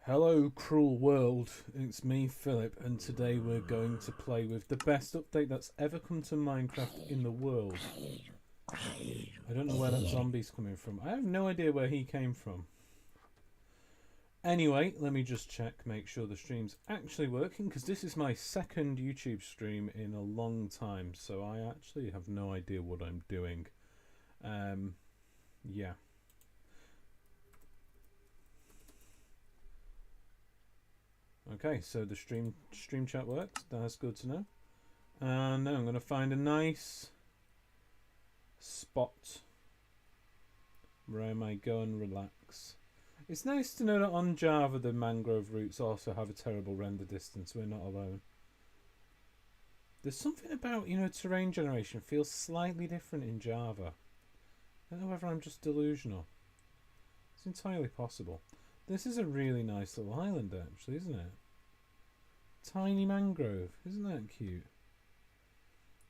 Hello, cruel world. It's me, Philip, and today we're going to play with the best update that's ever come to Minecraft in the world. I don't know where that zombie's coming from. I have no idea where he came from. Anyway, let me just check, make sure the stream's actually working, because this is my second YouTube stream in a long time, so I actually have no idea what I'm doing. Yeah. Okay, so the stream chat works. That's good to know. And now I'm going to find a nice spot where I might go and relax. It's nice to know that on Java the mangrove roots also have a terrible render distance. We're not alone. There's something about, terrain generation feels slightly different in Java. I don't know whether I'm just delusional. It's entirely possible. This is a really nice little island actually, isn't it? Tiny mangrove, isn't that cute?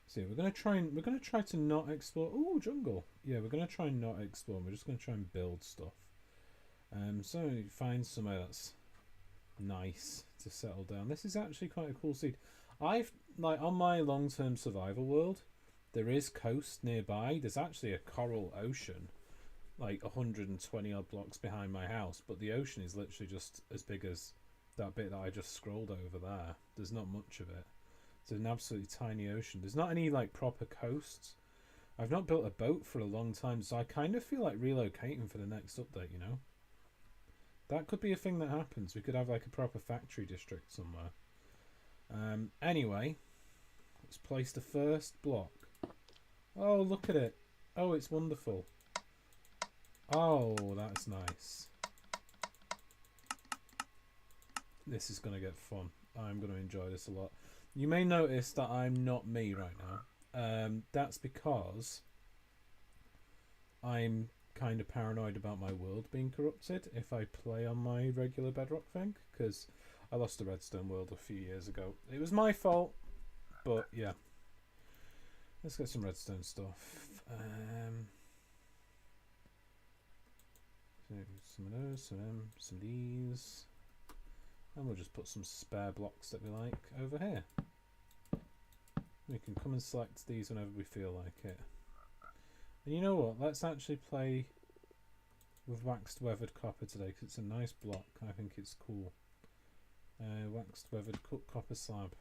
See, we're gonna try to not explore. Oh, jungle. Yeah, we're gonna try and not explore. We're just gonna try and build stuff. So find somewhere that's nice to settle down. This is actually quite a cool seed. I've on my long-term survival world, there is coast nearby. There's actually a coral ocean, like 120 odd blocks behind my house, but the ocean is literally just as big as that bit that I just scrolled over there. There's not much of it. It's an absolutely tiny ocean. There's not any proper coasts. I've not built a boat for a long time, so I kind of feel like relocating for the next update, That could be a thing that happens. We could have a proper factory district somewhere. Anyway, let's place the first block. Oh, look at it. Oh, it's wonderful. Oh, that's nice. This is going to get fun. I'm going to enjoy this a lot. You may notice that I'm not me right now. That's because I'm kind of paranoid about my world being corrupted if I play on my regular bedrock thing, because I lost the redstone world a few years ago. It was my fault, but yeah. Let's get some redstone stuff. Some of those, some of these. And we'll just put some spare blocks that we like over here. We can come and select these whenever we feel like it. And you know what? Let's actually play with waxed weathered copper today, because it's a nice block. I think it's cool. Waxed weathered copper slab.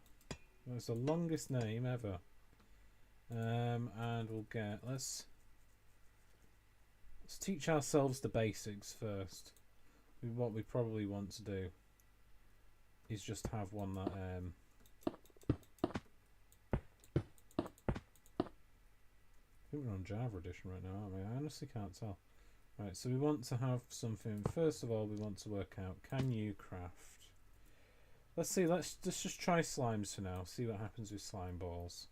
That's the longest name ever. And we'll get... Let's teach ourselves the basics first. What we probably want to do is just have one that I think we're on Java edition right now, aren't we? I honestly can't tell. Right, so we want to have something. First of all, we want to work out, can you craft? Let's see, let's just try slimes for now. See what happens with slime balls.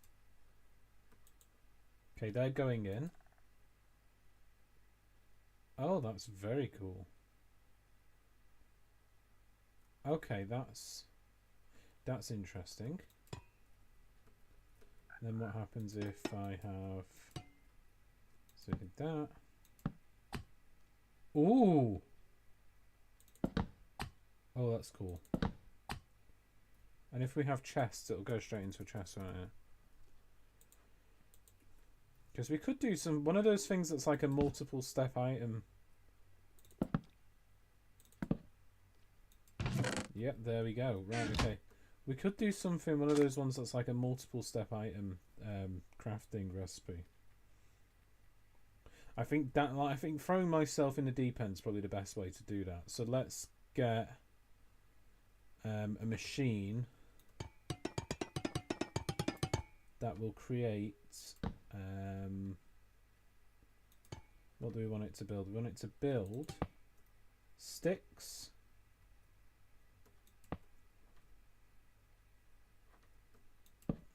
Okay, they're going in. Oh, that's very cool. Okay, that's interesting. Then what happens if I have something like that? Ooh! Oh, that's cool. And if we have chests, it'll go straight into a chest, won't it? Because we could do one of those things that's like a multiple step item. Yep, there we go. Right, okay. We could do something, one of those ones that's like a multiple step item crafting recipe. I think throwing myself in the deep end is probably the best way to do that. So let's get a machine that will create what do we want it to build? We want it to build sticks.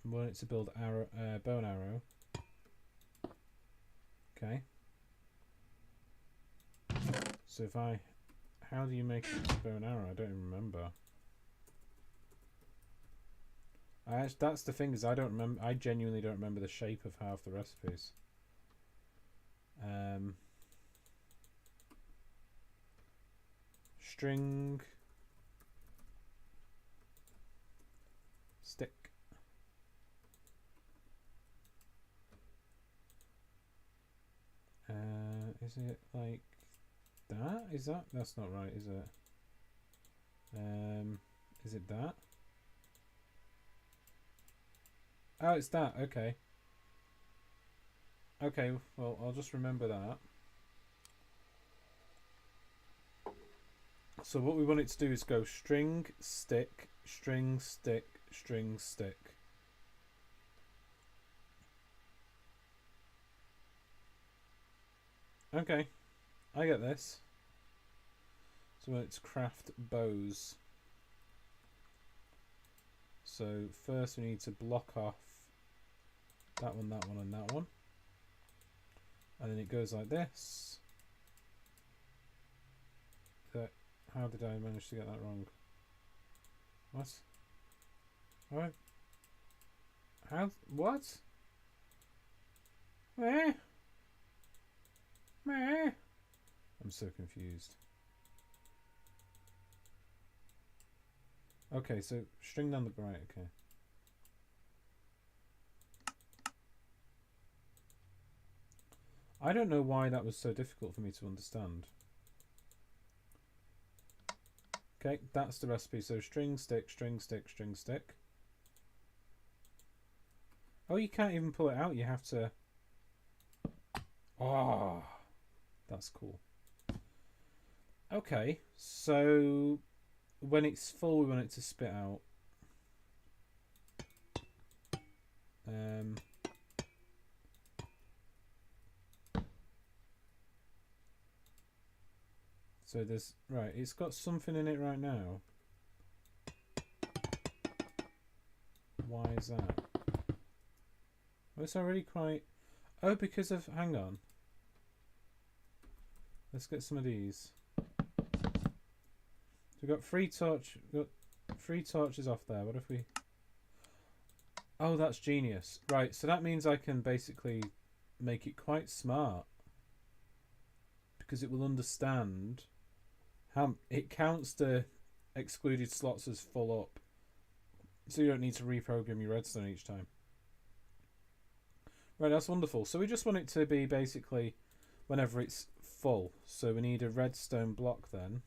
We want it to build bow and arrow. Okay. So how do you make it bow and arrow? I don't even remember. That's the thing, is I don't remember. I genuinely don't remember the shape of half the recipes. String. Is it like that? Is that? That's not right, is it? Is it that? Oh, it's that. Okay. Okay, well, I'll just remember that. So what we want it to do is go string, stick, string, stick, string, stick. Okay, I get this. So it's craft bows. So first we need to block off that one, and that one. And then it goes like this. How did I manage to get that wrong? What? What? How? What? Meh? Meh? I'm so confused. Okay, so string down the right, okay. I don't know why that was so difficult for me to understand. Okay, that's the recipe. So string, stick, string, stick, string, stick. Oh, you can't even pull it out. You have to... Oh, that's cool. Okay, so when it's full, we want it to spit out. So there's... Right, it's got something in it right now. Why is that? Oh, it's already quite... Oh, because of... Hang on. Let's get some of these. So we've got three torches off there. What if we... Oh, that's genius. Right, so that means I can basically make it quite smart. Because it will understand how... It counts the excluded slots as full up. So you don't need to reprogram your redstone each time. Right, that's wonderful. So we just want it to be basically whenever it's full. So we need a redstone block then.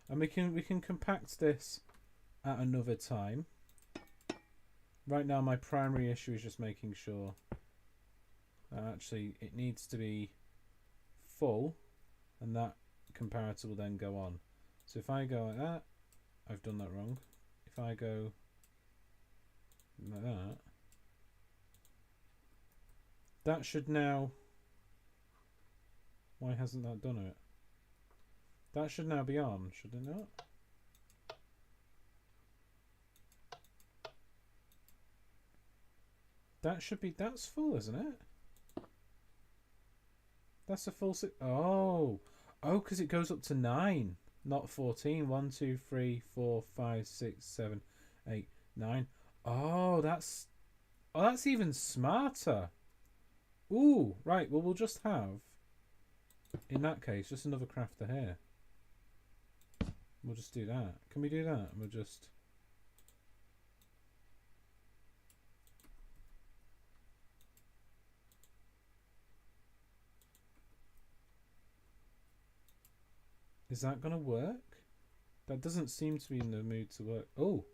And we can compact this at another time. Right now my primary issue is just making sure that actually it needs to be full, and that comparator will then go on. So if I go like that, I've done that wrong. If I go like that, that should now... Why hasn't that done it? That should now be on, should it not? That should be... That's full, isn't it? That's a full... Oh! Oh, because it goes up to 9, not 14. 1, 2, 3, 4, 5, 6, 7, 8, 9. Oh, that's... Oh, that's even smarter. Ooh, right. Well, we'll just have... In that case, just another crafter here. We'll just do that. Can we do that? We'll just... Is that going to work? That doesn't seem to be in the mood to work. Oh!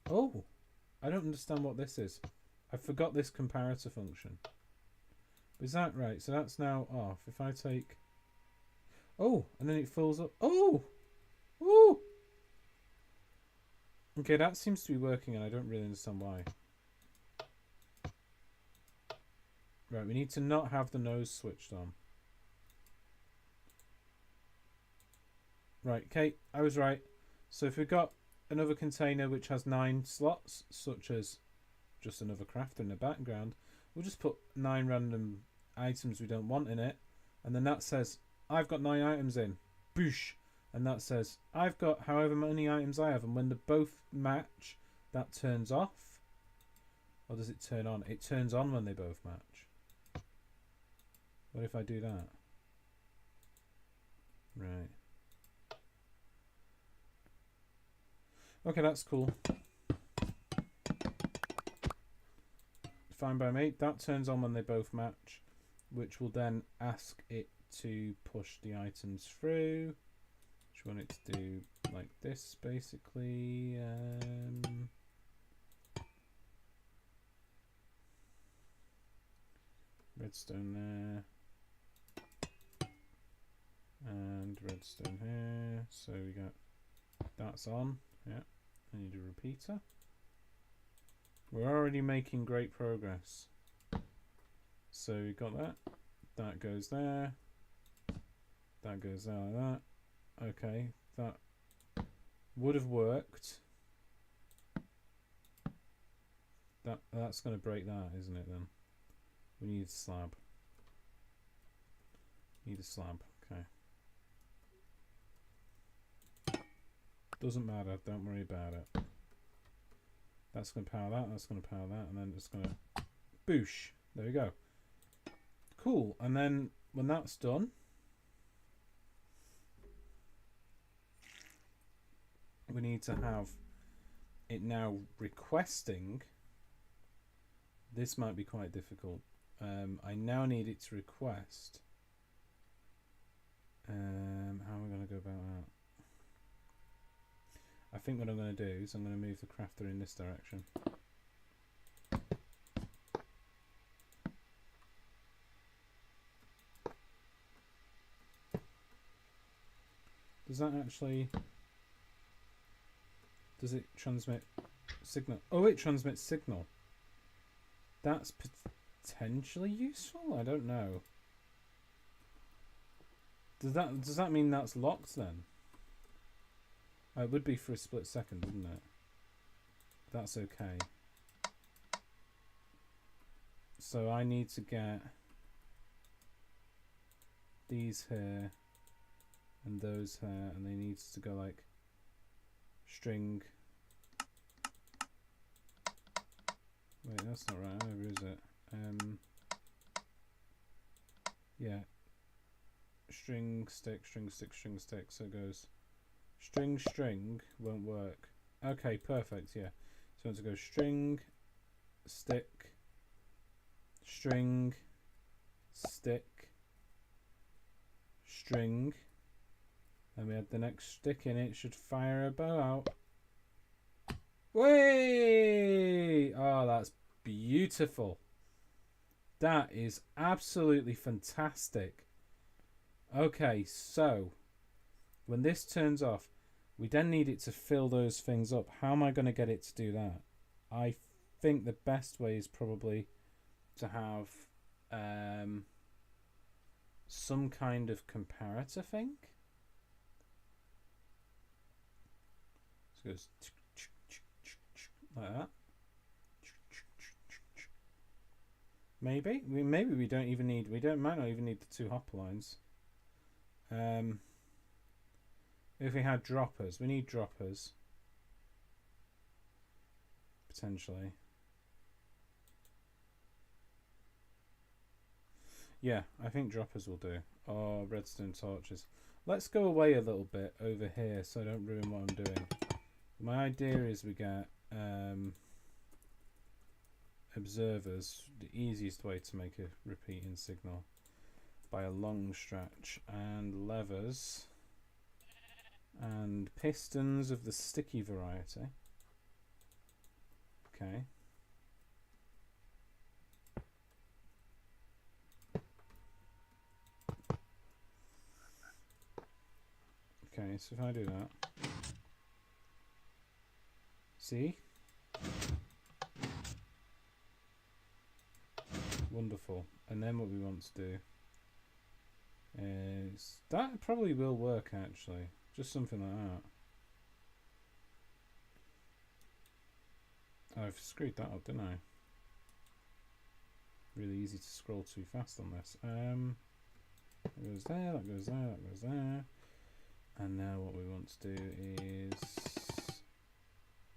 Oh! I don't understand what this is. I forgot this comparator function. Is that right? So that's now off. If I take... Oh! And then it fills up. Oh! Oh! Okay, that seems to be working and I don't really understand why. Right, we need to not have the nose switched on. Right, okay, I was right. So if we've got another container which has 9 slots, such as just another crafter in the background, we'll just put 9 random items we don't want in it, and then that says, I've got 9 items in. Boosh! And that says, I've got however many items I have, and when they both match, that turns off. Or does it turn on? It turns on when they both match. What if I do that? Right. Okay, that's cool. fine by me. That turns on when they both match, which will then ask it to push the items through. Which we want it to do like this, basically. Redstone there. And redstone here. So we got that's on. Yeah. I need a repeater. We're already making great progress. So we got that. That goes there. That goes there like that. Okay, that would have worked. That's going to break that, isn't it? Then we need a slab. Need a slab. Okay. Doesn't matter. Don't worry about it. That's going to power that. That's going to power that, and then it's going to boosh. There we go. Cool. And then when that's done, we need to have it now requesting. This might be quite difficult. I now need it to request. How am I going to go about that? I think what I'm going to do is I'm going to move the crafter in this direction. Does that actually... Does it transmit signal? Oh, it transmits signal. That's potentially useful? I don't know. Does that mean that's locked then? It would be for a split second, wouldn't it? That's okay. So I need to get these here and those here, and they need to go like string. Wait, that's not right either, is it? Yeah. String, stick, string, stick, string, stick. So it goes string, string won't work. Okay, perfect, yeah. So I want to go string, stick, string, stick, string. And we had the next stick in it, should fire a bow out. Way! Oh, that's beautiful. That is absolutely fantastic. Okay, so when this turns off, we then need it to fill those things up. How am I going to get it to do that? I think the best way is probably to have some kind of comparator thing. So it goes like that. Maybe we don't even need might not even need the two hopper lines. If we had droppers, we need droppers potentially. Yeah, I think droppers will do. Or redstone torches. Let's go away a little bit over here so I don't ruin what I'm doing. My idea is we get observers, the easiest way to make a repeating signal by a long stretch, and levers and pistons of the sticky variety. Okay. Okay, so if I do that, see? Wonderful. And then what we want to do is that probably will work actually. Just something like that. I've screwed that up, didn't I? Really easy to scroll too fast on this. That goes there, that goes there, that goes there. And now what we want to do is,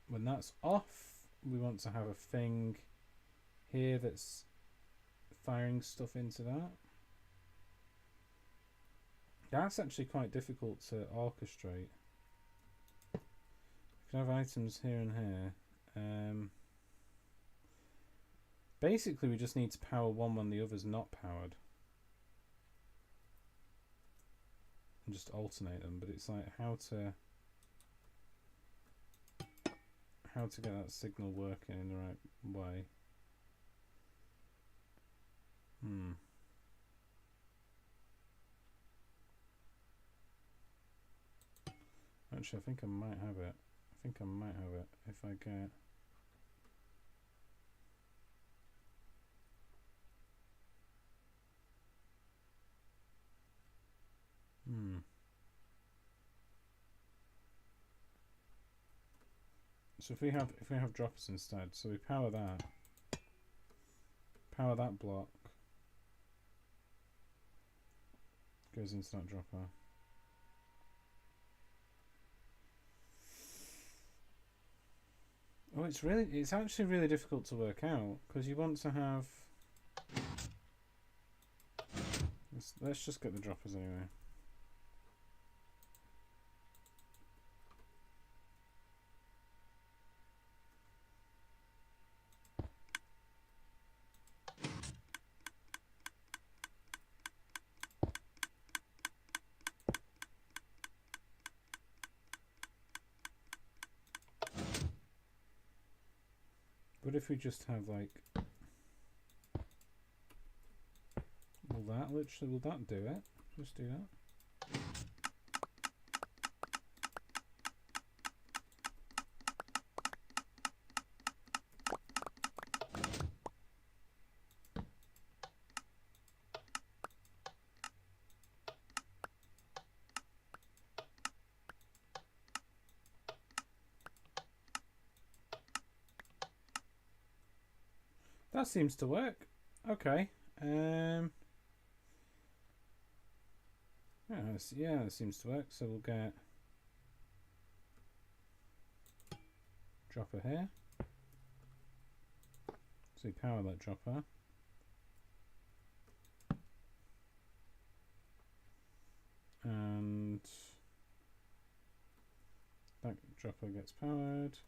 when that's off, we want to have a thing here that's firing stuff into that. That's actually quite difficult to orchestrate. You can have items here and here. Basically, we just need to power one when the other's not powered. And just alternate them, but it's like how to get that signal working in the right way. Actually, I think I might have it. If I get... So if we have droppers instead, so we power that block, goes into that dropper. Oh, it's actually really difficult to work out because you want to have. Let's just get the droppers anyway. What if we just have like, will that do it? Just do that. That seems to work. Okay. Yeah, it seems to work. So we'll get dropper here. So we power that dropper. And that dropper gets powered.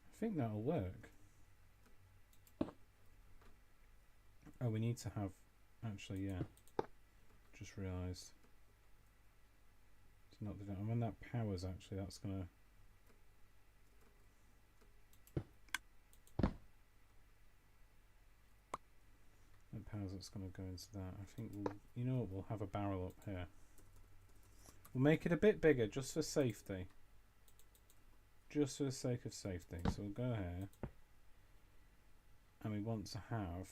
I think that'll work. Oh, we need to have, actually, yeah, just realised. It's not the, and when that powers, actually, that's gonna. That powers, that's gonna go into that. I think we'll, you know what, we'll have a barrel up here. We'll make it a bit bigger just for safety. Just for the sake of safety. So we'll go here. And we want to have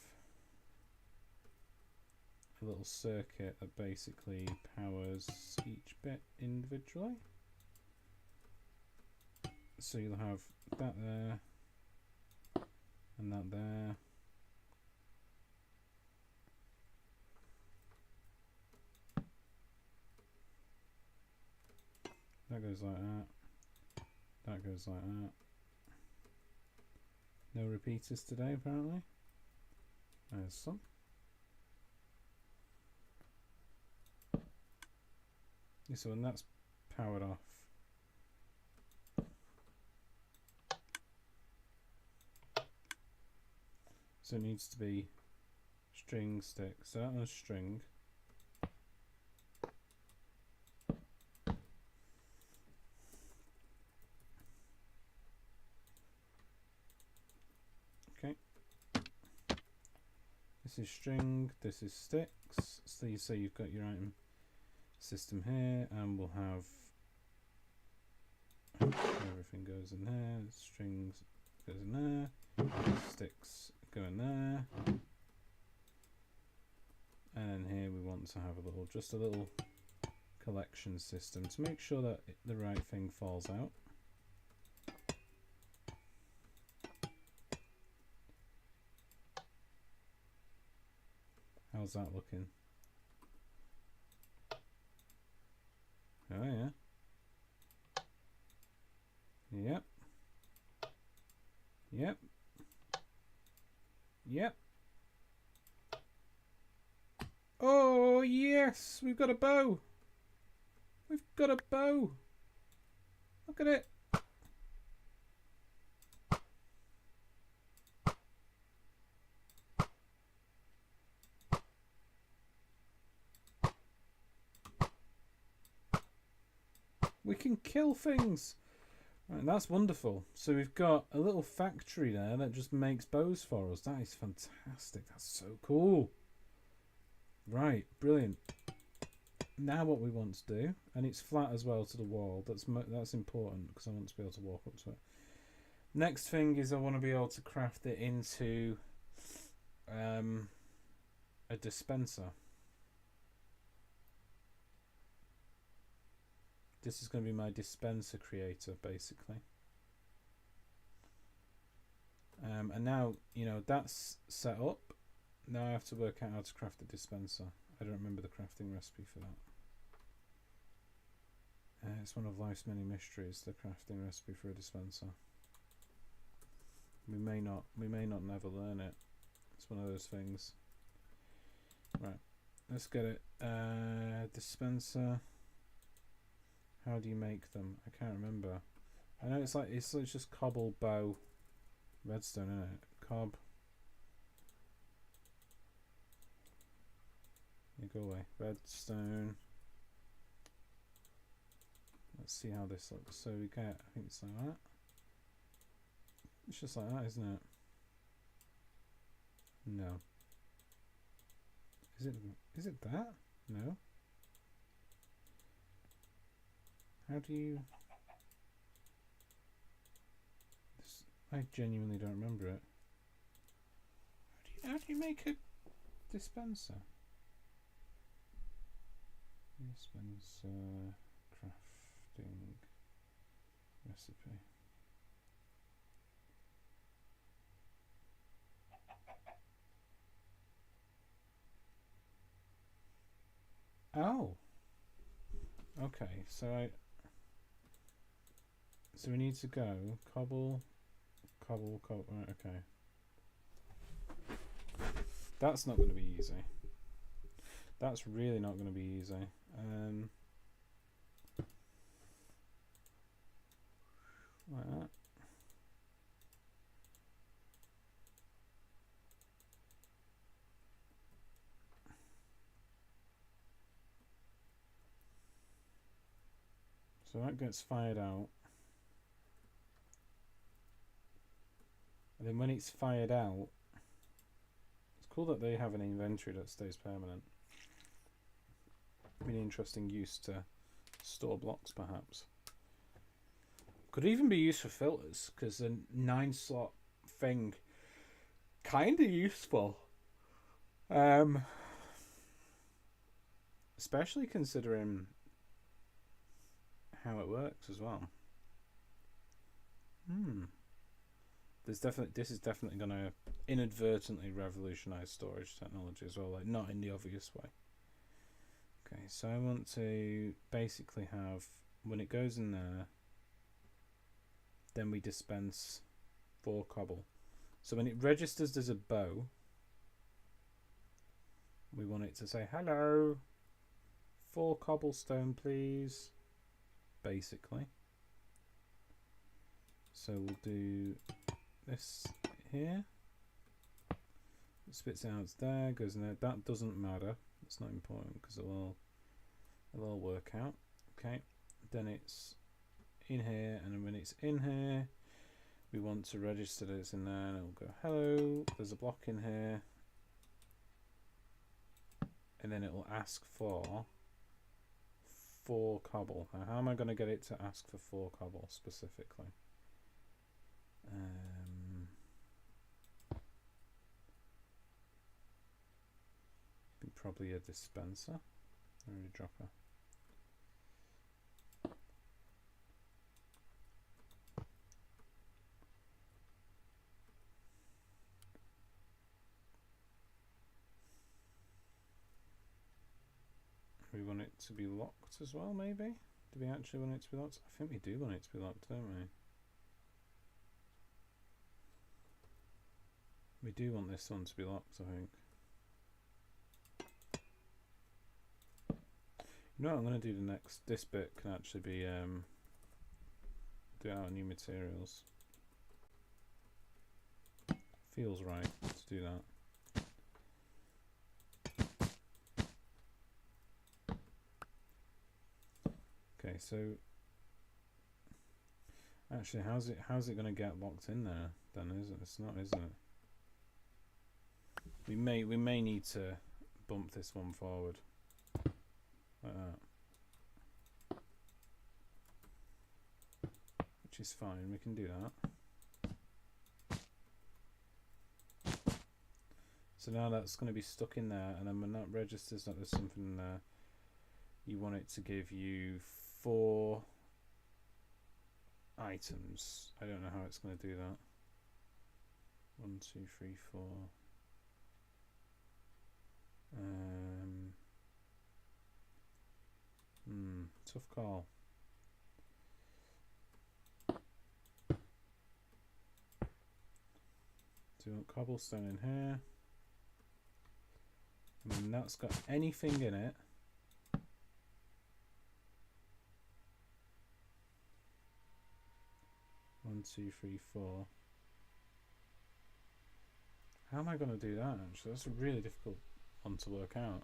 a little circuit that basically powers each bit individually. So you'll have that there and that there. That goes like that. That goes like that. No repeaters today, apparently. There's some. Yeah, so when that's powered off, so it needs to be string stick. So that one's string. Okay. This is string, this is sticks. So you say you've got your item system here, and we'll have everything goes in there, strings goes in there, sticks go in there, and then here we want to have just a little collection system to make sure that the right thing falls out. How's that looking? Oh yeah. Yep. Yep. Yep. Oh yes, we've got a bow. We've got a bow. Look at it. We can kill things. Right, that's wonderful. So we've got a little factory there that just makes bows for us. That is fantastic. That's so cool. Right, brilliant. Now what we want to do, and it's flat as well to the wall. That's important because I want to be able to walk up to it. Next thing is I want to be able to craft it into a dispenser. This is going to be my dispenser creator, basically. And now, you know, that's set up. Now I have to work out how to craft a dispenser. I don't remember the crafting recipe for that. It's one of life's many mysteries, the crafting recipe for a dispenser. We may not never learn it. It's one of those things. Right, let's get it. Dispenser. How do you make them? I can't remember. I know it's just cobble, bow, redstone, isn't it? Cob. You go away. Redstone. Let's see how this looks. So we get, I think it's like that. It's just like that, isn't it? No. Is it that? No. How do you... I genuinely don't remember it. How do you make a dispenser? Dispenser crafting recipe. Oh. Okay, so we need to go cobble. Right, okay. That's not going to be easy. That's really not going to be easy. Like that. So that gets fired out. And then when it's fired out, it's cool that they have an inventory that stays permanent. An interesting use to store blocks, perhaps. Could even be used for filters, because a 9-slot thing, kind of useful. Especially considering how it works as well. This is definitely going to inadvertently revolutionize storage technology as well, like not in the obvious way. Okay, so I want to basically have, when it goes in there, then we dispense 4 cobble. So when it registers as a bow, we want it to say, hello, 4 cobblestone please, basically. So we'll do this here. It spits out there, goes in there. That doesn't matter. It's not important because it'll all work out. Okay. Then it's in here, and then when it's in here, we want to register that it's in there, and it'll go hello. There's a block in here, and then it will ask for 4 cobble. Now, how am I going to get it to ask for 4 cobble specifically? Probably a dispenser or a dropper. We want it to be locked as well, maybe? Do we actually want it to be locked? I think we do want it to be locked, don't we? We do want this one to be locked, I think. You know what I'm going to do the next? This bit can actually be do it out of new materials. Feels right to do that. Okay, so actually, how's it going to get locked in there? Then it's not, isn't it? We may need to bump this one forward like that, which is fine. We can do that. So now that's going to be stuck in there, and then when that registers that there's something in there, you want it to give you 4 items. I don't know how it's going to do that. 1, 2, 3, 4. Tough call. Do you want cobblestone in here? I mean, that's got anything in it. One, 2, 3, 4. How am I going to do that, actually? That's a really difficult one to work out.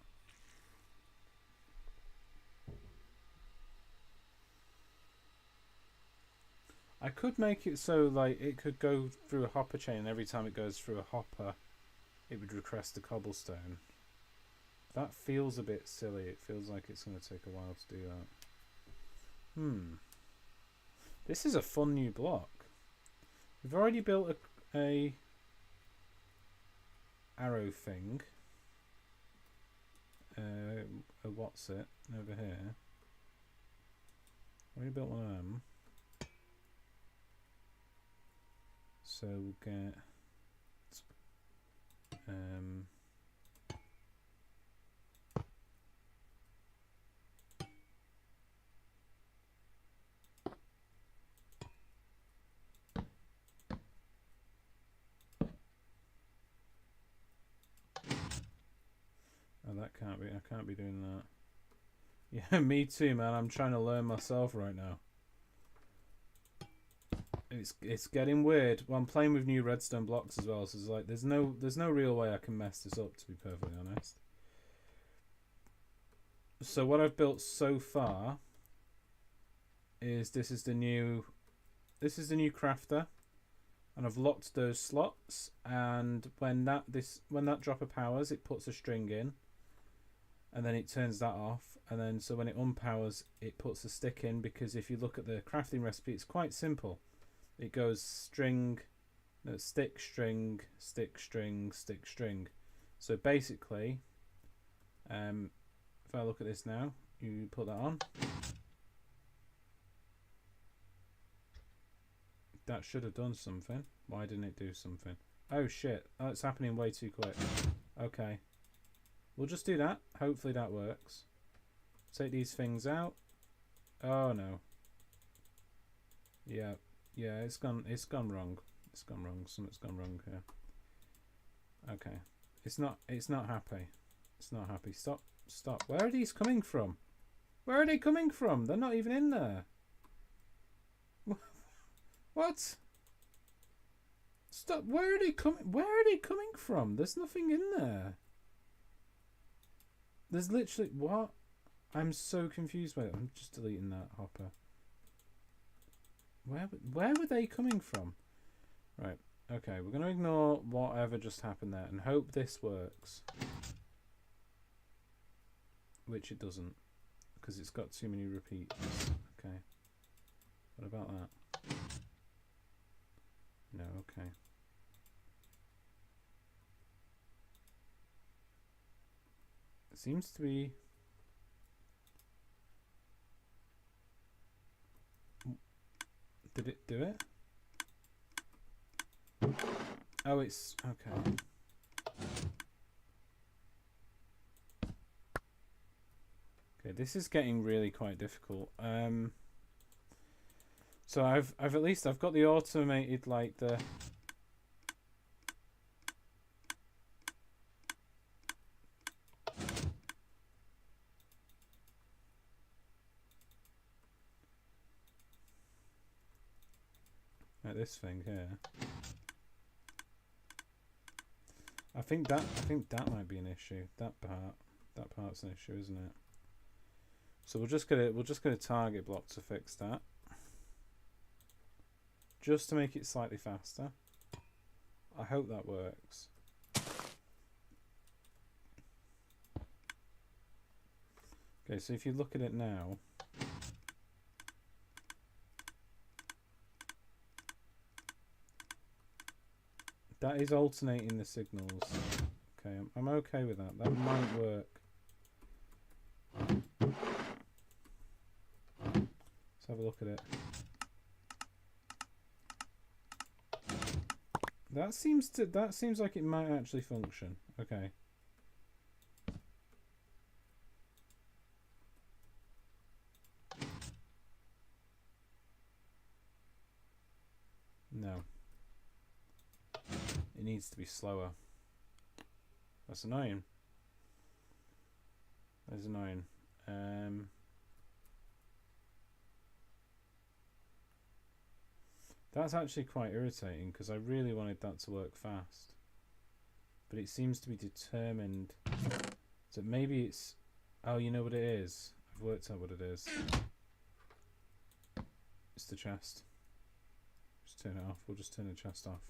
I could make it so like it could go through a hopper chain, and every time it goes through a hopper it would request the cobblestone. That feels a bit silly. It feels like it's going to take a while to do that. This is a fun new block. We've already built a arrow thing. What's it over here? Already built one of them. So we'll get oh, that can't be. I can't be doing that. Yeah, me too, man. I'm trying to learn myself right now. It's getting weird. Well, I'm playing with new redstone blocks as well, so it's like there's no real way I can mess this up, to be perfectly honest. So what I've built so far is this is the new crafter, and I've locked those slots, and when that dropper powers, it puts a string in, and then it turns that off, and then so when it unpowers, it puts a stick in, because if you look at the crafting recipe, it's quite simple. It goes stick, string, stick, string, stick, string. So basically, if I look at this now, you put that on. That should have done something. Why didn't it do something? Oh shit, it's happening way too quick. Okay. We'll just do that. Hopefully that works. Take these things out. Oh no. Yeah. Yeah, it's gone wrong. It's gone wrong. Something's gone wrong here. Okay. It's not happy. It's not happy. Stop. Where are these coming from? Where are they coming from? They're not even in there. What? Stop. Where are they coming from? There's nothing in there. There's literally what? I'm so confused by it. I'm just deleting that hopper. Where were they coming from? Right. Okay, we're going to ignore whatever just happened there and hope this works. Which it doesn't, because it's got too many repeats. Okay. What about that? No, okay. It seems to be... Did it do it? Oh, it's... Okay. Okay, this is getting really quite difficult. So I've got the automated, like, the... Like this thing here. I think that might be an issue. That part's an issue, isn't it? So we'll just get a target block to fix that. Just to make it slightly faster. I hope that works. Okay, so if you look at it now, that is alternating the signals. Okay, I'm okay with that. That might work. Let's have a look at it. That seems like it might actually function. Okay. No. It needs to be slower. That's annoying. That's annoying. That's actually quite irritating because I really wanted that to work fast. But it seems to be determined. So maybe it's... Oh, you know what it is? I've worked out what it is. It's the chest. Just turn it off. We'll just turn the chest off.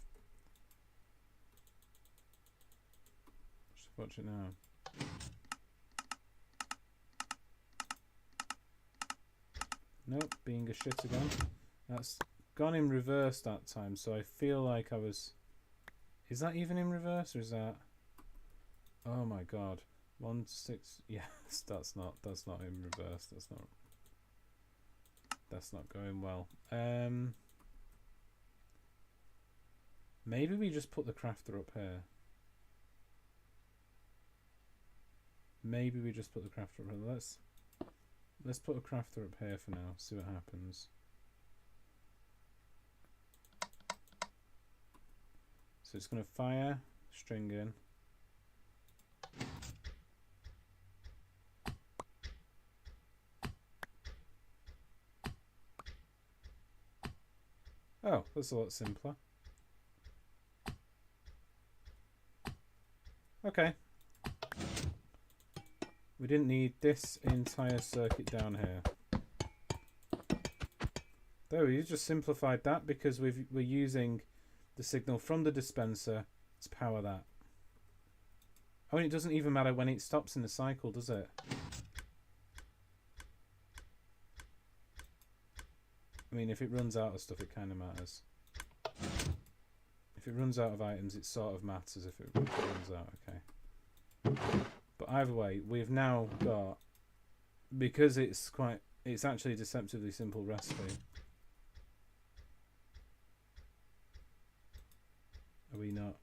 Just watch it now. Nope, being a shit again. That's gone in reverse that time, so I feel like I was... Is that even in reverse, or is that... Oh my god. 1 6... Yes, that's not in reverse. That's not going well. Maybe we just put the crafter up here. Maybe we just put the crafter up here. Let's put a crafter up here for now, see what happens. So it's going to fire, string in. Oh, that's a lot simpler. Okay. We didn't need this entire circuit down here. There, we just simplified that because we're using the signal from the dispenser to power that. Oh, and it doesn't even matter when it stops in the cycle, does it? I mean, if it runs out of stuff, it kind of matters. If it runs out of items, it sort of matters if it runs out, okay. But either way, we've now got, because it's actually a deceptively simple recipe. Are we not?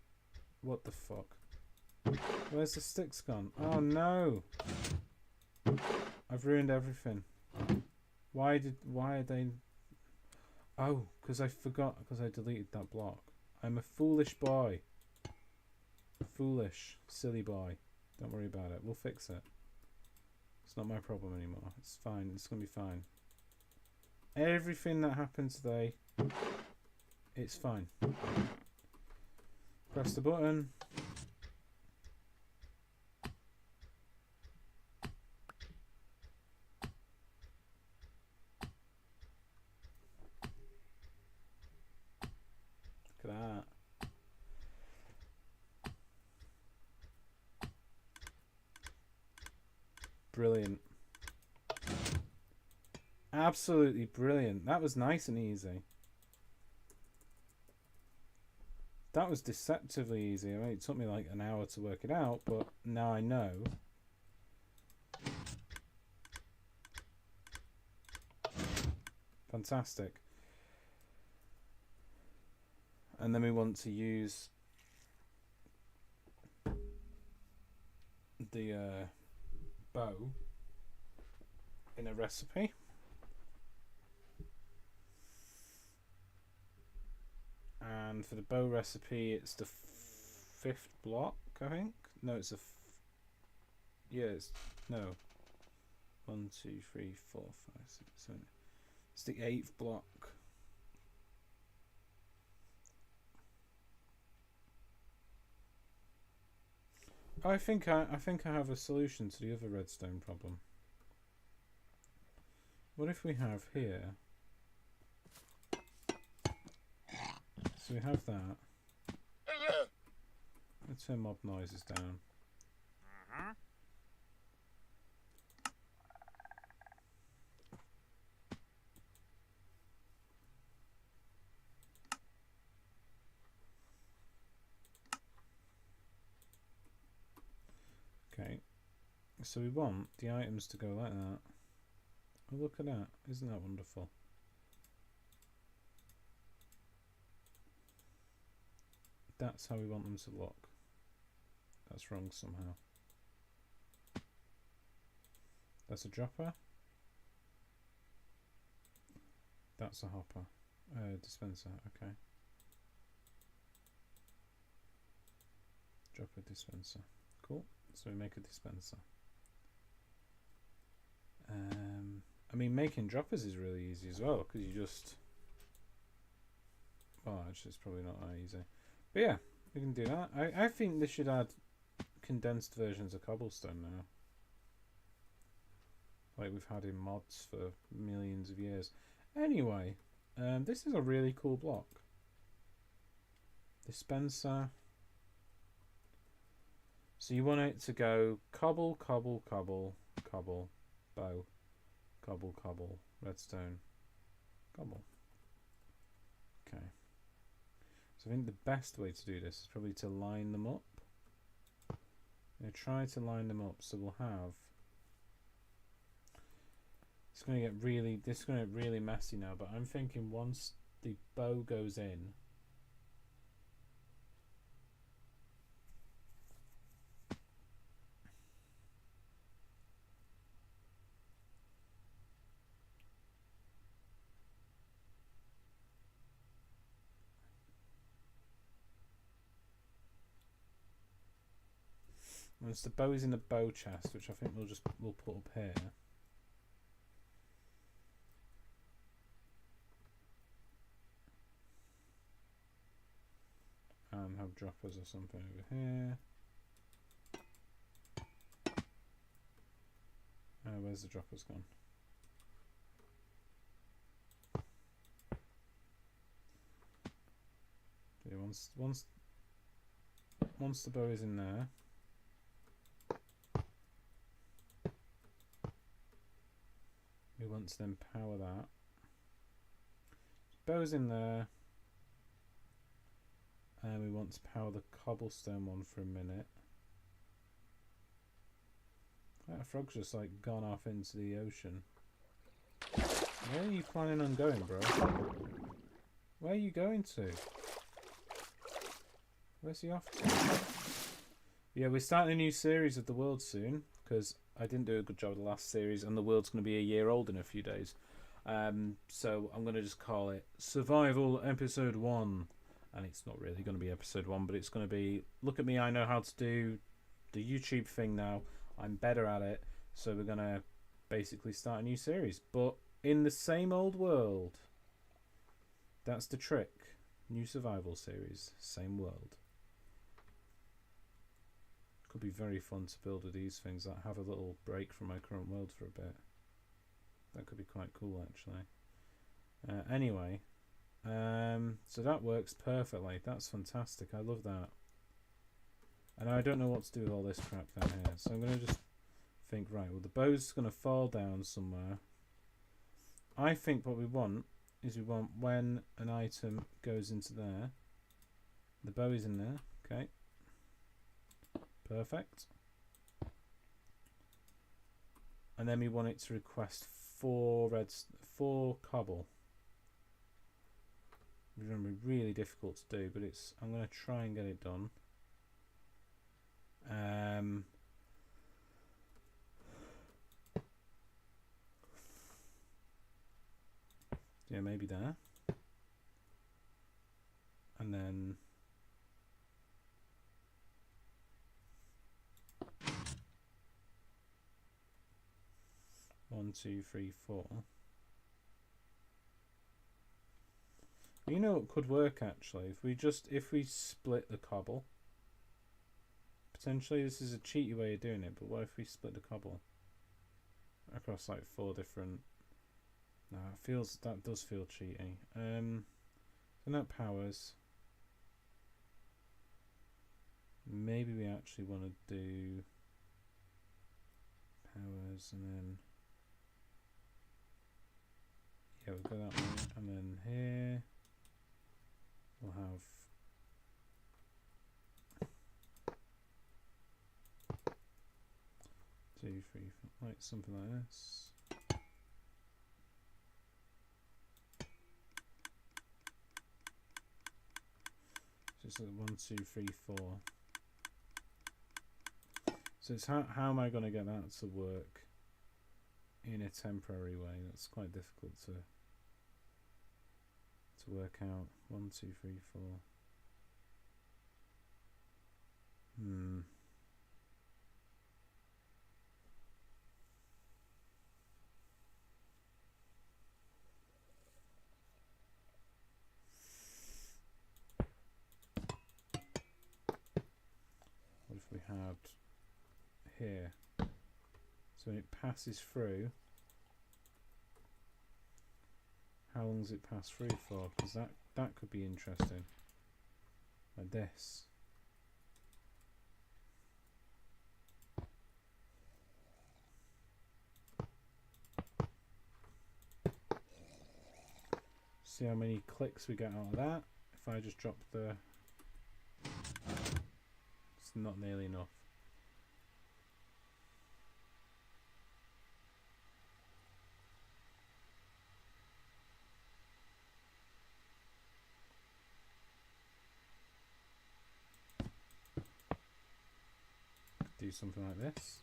What the fuck? Where's the sticks gone? Oh no! I've ruined everything. Why are they... Oh, because I forgot, because I deleted that block. I'm a foolish boy. Foolish, silly boy. Don't worry about it. We'll fix it. It's not my problem anymore. It's fine. It's going to be fine. Everything that happened today, it's fine. Press the button. Look at that. Brilliant. Absolutely brilliant. That was nice and easy. That was deceptively easy. I mean, it took me like an hour to work it out, but now I know. Fantastic. And then we want to use the bow in a recipe. And for the bow recipe, it's the 5th block, I think. No, it's a... Yes, no. 1, 2, 3, 4, 5, 6, 7. It's the 8th block. I think I have a solution to the other redstone problem. What if we have here? So we have that. Let's turn mob noises down. Okay, so we want the items to go like that. Oh, look at that. Isn't that wonderful? That's how we want them to look. That's wrong somehow. That's a dropper. That's a hopper. Dispenser, okay. Dropper, dispenser. Cool. So we make a dispenser. I mean, making droppers is really easy as well, because you just... Well, actually, it's probably not that easy. But yeah, we can do that. I think they should add condensed versions of cobblestone now. Like we've had in mods for millions of years. Anyway, this is a really cool block. Dispenser. So you want it to go cobble, cobble, cobble, cobble, bow, cobble, cobble, redstone, cobble. Okay. So I think the best way to do this is probably to line them up. I'm going to try to line them up so we'll have... It's going to get really... This is going to get really messy now, but I'm thinking once the bow goes in... Once the bow is in the bow chest, which I think we'll put up here. And have droppers or something over here. Where's the droppers gone? Yeah, once the bow is in there. We want to then power that. Bow's in there. And we want to power the cobblestone one for a minute. That frog's just like gone off into the ocean. Where are you planning on going, bro? Where are you going to? Where's he off to? Yeah, we're starting a new series of the world soon, because I didn't do a good job of the last series, and the world's going to be a year old in a few days. So I'm going to just call it Survival Episode 1. And it's not really going to be Episode 1, but it's going to be, look at me, I know how to do the YouTube thing now. I'm better at it. So we're going to basically start a new series. But in the same old world. That's the trick. New survival series. Same world. Could be very fun to build with these things that have a little break from my current world for a bit. That could be quite cool, actually. Anyway, so that works perfectly. That's fantastic. I love that. And I don't know what to do with all this crap down here. So I'm going to just think, right, well, the bow's going to fall down somewhere. I think what we want is we want when an item goes into there, the bow is in there. Okay. Perfect. And then we want it to request 4 cobble. It's going to be really difficult to do, but I'm going to try and get it done. Yeah, maybe there. And then 1, 2, 3, 4. You know what could work actually? If we split the cobble, potentially this is a cheaty way of doing it, but what if we split the cobble across like 4 different... No, that does feel cheaty. So that powers. Maybe we actually want to do powers and then... Yeah, we'll go that way, and then here we'll have 2, 3, like something like this. Just like 1, 2, 3, 4. So it's how am I going to get that to work in a temporary way? That's quite difficult to work out. 1, 2, 3, 4. What if we had here? So when it passes through, how long does it pass through for? Because that could be interesting. Like this. See how many clicks we get out of that. If I just drop the... It's not nearly enough. Do something like this.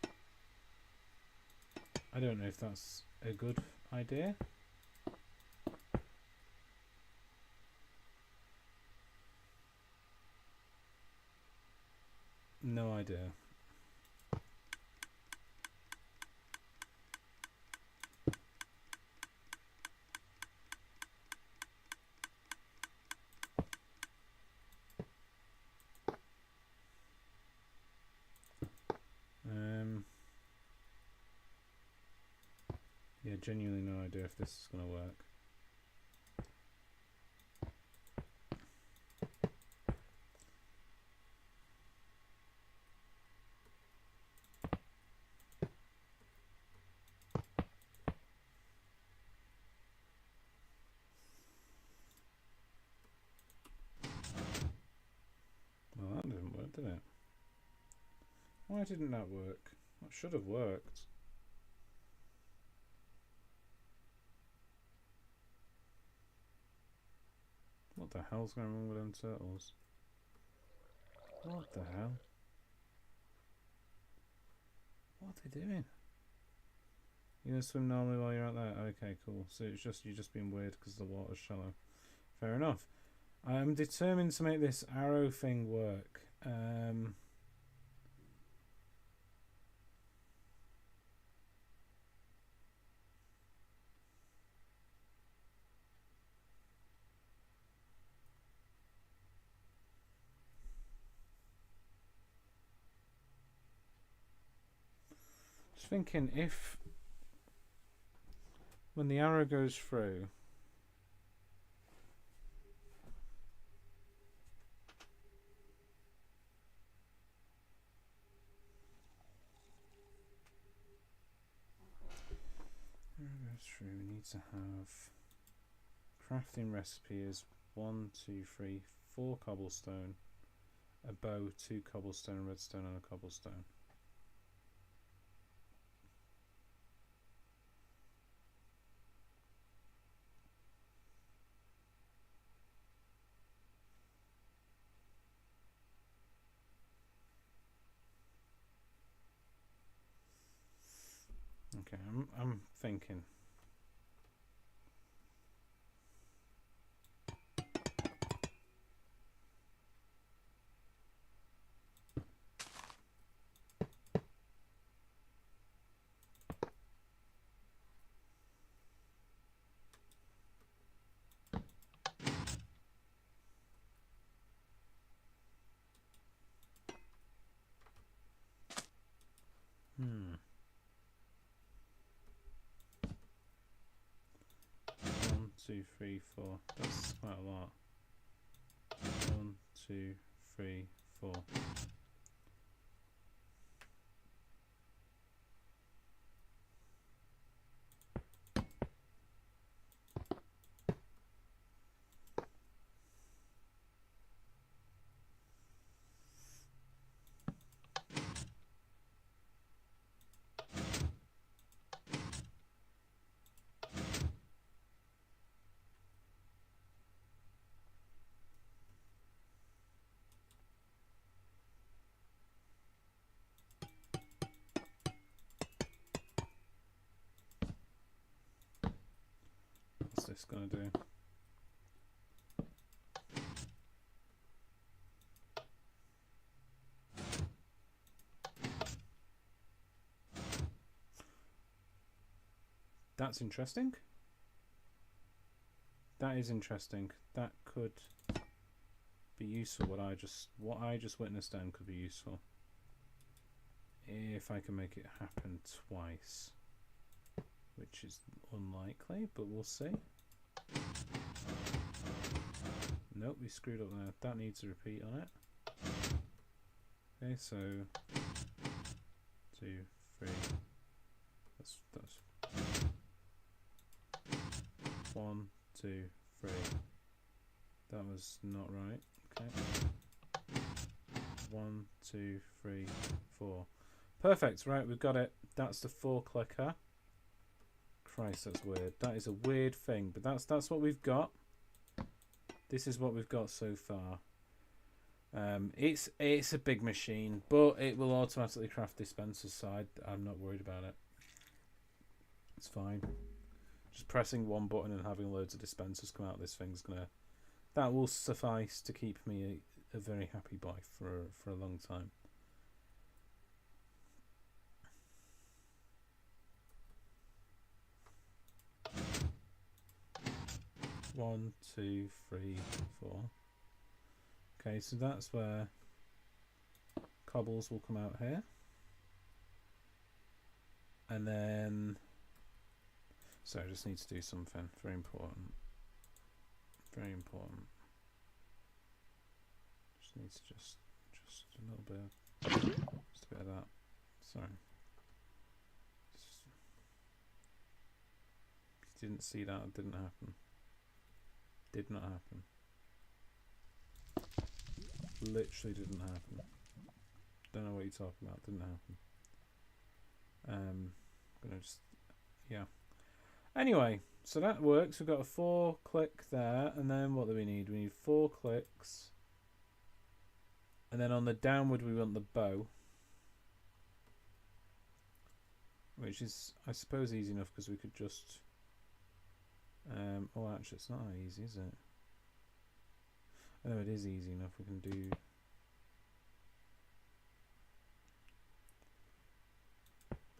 I don't know if that's a good idea. No idea. Yeah, genuinely no idea if this is going to work. Well, that didn't work, did it? Why didn't that work? That should have worked. What the hell's going wrong with them turtles? What the hell? What are they doing? You're gonna swim normally while you're out there? Okay, cool. So it's just you're just being weird because the water's shallow. Fair enough. I'm determined to make this arrow thing work. Just thinking if when the arrow goes through, we need to have crafting recipe is 1, 2, 3, 4 cobblestone, a bow, 2 cobblestone, redstone, and a cobblestone. Okay, I'm thinking. 1, 2, 3, 4. That's quite a lot. 1, 2, 3, 4. What's this gonna do? That's interesting. That is interesting. That could be useful. What I just witnessed then could be useful. If I can make it happen twice. Which is unlikely, but we'll see. Nope, we screwed up there. That needs a repeat on it. Okay, so 2, 3. That's 1, 2, 3. That was not right. Okay. 1, 2, 3, 4. Perfect. Right, we've got it. That's the 4 clicker. Christ, that's weird. That is a weird thing, but that's what we've got. This is what we've got so far. It's a big machine, but it will automatically craft dispensers, so I'm not worried about it. It's fine. Just pressing one button and having loads of dispensers come out of this thing's that will suffice to keep me a very happy boy for a long time. One, 2, 3, 4. Okay, so that's where cobbles will come out here. And then, so I just need to do something very important. Very important. Just needs just a little bit, just a bit of that. Sorry. If you didn't see that, it didn't happen. Did not happen. Literally didn't happen. Don't know what you're talking about. Didn't happen. Gonna just, yeah. Anyway, so that works. We've got a 4 click there, and then what do we need? We need 4 clicks, and then on the downward we want the bow, which is, I suppose, easy enough because we could just. Oh, actually, it's not that easy, is it? I know it is easy enough. We can do.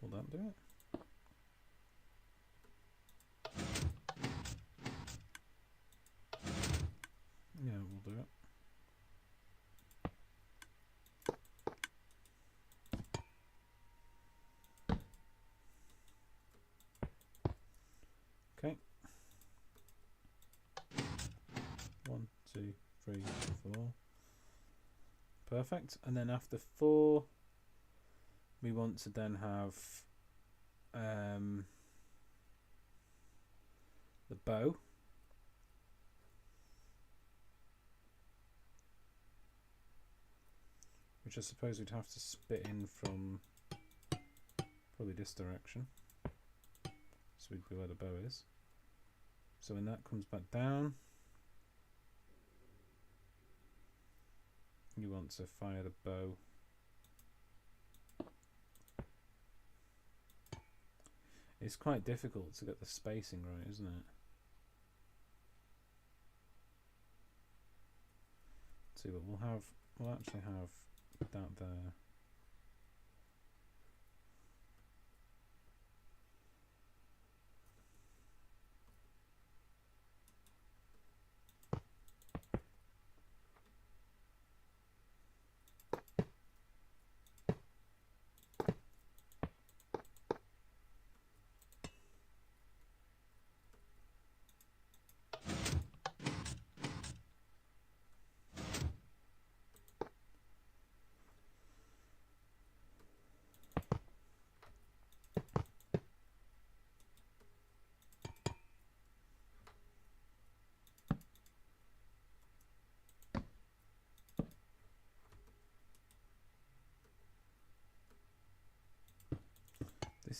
Will that do it? Yeah, we'll do it. Okay. 1, 2, 3, 4. Perfect. And then after 4, we want to then have the bow. Which I suppose we'd have to spit in from probably this direction. So we'd be where the bow is. So when that comes back down, you want to fire the bow. It's quite difficult to get the spacing right, isn't it? See, but we'll actually have that there.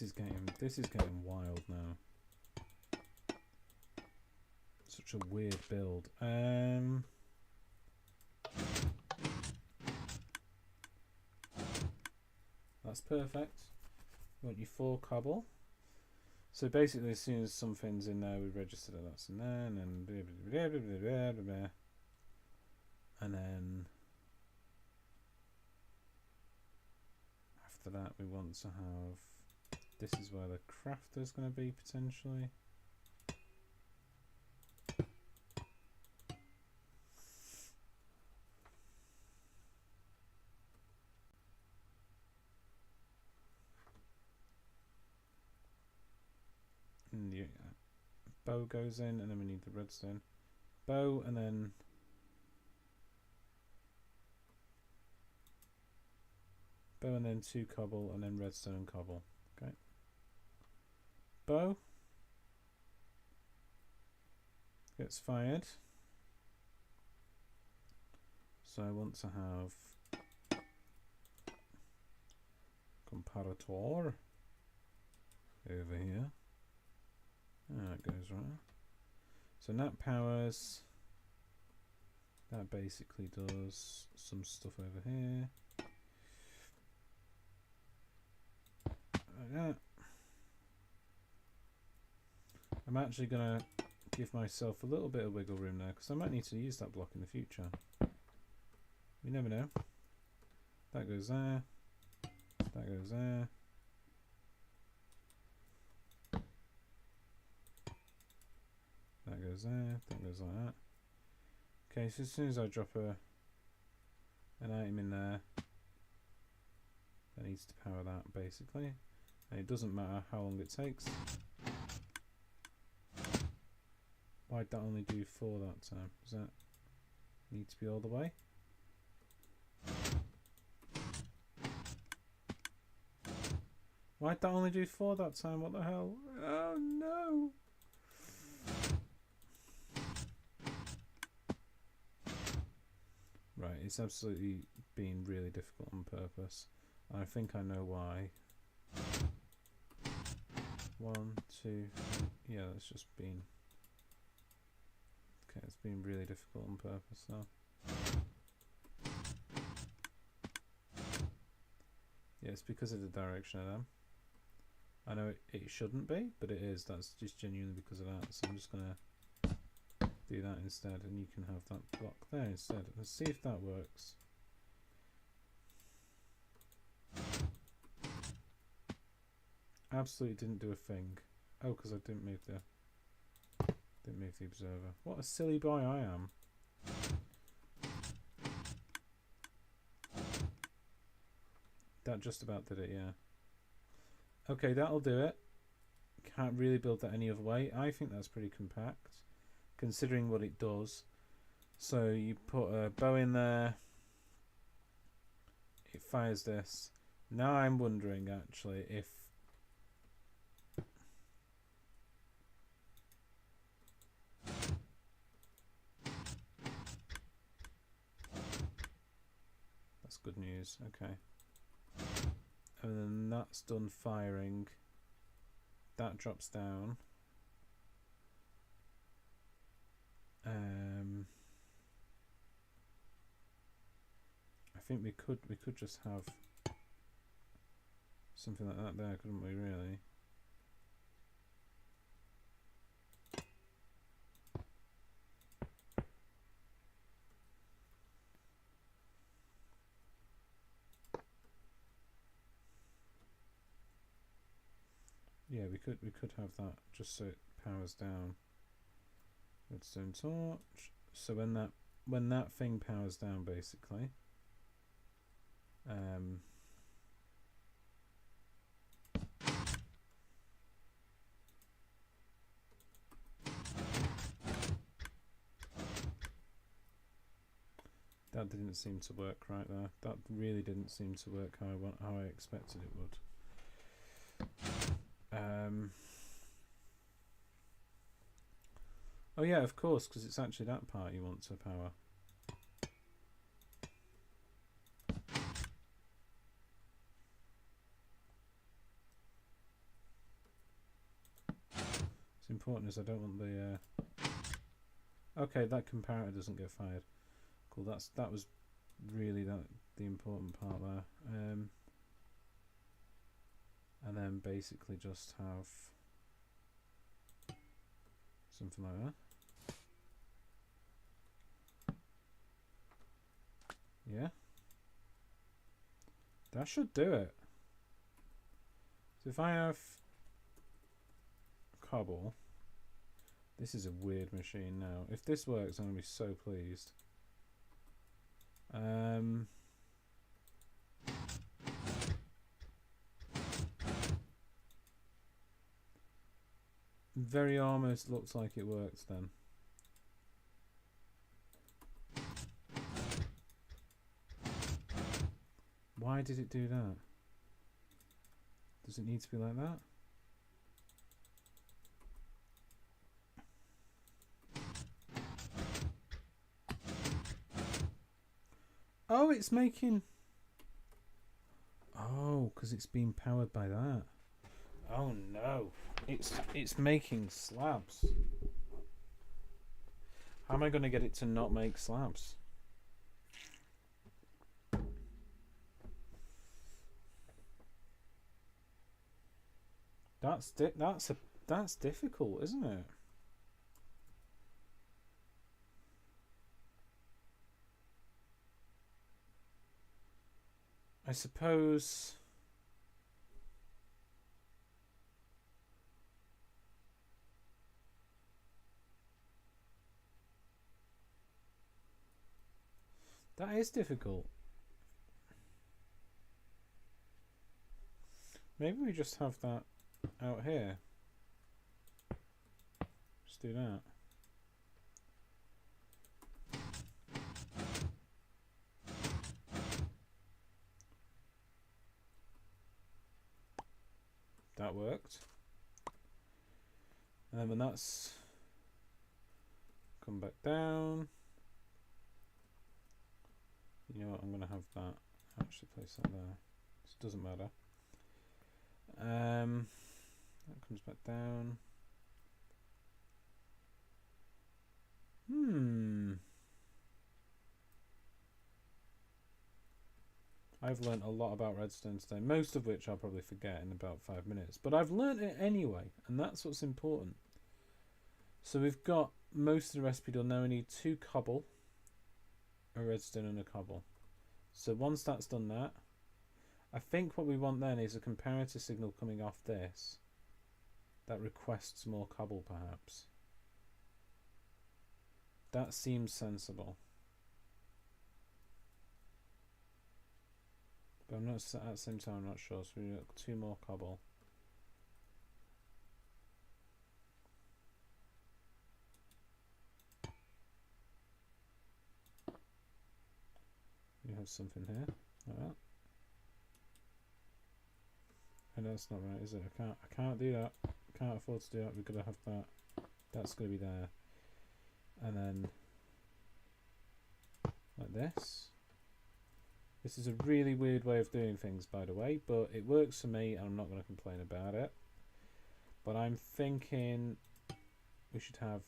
This is getting wild now. Such a weird build. That's perfect. You want your 4 cobble. So basically, as soon as something's in there, we register that that's in there, and then blah, blah, blah, blah, blah, blah. And then after that, we want to have, this is where the crafter's going to be potentially. And the bow goes in, and then we need the redstone. Bow, and then bow, and then 2 cobble, and then redstone and cobble. Okay. Bow gets fired. So I want to have comparator over here. It goes right. So that powers. That basically does some stuff over here. Like that. I'm actually going to give myself a little bit of wiggle room there because I might need to use that block in the future. You never know. That goes there. That goes there. That goes there. That goes like that. Okay, so as soon as I drop an item in there, that needs to power that basically. And it doesn't matter how long it takes. Why'd that only do 4 that time? Does that need to be all the way? Why'd that only do 4 that time? What the hell? Oh no! Right, it's absolutely been really difficult on purpose. I think I know why. 1, 2, 3. Yeah, that's just been... Okay, it's been really difficult on purpose now. Yeah, it's because of the direction of them. I know it shouldn't be, but it is. That's just genuinely because of that. So I'm just going to do that instead, and you can have that block there instead. Let's see if that works. Absolutely didn't do a thing. Oh, because I didn't move the observer. What a silly boy I am. That just about did it, yeah. Okay, that'll do it. Can't really build that any other way. I think that's pretty compact, considering what it does. So you put a bow in there. It fires this. Now I'm wondering, actually, if... That's good news, okay. And then that's done firing. That drops down. I think we could just have something like that there, couldn't we, really? Yeah, we could have that just so it powers down. Redstone torch. So when that thing powers down, basically, that didn't seem to work right there. That really didn't seem to work how I expected it would. Oh yeah, of course, because it's actually that part you want to power. It's important as I don't want the... Okay, that comparator doesn't get fired. Cool, that was really the important part there. And then basically just have something like that. Yeah. That should do it. So if I have cobble, this is a weird machine now. If this works, I'm going to be so pleased. Very almost looks like it works then. Why did it do that? Does it need to be like that? Oh, it's making... Oh, because it's being powered by that. Oh no. It's making slabs. How am I going to get it to not make slabs? That's difficult, isn't it? I suppose that is difficult. Maybe we just have that out here. Just do that. That worked. And then when that's come back down, you know what, I'm going to have that actually place that there. So it doesn't matter. That comes back down. I've learnt a lot about redstone today, most of which I'll probably forget in about 5 minutes. But I've learnt it anyway, and that's what's important. So we've got most of the recipe done. Now we need 2 cobble, a redstone and a cobble. So once that's done that, I think what we want then is a comparator signal coming off this that requests more cobble perhaps. That seems sensible. But I'm not, at the same time I'm not sure, so we've got 2 more cobble. You have something here, like that. And that's not right, is it? I can't do that. I can't afford to do that. We've got to have that. That's going to be there. And then like this. This is a really weird way of doing things, by the way, but it works for me and I'm not going to complain about it. But I'm thinking we should have...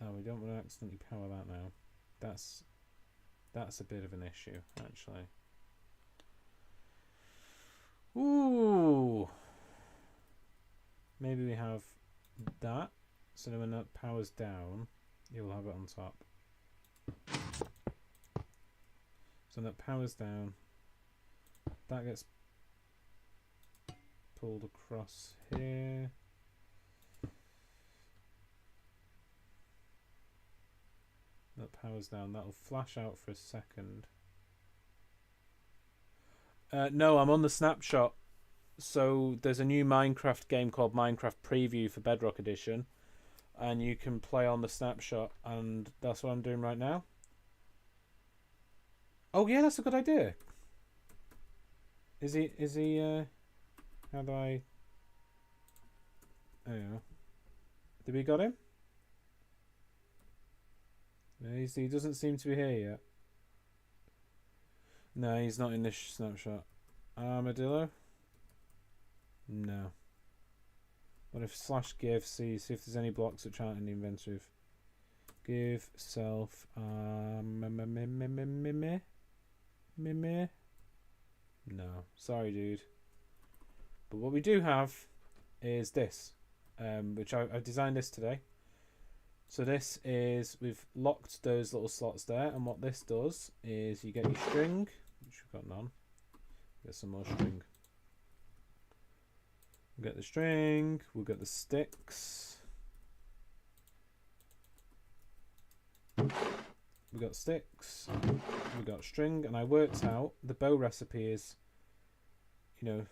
Oh, we don't want to accidentally power that now. That's a bit of an issue, actually. Ooh! Maybe we have that, so then when that powers down, you'll have it on top. So when that powers down, that gets pulled across here. That powers down, that'll flash out for a second. No, I'm on the snapshot. So there's a new Minecraft game called Minecraft Preview for Bedrock Edition, and you can play on the snapshot, and that's what I'm doing right now. Oh yeah, that's a good idea. Is he how do I... There you go. Did we got him? No, he doesn't seem to be here yet. No, he's not in this snapshot. Armadillo? No. What if slash give, see if there's any blocks which aren't in the inventory. Give self no, sorry dude. But what we do have is this, which I've designed this today. So this is, we've locked those little slots there, and what this does is you get your string, which we've got none. Get some more string. We'll get the string, we'll get the sticks. We got sticks, we got string, and I worked out the bow recipe is, you know,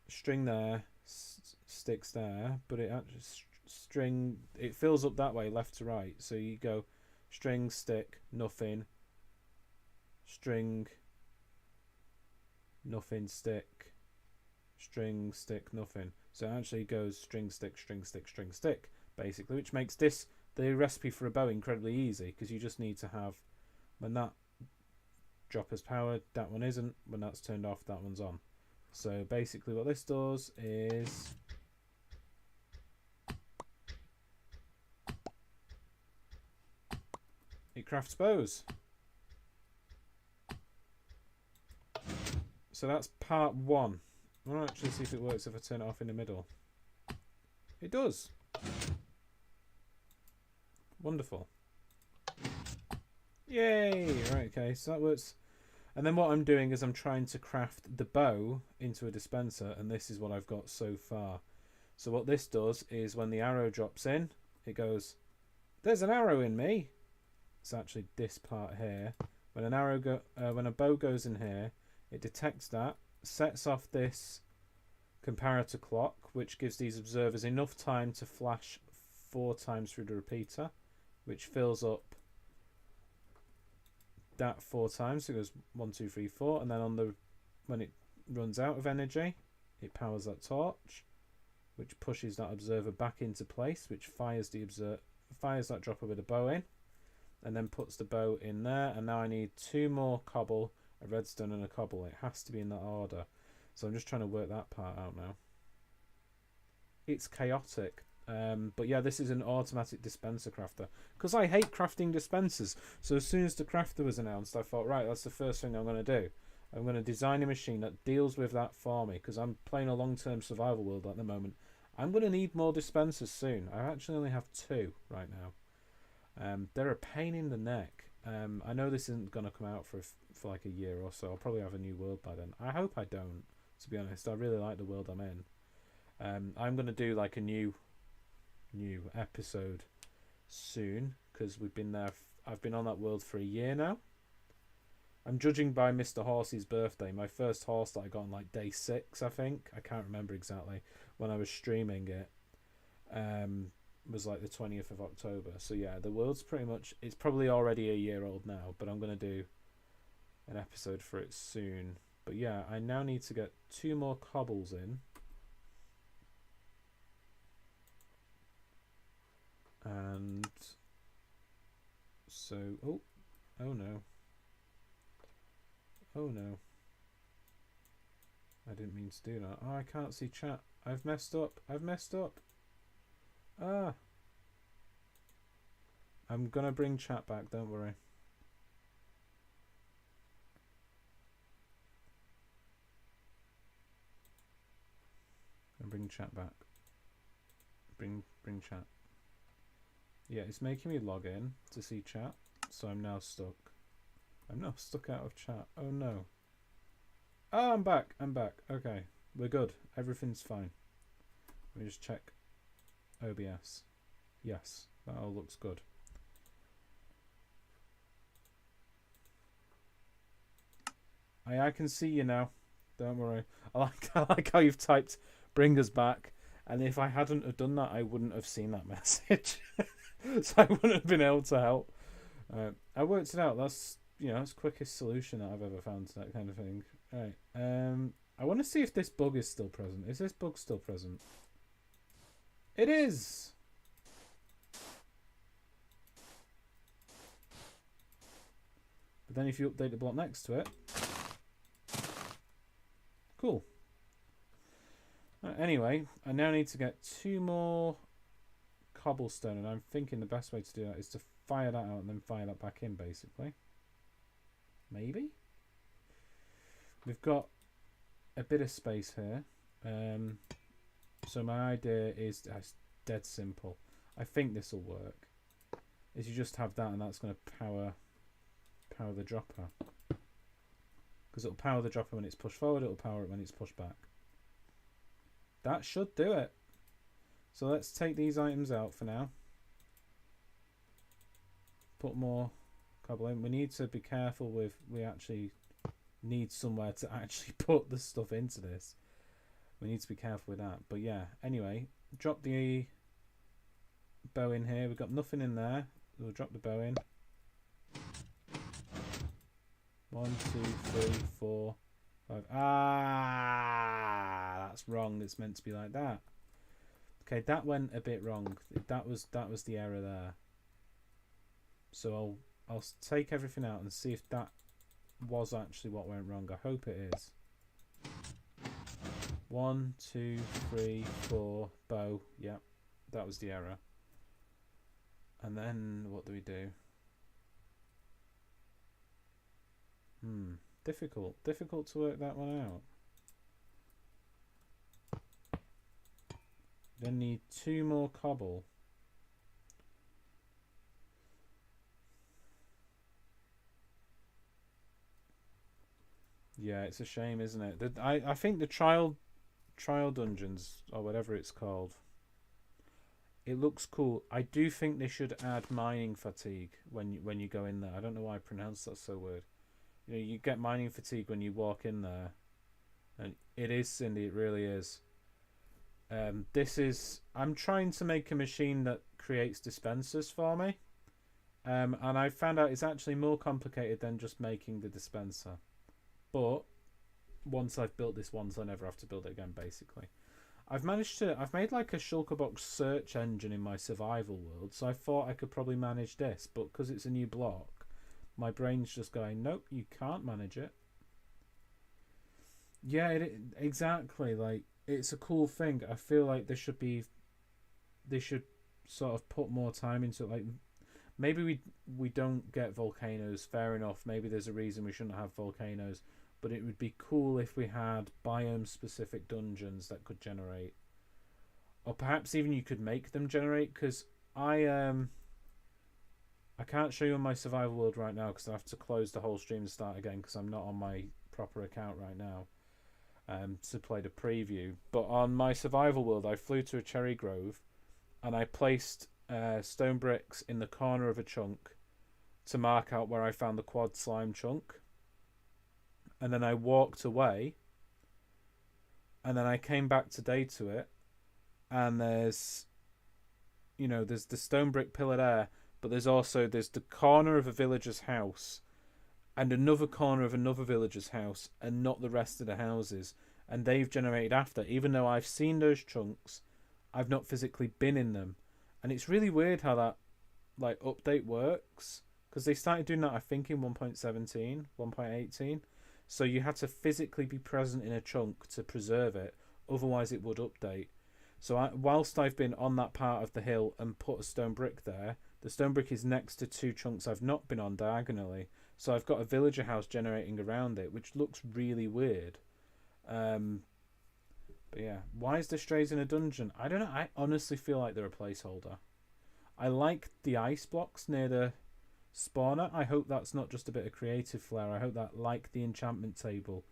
string there, sticks there, but it actually string, it fills up that way left to right. So you go string, stick, nothing, string, nothing, stick, string, stick, nothing. So it actually goes string, stick, string, stick, string, stick, basically, which makes this the recipe for a bow incredibly easy, because you just need to have, when that dropper's powered, that one isn't. When that's turned off, that one's on. So basically what this does is it crafts bows. So that's part one. I'll actually see if it works if I turn it off in the middle. It does. Wonderful. Yay! Right, okay, so that works. And then what I'm doing is I'm trying to craft the bow into a dispenser, and this is what I've got so far. So what this does is when the arrow drops in, it goes, there's an arrow in me. It's actually this part here. When an arrow when a bow goes in here, it detects that, sets off this comparator clock, which gives these observers enough time to flash 4 times through the repeater, which fills up that 4 times. So it goes 1, 2, 3, 4, and then on the when it runs out of energy, it powers that torch, which pushes that observer back into place, which fires that dropper with a bow in, and then puts the bow in there. And now I need 2 more cobble, a redstone, and a cobble. It has to be in that order. So I'm just trying to work that part out now. It's chaotic. But yeah, this is an automatic dispenser crafter, because I hate crafting dispensers. So as soon as the crafter was announced, I thought, right, that's the first thing I'm going to do. I'm going to design a machine that deals with that for me, because I'm playing a long-term survival world at the moment. I'm going to need more dispensers soon. I actually only have 2 right now. They're a pain in the neck. I know this isn't going to come out for like a year or so. I'll probably have a new world by then. I hope I don't, to be honest. I really like the world I'm in. I'm going to do like a new episode soon, because we've been there. I've been on that world for a year now. I'm judging by Mr. Horse's birthday. My first horse that I got on like day 6, I think. I can't remember exactly when I was streaming it. Was like the 20th of October. So yeah, the world's pretty much, it's probably already a year old now, but I'm going to do an episode for it soon. But yeah, I now need to get 2 more cobbles in. And so, oh no. Oh no. I didn't mean to do that. Oh, I can't see chat. I've messed up. Ah. I'm gonna bring chat back, don't worry. And bring chat back. Bring chat. Yeah, it's making me log in to see chat, so I'm now stuck. I'm now stuck out of chat. Oh no. Oh, I'm back. Okay, we're good. Everything's fine. Let me just check OBS. Yes, that all looks good. I can see you now. Don't worry. I like how you've typed "bring us back," and if I hadn't have done that, I wouldn't have seen that message. So I wouldn't have been able to help. I worked it out. That's that's the quickest solution that I've ever found to that kind of thing. Right. I want to see if this bug is still present. Is this bug still present? It is. But then if you update the block next to it, cool. Anyway, I now need to get 2 more cobblestone, and I'm thinking the best way to do that is to fire that out and then fire that back in, basically. Maybe? We've got a bit of space here. So my idea is dead simple. I think this will work. Is you just have that, and that's going to power the dropper. Because it'll power the dropper when it's pushed forward, it'll power it when it's pushed back. That should do it. So let's take these items out for now. Put more cobble in. We need to be careful with, we actually need somewhere to actually put the stuff into this. We need to be careful with that. But yeah, anyway, drop the bow in here. We've got nothing in there. We'll drop the bow in. 1, 2, 3, 4, 5. Ah, that's wrong. It's meant to be like that. Okay, that went a bit wrong. That was the error there. So I'll take everything out and see if that was actually what went wrong. I hope it is. 1, 2, 3, 4. Bow. Yep, that was the error. And then what do we do? Difficult to work that one out. Then need 2 more cobble. Yeah, it's a shame, isn't it? I think the trial dungeons, or whatever it's called, it looks cool. I do think they should add mining fatigue when you go in there. I don't know why I pronounced that so weird. You know, you get mining fatigue when you walk in there, and it is, Cindy. It really is. I'm trying to make a machine that creates dispensers for me, and I found out it's actually more complicated than just making the dispenser. But once I've built this once, I never have to build it again. Basically, I've made like a shulkerbox search engine in my survival world, so I thought I could probably manage this, but because it's a new block, my brain's just going, nope, you can't manage it. Yeah, exactly. Like, it's a cool thing. I feel like they should sort of put more time into it. Like, maybe we don't get volcanoes, fair enough. Maybe there's a reason we shouldn't have volcanoes, but it would be cool if we had biome specific dungeons that could generate, or perhaps even you could make them generate. Because I can't show you on my survival world right now because I have to close the whole stream and start again because I'm not on my proper account right now to play the preview. But on my survival world, I flew to a cherry grove and I placed stone bricks in the corner of a chunk to mark out where I found the quad slime chunk. And then I walked away and then I came back today to it, and there's the stone brick pillar there, but there's the corner of a villager's house and another corner of another villager's house, and not the rest of the houses. And they've generated after, even though I've seen those chunks, I've not physically been in them. And it's really weird how that like update works, because they started doing that I think in 1.17, 1.18. So you had to physically be present in a chunk to preserve it, otherwise it would update. So whilst I've been on that part of the hill and put a stone brick there, the stone brick is next to 2 chunks I've not been on diagonally. So I've got a villager house generating around it, which looks really weird. But yeah, why is the strays in a dungeon? I don't know. I honestly feel like they're a placeholder. I like the ice blocks near the spawner. I hope that's not just a bit of creative flair. I hope that, like the enchantment table,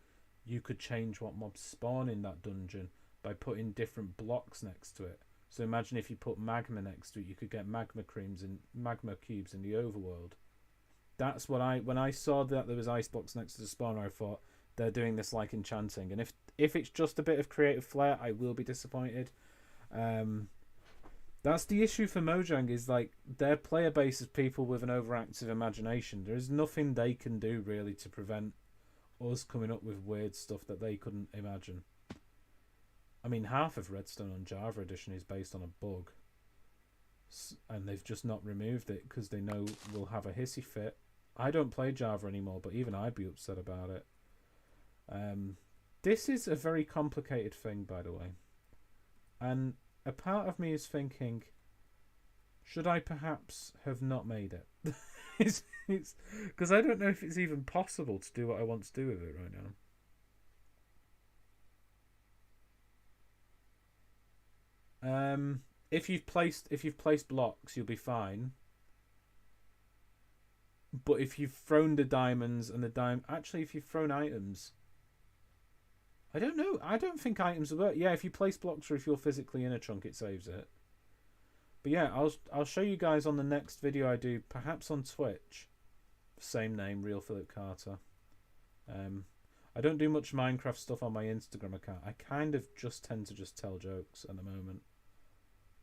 you could change what mobs spawn in that dungeon by putting different blocks next to it. So imagine if you put magma next to it, you could get magma cubes in the overworld. That's what when I saw that there was ice blocks next to the spawner, I thought they're doing this like enchanting. And if it's just a bit of creative flair, I will be disappointed. That's the issue for Mojang, is like their player base is people with an overactive imagination. There is nothing they can do really to prevent us coming up with weird stuff that they couldn't imagine. I mean, half of Redstone on Java Edition is based on a bug, and they've just not removed it because they know we'll have a hissy fit. I don't play Java anymore, but even I'd be upset about it. This is a very complicated thing, by the way. And a part of me is thinking, should I perhaps have not made it? It's because I don't know if it's even possible to do what I want to do with it right now. If you've placed blocks, you'll be fine. But if you've thrown the diamonds and the actually, if you've thrown items, I don't know. I don't think items work. Yeah, if you place blocks or if you're physically in a chunk, it saves it. But yeah, I'll show you guys on the next video I do, perhaps on Twitch. Same name, Real Philip Carter. I don't do much Minecraft stuff on my Instagram account. I kind of just tend to just tell jokes at the moment.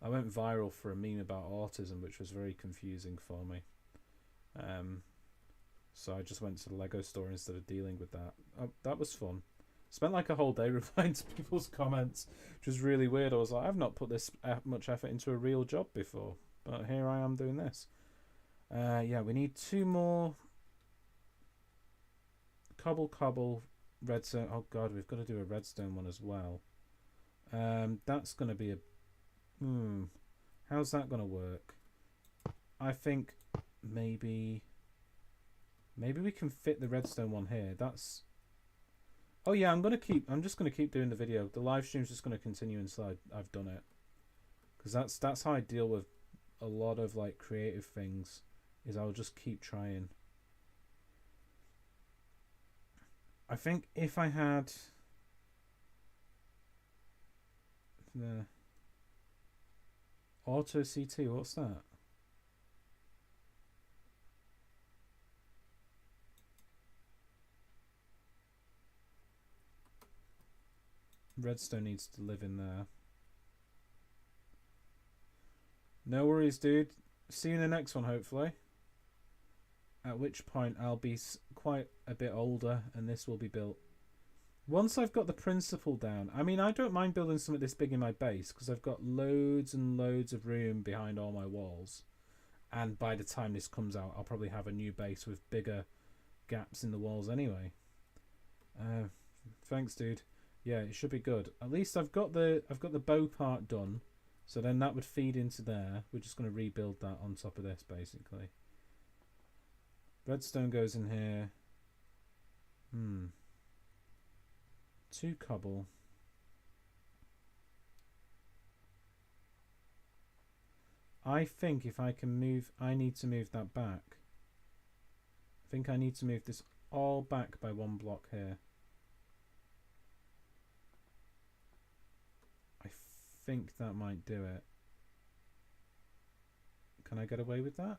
I went viral for a meme about autism, which was very confusing for me. So I just went to the Lego store instead of dealing with that. That was fun. Spent like a whole day replying to people's comments, which was really weird. I was like, I've not put this much effort into a real job before, but here I am doing this. Yeah, we need 2 more. Cobble, redstone. Oh god, we've got to do a redstone one as well. That's going to be a... how's that going to work? I think maybe we can fit the redstone one here. That's... Oh yeah, I'm just gonna keep doing the video. The live stream's just gonna continue until I've done it, because that's how I deal with a lot of like creative things. Is I'll just keep trying. I think if I had the auto CT, what's that? Redstone needs to live in there. No worries, dude. See you in the next one, hopefully. At which point I'll be quite a bit older and this will be built. Once I've got the principle down, I mean, I don't mind building something this big in my base because I've got loads and loads of room behind all my walls. And by the time this comes out, I'll probably have a new base with bigger gaps in the walls anyway. Thanks, dude. Yeah, it should be good. At least I've got the bow part done, so then that would feed into there. We're just going to rebuild that on top of this, basically. Redstone goes in here. 2 cobble. I think if I can move, I need to move that back. I think I need to move this all back by 1 block here. I think that might do it. Can I get away with that?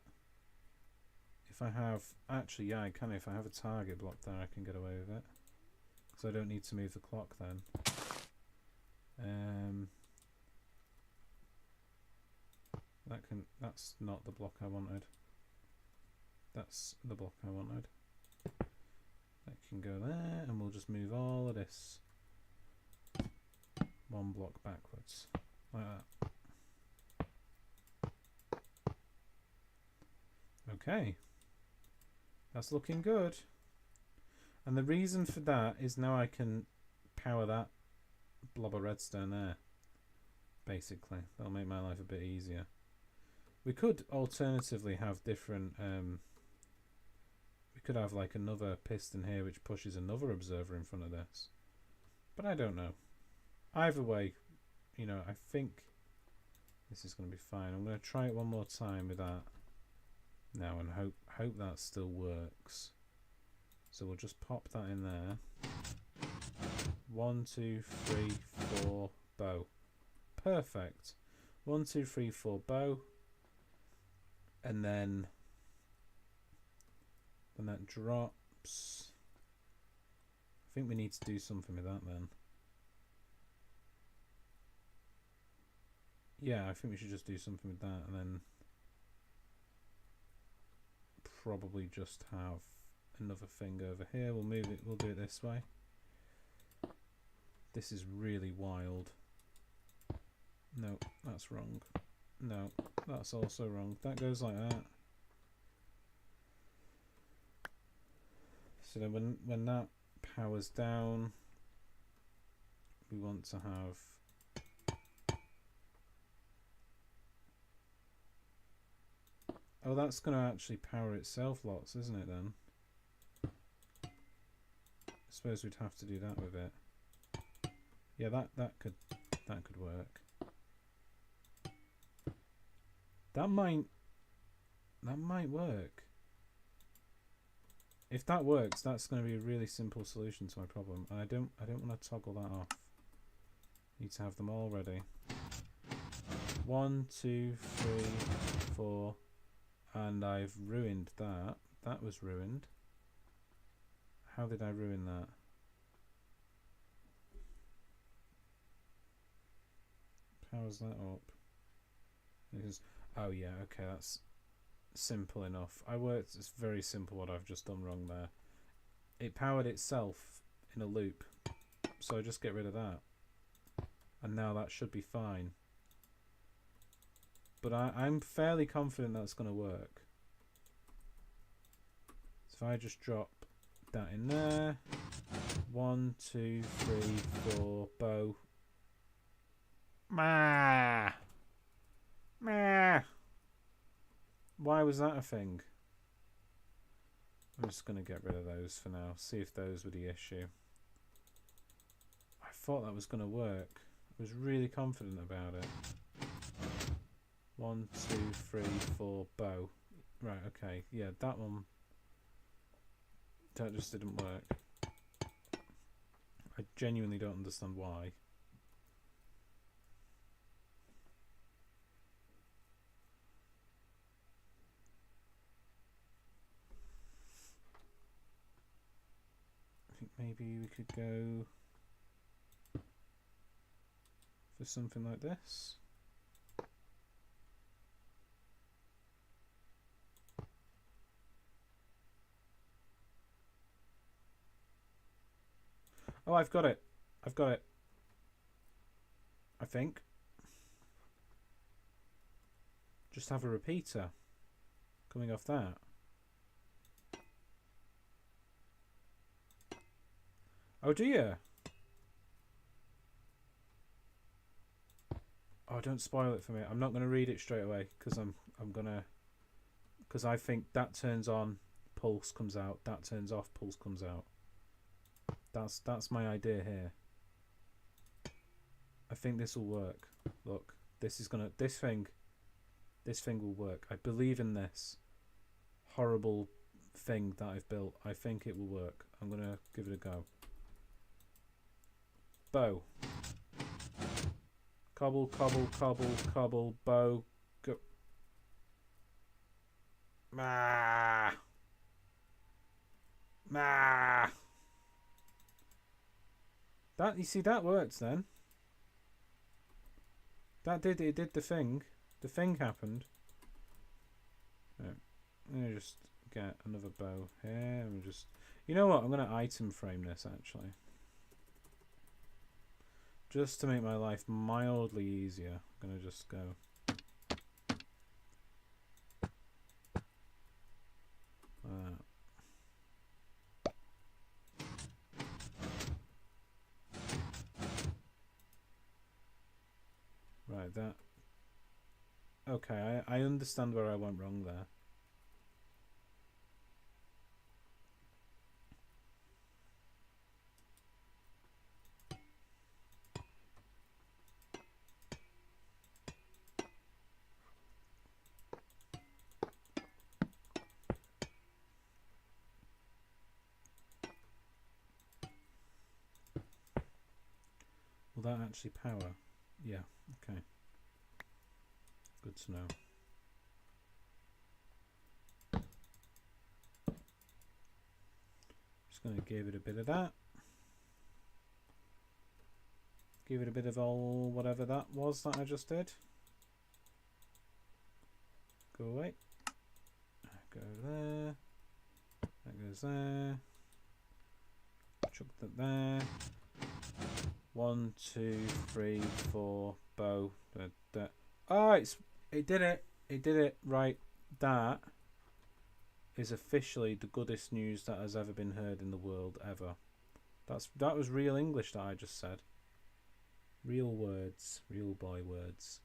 If I have... Actually, yeah, I can. If I have a target block there, I can get away with it. So I don't need to move the clock then. That's not the block I wanted. That's the block I wanted. That can go there, and we'll just move all of this 1 block backwards. Like that. Okay. That's looking good. And the reason for that is now I can power that blob of redstone there. Basically. That'll make my life a bit easier. We could alternatively have different... we could have like another piston here which pushes another observer in front of this. But I don't know. Either way, you know, I think this is going to be fine. I'm going to try it one more time with that now and hope that still works. So we'll just pop that in there. 1, 2, 3, 4, bow. Perfect. 1, 2, 3, 4, bow. And then when that drops, I think we need to do something with that then. Yeah, I think we should just do something with that and then probably just have another thing over here. We'll move it, we'll do it this way. This is really wild. No, that's wrong. No, that's also wrong. That goes like that. So then when that powers down, we want to have Oh, that's going to actually power itself lots, isn't it then? I suppose we'd have to do that with it. Yeah, that could work. That might work. If that works, that's going to be a really simple solution to my problem. And I don't want to toggle that off. Need to have them all ready. 1, 2, 3, 4, and I've ruined that. That was ruined. How did I ruin that? Powers that up. Oh yeah, okay, that's simple enough. It's very simple what I've just done wrong there. It powered itself in a loop, so I just get rid of that. And now that should be fine. But I'm fairly confident that's going to work. So if I just drop that in there. 1, 2, 3, 4, bow. Mah! Meh. Why was that a thing? I'm just going to get rid of those for now. See if those were the issue. I thought that was going to work. I was really confident about it. 1, 2, 3, 4, bow. Right, okay. Yeah, that one. That just didn't work. I genuinely don't understand why. Maybe we could go for something like this. Oh, I've got it. I've got it. I think. Just have a repeater coming off that. Oh, do you? Oh, don't spoil it for me. I'm not going to read it straight away because I think that turns on, pulse comes out. That turns off, pulse comes out. That's my idea here. I think this will work. Look, this thing will work. I believe in this horrible thing that I've built. I think it will work. I'm gonna give it a go. Bow. Cobble, cobble, cobble, cobble, bow, go. Mah. Mah. That, you see, that works then. It did the thing. The thing happened. Right. Let me just get another bow here. And just, you know what? I'm going to item frame this actually. Just to make my life mildly easier. I'm going to just go. Right, that. Okay, I understand where I went wrong there. Will that actually power? Yeah, okay. Good to know. Just going to give it a bit of that. Give it a bit of all whatever that was that I just did. Go away. Go there. That goes there. Chuck that there. 1, 2, 3, 4. Bow. Oh, it did it. It did it. Right. That is officially the goodest news that has ever been heard in the world ever. That was real English that I just said. Real words. Real boy words.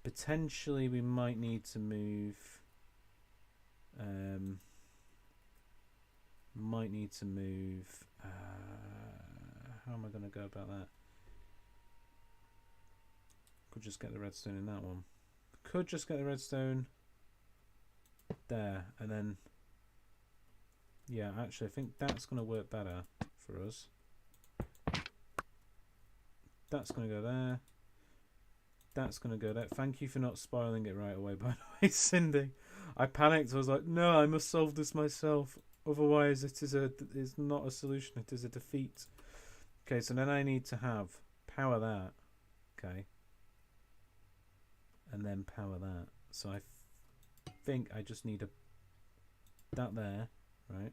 Potentially we might need to move Might need to move. How am I going to go about that? Could just get the redstone in that one. Could just get the redstone there, and then yeah, actually I think that's going to work better for us. That's going to go there. That's going to go there. Thank you for not spoiling it right away, by the way, Cindy. I panicked. I was like, no, I must solve this myself. Otherwise, it is not a solution. It is a defeat. Okay, so then I need to have power that. Okay. And then power that. So I think I just need that there, right?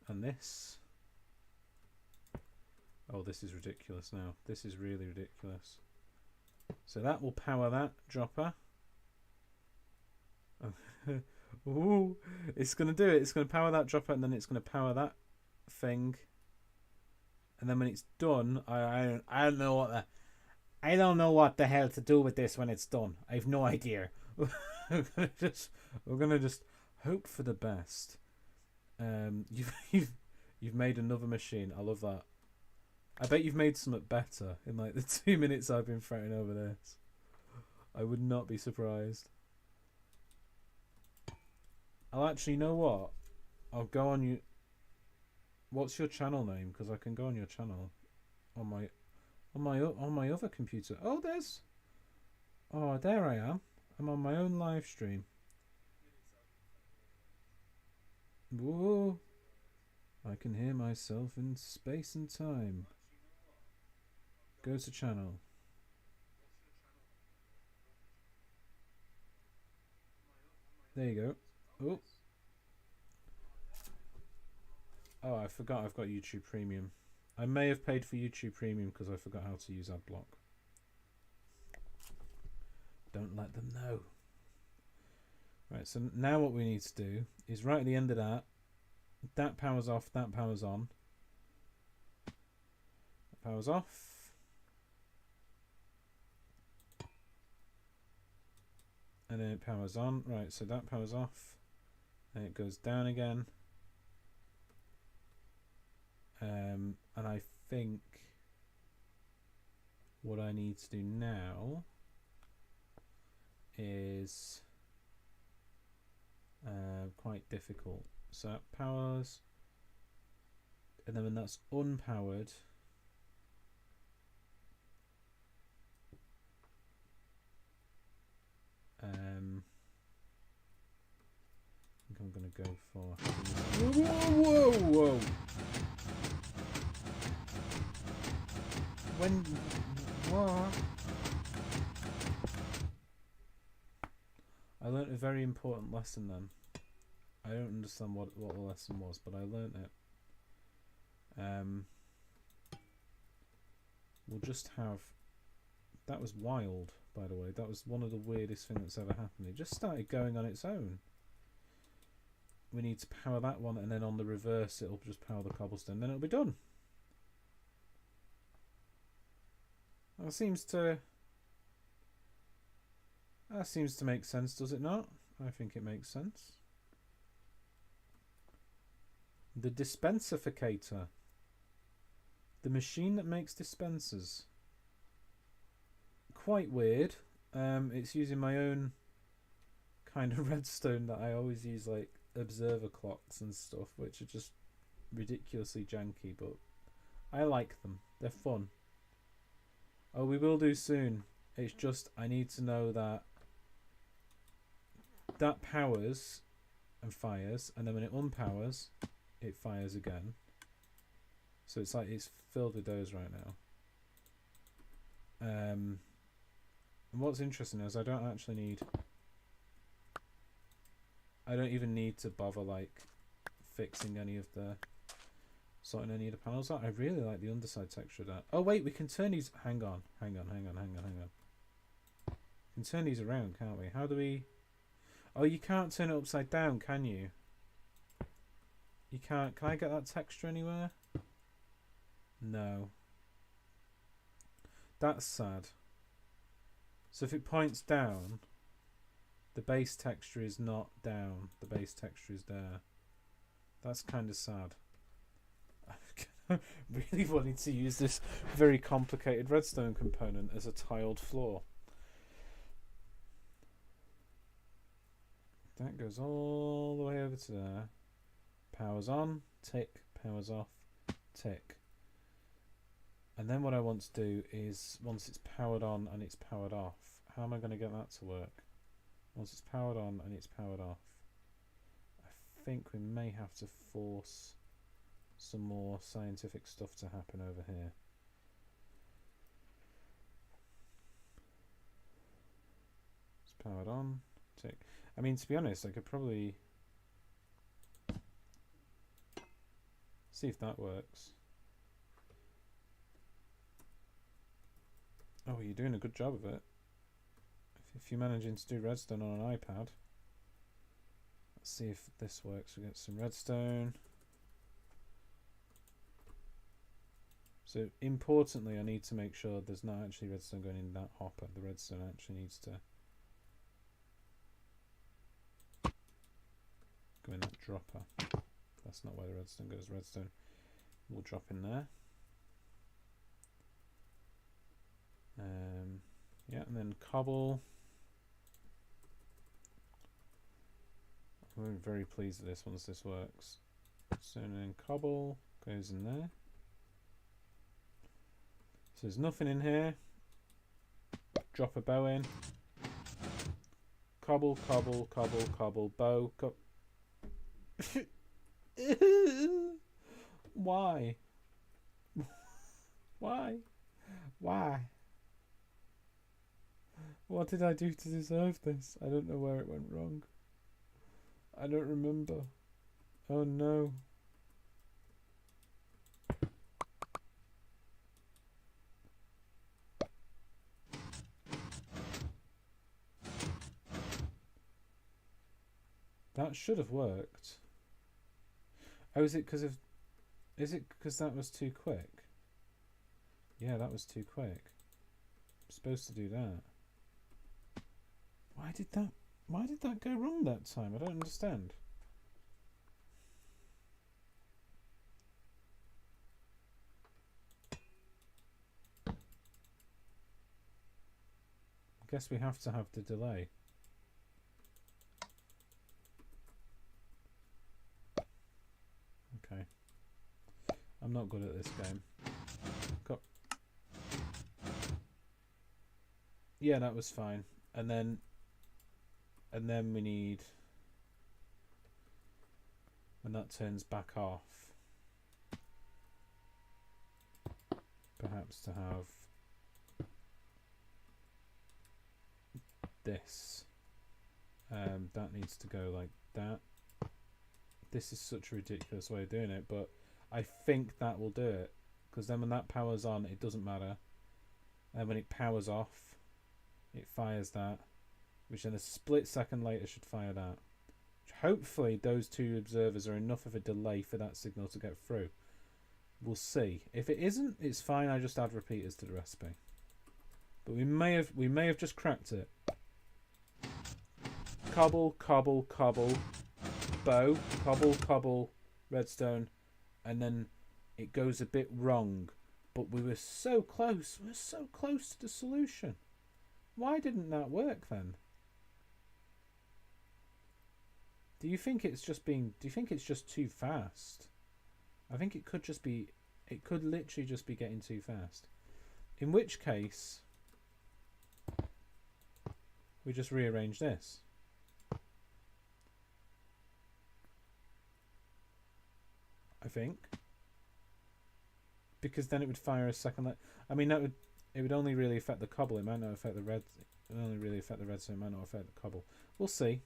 And this. Oh, this is ridiculous now. This is really ridiculous. So that will power that dropper. Ooh, it's going to do it. It's going to power that dropper, and then it's going to power that thing. And then when it's done, I don't know what I don't know what the hell to do with this when it's done. I have no idea. we're gonna just hope for the best. You've made another machine. I love that. I bet you've made something better in like the 2 minutes I've been fretting over this. I would not be surprised. I'll actually, you know what? I'll go on you. What's your channel name? Because I can go on your channel on my other computer. Oh, there I am. I'm on my own live stream. Whoa! I can hear myself in space and time. Go to channel. There you go. Oh. Oh, I forgot I've got YouTube Premium. I may have paid for YouTube Premium because I forgot how to use AdBlock. Don't let them know. Right, so now what we need to do is right at the end of that powers off, that powers on. That powers off. And then it powers on. Right, so that powers off. And it goes down again. And I think what I need to do now is quite difficult. So that powers, and then when that's unpowered, I think I'm going to go for whoa. What? I learnt a very important lesson then. I don't understand what the lesson was, but I learnt it. We'll just have... That was wild, by the way. That was one of the weirdest things that's ever happened. It just started going on its own. We need to power that one, and then on the reverse it'll just power the cobblestone. Then it'll be done. That seems to make sense, does it not? I think it makes sense. The dispensificator. The machine that makes dispensers. Quite weird. It's using my own kind of redstone that I always use, like observer clocks and stuff, which are just ridiculously janky, but I like them. They're fun. Oh, we will do soon. It's just I need to know that powers and fires, and then when it unpowers, it fires again. So it's like it's filled with those right now. And what's interesting is I don't even need to bother like fixing any of the sorting any of the panels out. I really like the underside texture of that. Oh wait, we can turn these. Hang on. We can turn these around, can't we? How do we? Oh, you can't turn it upside down, can you? You can't. Can I get that texture anywhere? No. That's sad. So if it points down, the base texture is not down. The base texture is there. That's kind of sad. I really wanted to use this very complicated redstone component as a tiled floor. That goes all the way over to there. Powers on, tick, powers off, tick. And then what I want to do is, once it's powered on and it's powered off, how am I going to get that to work? Once it's powered on and it's powered off, I think we may have to force some more scientific stuff to happen over here. It's powered on, tick. I mean, to be honest, I could probably see if that works. Oh, you're doing a good job of it. If you're managing to do redstone on an iPad. Let's see if this works. We get some redstone. So importantly, I need to make sure there's not actually redstone going in that hopper. The redstone actually needs to go in that dropper. That's not where the redstone goes. Redstone will drop in there. Yeah, and then cobble. I'm very pleased with this once this works. So then cobble goes in there. So there's nothing in here. Drop a bow in. Cobble, cobble, cobble, cobble, bow. Why? Why? Why? What did I do to deserve this? I don't know where it went wrong. I don't remember. Oh no. That should have worked. Oh, is it because of... Is it because that was too quick? Yeah, that was too quick. I'm supposed to do that. Why did that go wrong that time? I don't understand. I guess we have to have the delay. Okay. I'm not good at this game. Go. Yeah, that was fine. And then we need, when that turns back off, perhaps to have this. That needs to go like that. This is such a ridiculous way of doing it, but I think that will do it, because then when that powers on, it doesn't matter, and when it powers off, it fires that, which then a split second later should fire that. Hopefully those two observers are enough of a delay for that signal to get through. We'll see. If it isn't, it's fine. I just add repeaters to the recipe. But we may have just cracked it. Cobble, cobble, cobble, bow, cobble, cobble, redstone, and then it goes a bit wrong. But we were so close. We're so close to the solution. Why didn't that work then? Do you think it's just too fast? I think it could just be, it could literally just be getting too fast. In which case, we just rearrange this. I think. Because then it would fire a second. I mean, it would only really affect the cobble. It might not affect the red. It would only really affect the red, so it might not affect the cobble. We'll see.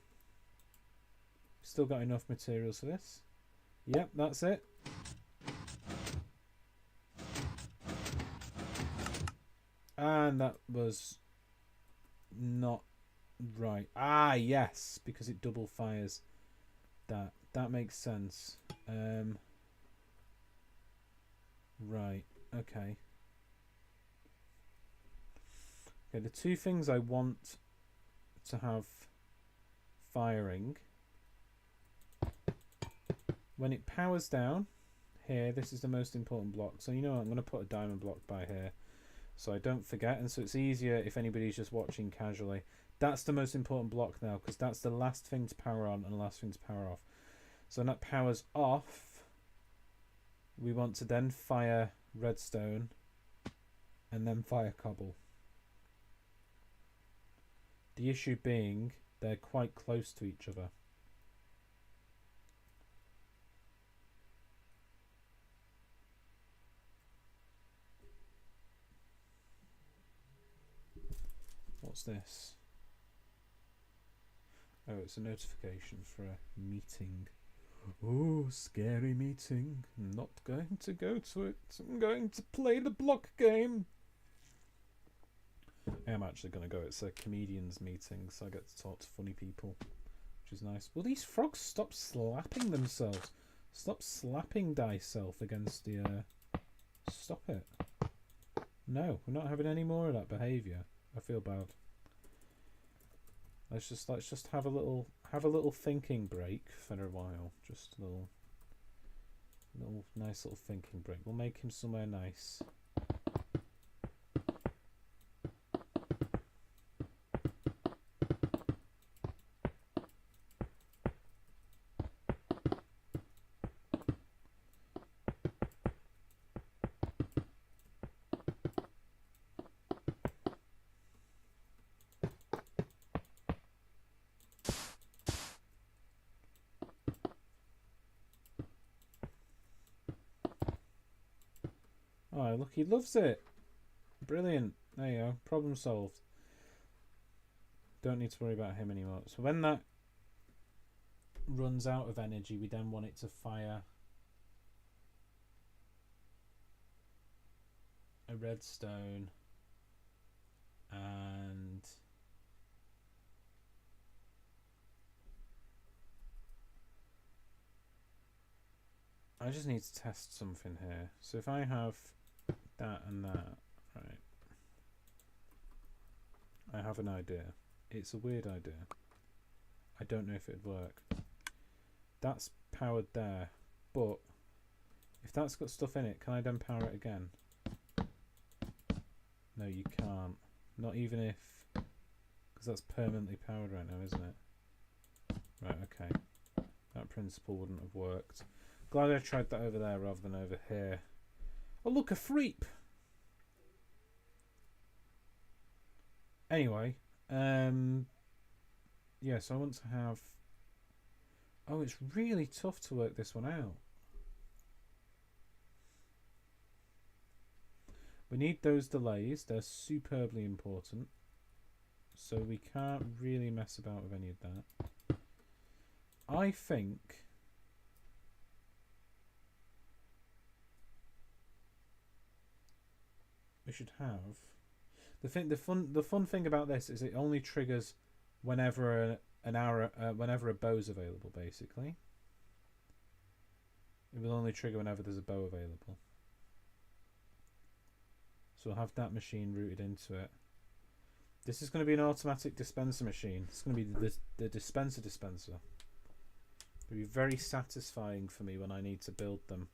Still got enough materials for this. Yep, that's it. And that was not right. Ah, yes, because it double fires. That makes sense. Right. Okay. Okay. The two things I want to have firing when it powers down here. This is the most important block. So you know what, I'm going to put a diamond block by here, so I don't forget, and so it's easier if anybody's just watching casually. That's the most important block now, because that's the last thing to power on and the last thing to power off. So when that powers off, we want to then fire redstone and then fire cobble. The issue being they're quite close to each other. What's this? Oh, it's a notification for a meeting. Oh, scary meeting. I'm not going to go to it. I'm going to play the block game. I am actually going to go. It's a comedians meeting, so I get to talk to funny people, which is nice. Will these frogs stop slapping themselves? Stop slapping thyself against the... Stop it. No, we're not having any more of that behaviour. I feel bad. Let's just have a little thinking break for a while. Just a little nice little thinking break. We'll make him somewhere nice. Oh, look, he loves it. Brilliant. There you go. Problem solved. Don't need to worry about him anymore. So when that runs out of energy, we then want it to fire a redstone and I just need to test something here. So if I have that and that, right, I have an idea. It's a weird idea. I don't know if it'd work. That's powered there, but if that's got stuff in it, can I then power it again? No, you can't. Not even if, because that's permanently powered right now, isn't it? Right, okay. That principle wouldn't have worked. Glad I tried that over there rather than over here. Oh, look, a freep! Anyway, yeah, so I want to have... Oh, it's really tough to work this one out. We need those delays. They're superbly important. So we can't really mess about with any of that. I think... we should have... The fun thing about this is it only triggers whenever whenever a bow's available. Basically, it will only trigger whenever there's a bow available. So we'll have that machine routed into it. This is going to be an automatic dispenser machine. It's going to be the dispenser. It'll be very satisfying for me when I need to build them.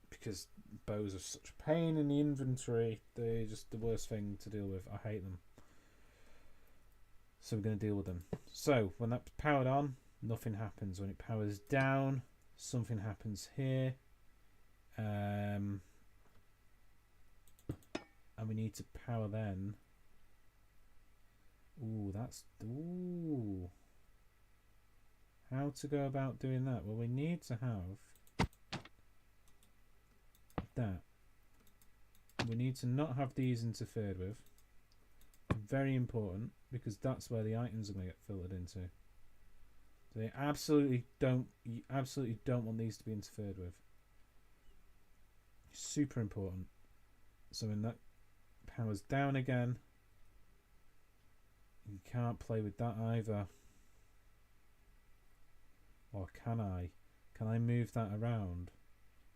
Because bows are such a pain in the inventory. They're just the worst thing to deal with. I hate them. So we're going to deal with them. So when that's powered on, nothing happens. When it powers down, something happens here. And we need to power then. Ooh, that's... Ooh. How to go about doing that? Well, we need to have... that. We need to not have these interfered with. Very important, because that's where the items are going to get filtered into. So you absolutely don't want these to be interfered with. Super important. So when that powers down again, you can't play with that either. Or can I? Can I move that around?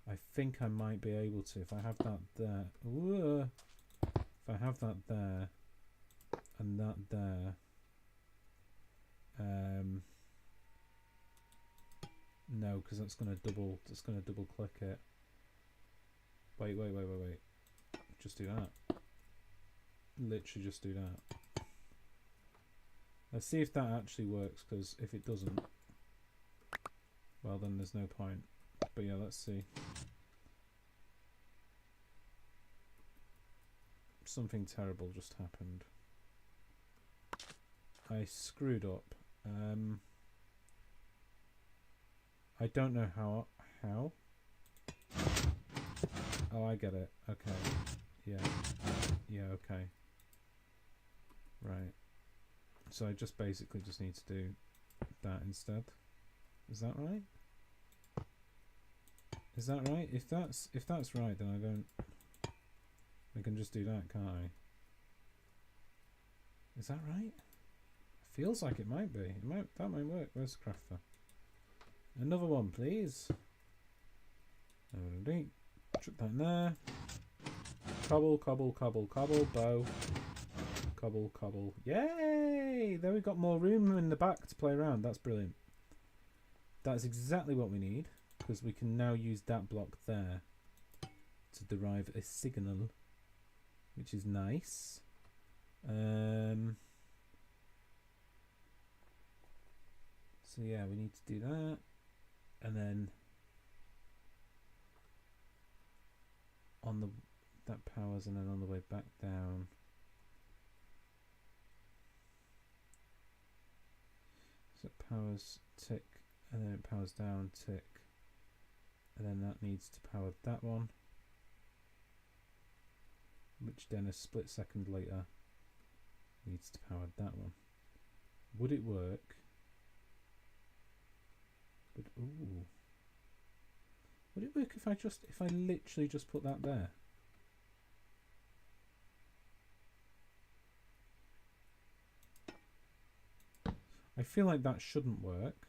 I think I might be able to if I have that there. Ooh. If I have that there and that there. No, because that's gonna double click it. Wait. Just do that. Literally just do that. Let's see if that actually works, because if it doesn't, well then there's no point. But yeah, let's see. Something terrible just happened. I screwed up. I don't know how. Oh, I get it. Okay. Yeah, okay. Right. So I just basically just need to do that instead. Is that right? Is that right? If that's right, then I can just do that, can't I? Is that right? Feels like it might be. That might work. Where's the crafter? Another one, please. Chuck that in there. Cobble, bow. Cobble. Yay! There we got more room in the back to play around. That's brilliant. That's exactly what we need, because we can now use that block there to derive a signal, which is nice. So yeah, we need to do that, and then that powers, and then on the way back down. So it powers tick, and then it powers down tick, and then that needs to power that one, which then a split second later needs to power that one. Would it work? But ooh, would it work if I literally just put that there? I feel like that shouldn't work,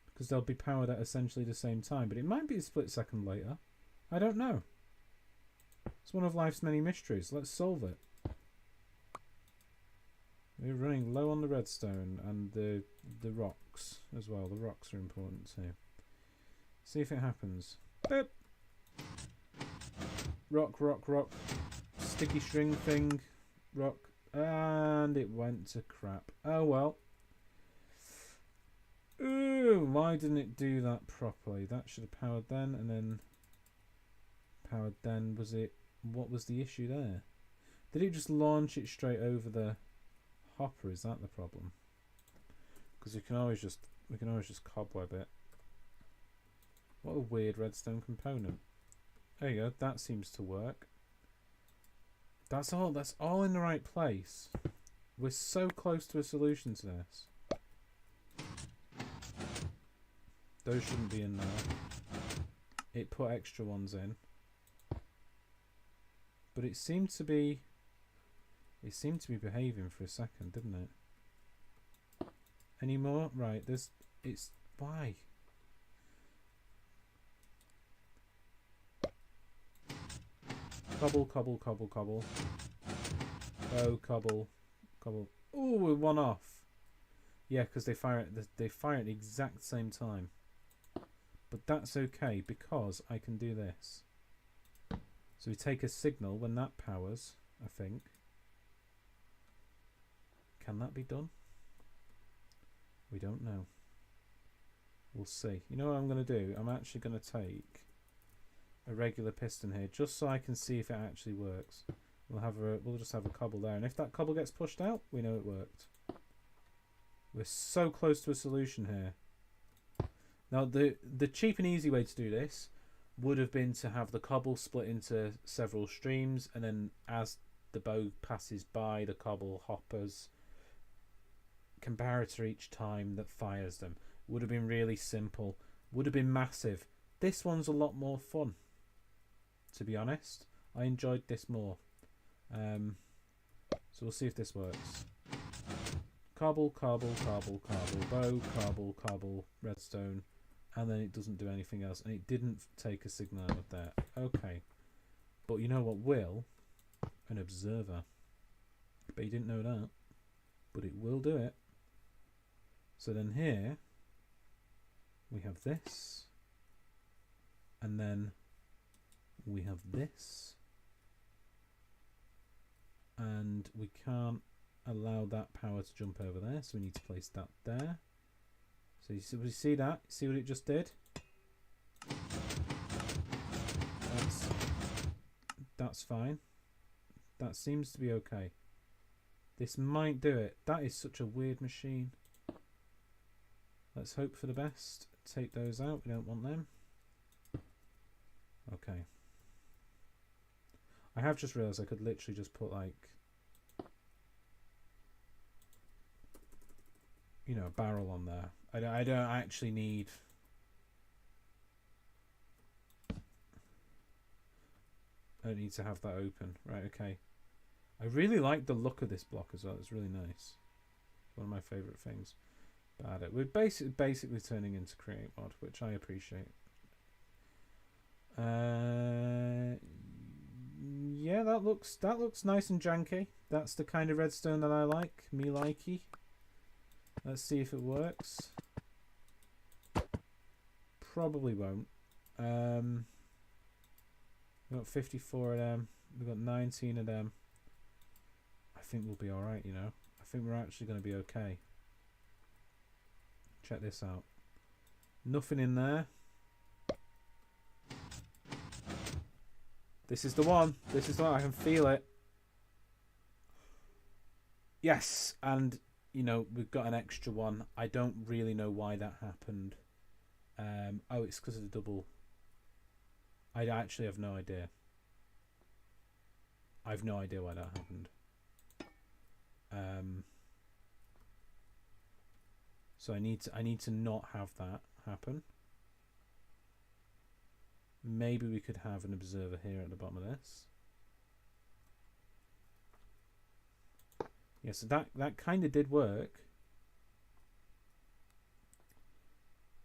because they'll be powered at essentially the same time, but it might be a split second later. I don't know. It's one of life's many mysteries. Let's solve it. We're running low on the redstone and the rocks as well. The rocks are important too. See if it happens. Boop. Rock. Sticky string thing. Rock. And it went to crap. Oh well. Ooh, why didn't it do that properly? That should have powered then, and then powered then. What was the issue there? Did it just launch it straight over the hopper? Is that the problem? Because we can always just cobweb it. What a weird redstone component. There you go. That seems to work. That's all in the right place. We're so close to a solution to this. Those shouldn't be in there. It put extra ones in. But it seemed to be behaving for a second, didn't it? Any more? Right, why? Cobble. Oh, cobble. Ooh, we're one off. Yeah, because they fire at the exact same time. But that's okay, because I can do this. So we take a signal when that powers, I think. Can that be done? We don't know. We'll see. You know what I'm going to do? I'm actually going to take a regular piston here, just so I can see if it actually works. We'll just have a cobble there, and if that cobble gets pushed out, we know it worked. We're so close to a solution here. Now, the cheap and easy way to do this would have been to have the cobble split into several streams, and then as the bow passes by, the cobble hoppers comparator each time that fires them. Would have been really simple. Would have been massive. This one's a lot more fun, to be honest. I enjoyed this more. So we'll see if this works. Cobble, cobble, cobble, cobble, bow, cobble, cobble, redstone, and then it doesn't do anything else, and it didn't take a signal out of there. Okay, but you know what will? An observer. But you didn't know that, but it will do it. So then here we have this, and then we have this, and we can't allow that power to jump over there, so we need to place that there. So you see that? See what it just did? That's fine. That seems to be okay. This might do it. That is such a weird machine. Let's hope for the best. Take those out. We don't want them. Okay. I have just realised I could literally just put, like, you know, a barrel on there. I don't actually need... I don't need to have that open. Right, okay. I really like the look of this block as well. It's really nice. One of my favourite things about it. We're basically turning into create mod, which I appreciate. Yeah, that looks nice and janky. That's the kind of redstone that I like. Me likey. Let's see if it works. Probably won't. We've got 54 of them. We've got 19 of them. I think we'll be alright, you know. I think we're actually going to be okay. Check this out. Nothing in there. This is the one. This is the one. I can feel it. Yes, and, you know, we've got an extra one. I don't really know why that happened. Oh, it's because of the double. I actually have no idea. I have no idea why that happened. So I need to not have that happen. Maybe we could have an observer here at the bottom of this. Yeah, so that kind of did work.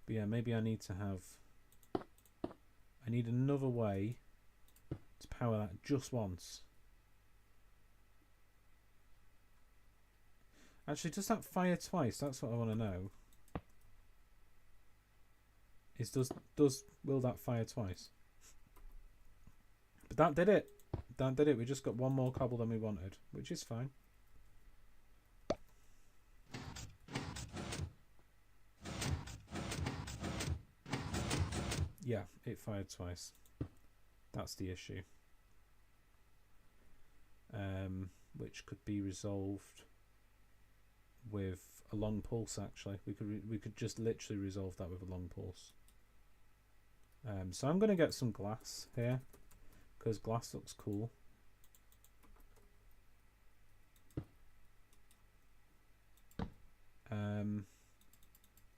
But yeah, maybe I need to have... I need another way to power that just once. Actually, does that fire twice? That's what I want to know. Will that fire twice? But that did it. That did it. We just got one more cobble than we wanted, which is fine. Yeah, it fired twice. That's the issue. Which could be resolved with a long pulse. Actually, we could just literally resolve that with a long pulse. So I'm going to get some glass here because glass looks cool.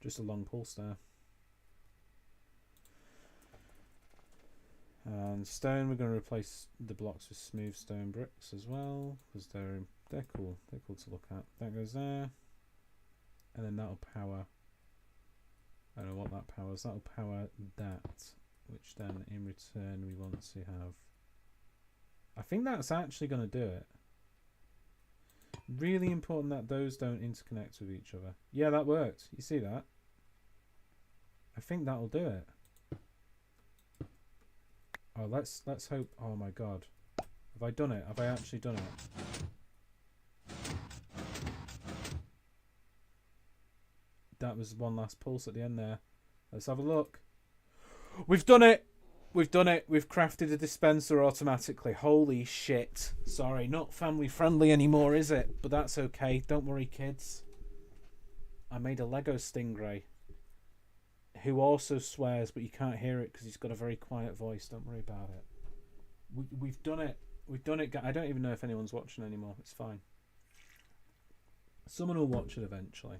Just a long pulse there. And stone, we're going to replace the blocks with smooth stone bricks as well because they're cool. They're cool to look at. That goes there, and then that'll power. I don't know what that powers. That'll power that, which then in return we want to have. I think that's actually going to do it. Really important that those don't interconnect with each other. Yeah, that worked. You see that? I think that'll do it. Oh, let's hope. Oh my god, have I done it? Have I actually done it? That was one last pulse at the end there. Let's have a look. We've done it. We've done it. We've crafted a dispenser automatically. Holy shit. Sorry, not family friendly anymore, is it? But that's okay. Don't worry, kids. I made a Lego Stingray who also swears, but you can't hear it because he's got a very quiet voice. Don't worry about it. We've done it. We've done it. I don't even know if anyone's watching anymore. It's fine. Someone will watch it eventually.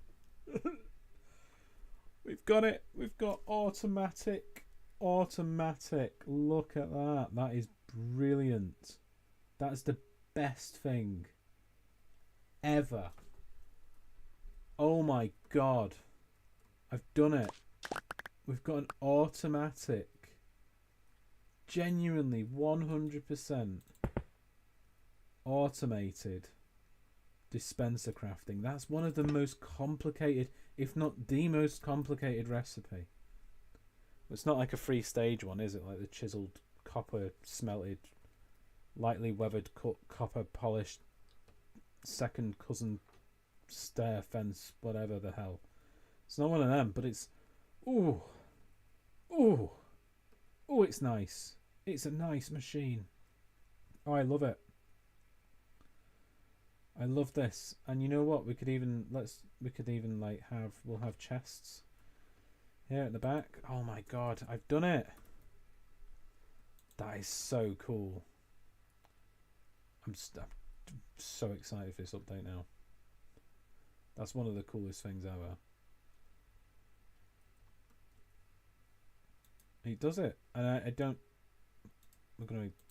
We've got it. We've got automatic. Look at that. That is brilliant. That is the best thing ever. my god. I've done it. We've got an automatic, genuinely 100% automated dispenser crafting. That's one of the most complicated, if not the most complicated recipe. It's not like a free stage one, is it? Like the chiseled copper smelted, lightly weathered copper polished second cousin stair fence, whatever the hell. It's not one of them, but it's ooh, it's nice. It's a nice machine. Oh, I love it. I love this. And you know what? We could even like we'll have chests here at the back. Oh my god, I've done it. That is so cool. I'm so excited for this update now. That's one of the coolest things ever. He does it, and I don't.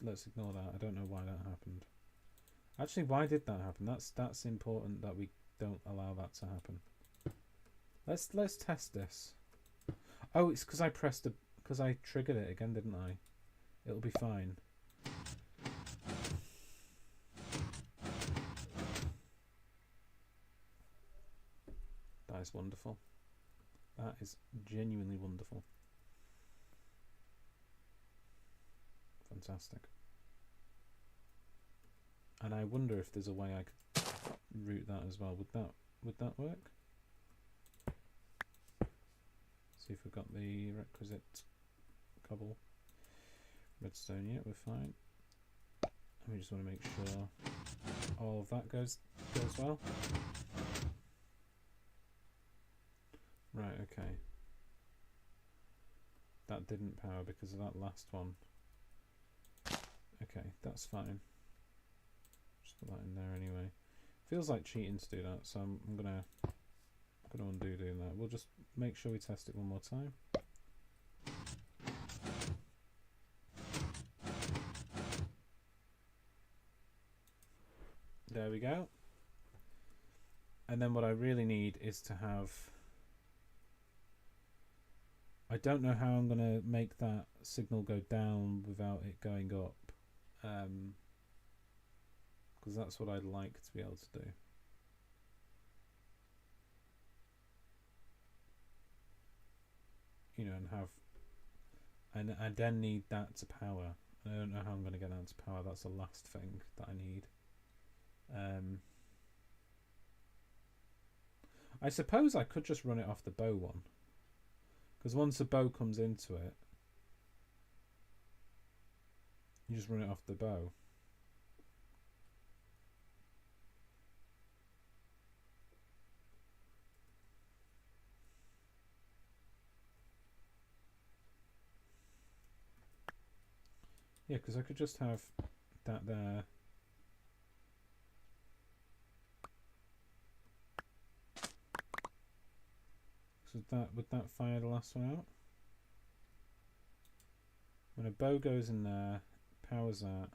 Let's ignore that. I don't know why that happened. Actually, why did that happen? That's important that we don't allow that to happen. Let's test this. Oh, it's because I triggered it again, didn't I? It'll be fine. That is wonderful. That is genuinely wonderful. Fantastic. And I wonder if there's a way I could route that as well. Would that work? See if we've got the requisite cobble redstone. Yeah, we're fine. And we just want to make sure all of that goes well. Right, okay. That didn't power because of that last one. Okay, that's fine. Just put that in there anyway. Feels like cheating to do that, so I'm gonna undo doing that. We'll just make sure we test it one more time. There we go. And then what I really need is to have... I don't know how I'm going to make that signal go down without it going up. Because that's what I'd like to be able to do. You know, and have... And I then need that to power. I don't know how I'm going to get that to power. That's the last thing that I need. I suppose I could just run it off the bow one. Because once the bow comes into it, you just run it off the bow. Yeah, because I could just have that there. So would that fire the last one out? When a bow goes in there, powers that.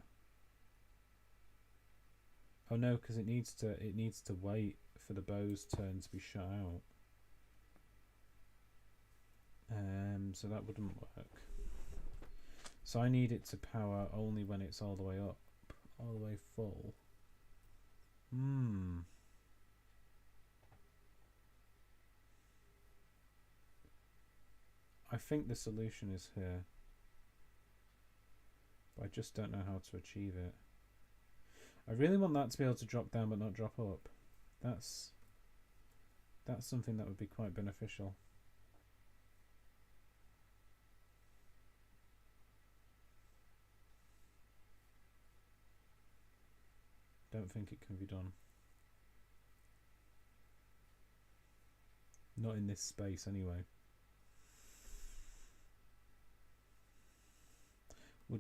Oh no, because it needs to wait for the bow's turn to be shut out. So that wouldn't work. So I need it to power only when it's all the way up, all the way full. I think the solution is here, but I just don't know how to achieve it. I really want that to be able to drop down but not drop up. That's something that would be quite beneficial. Don't think it can be done. Not in this space anyway. We'll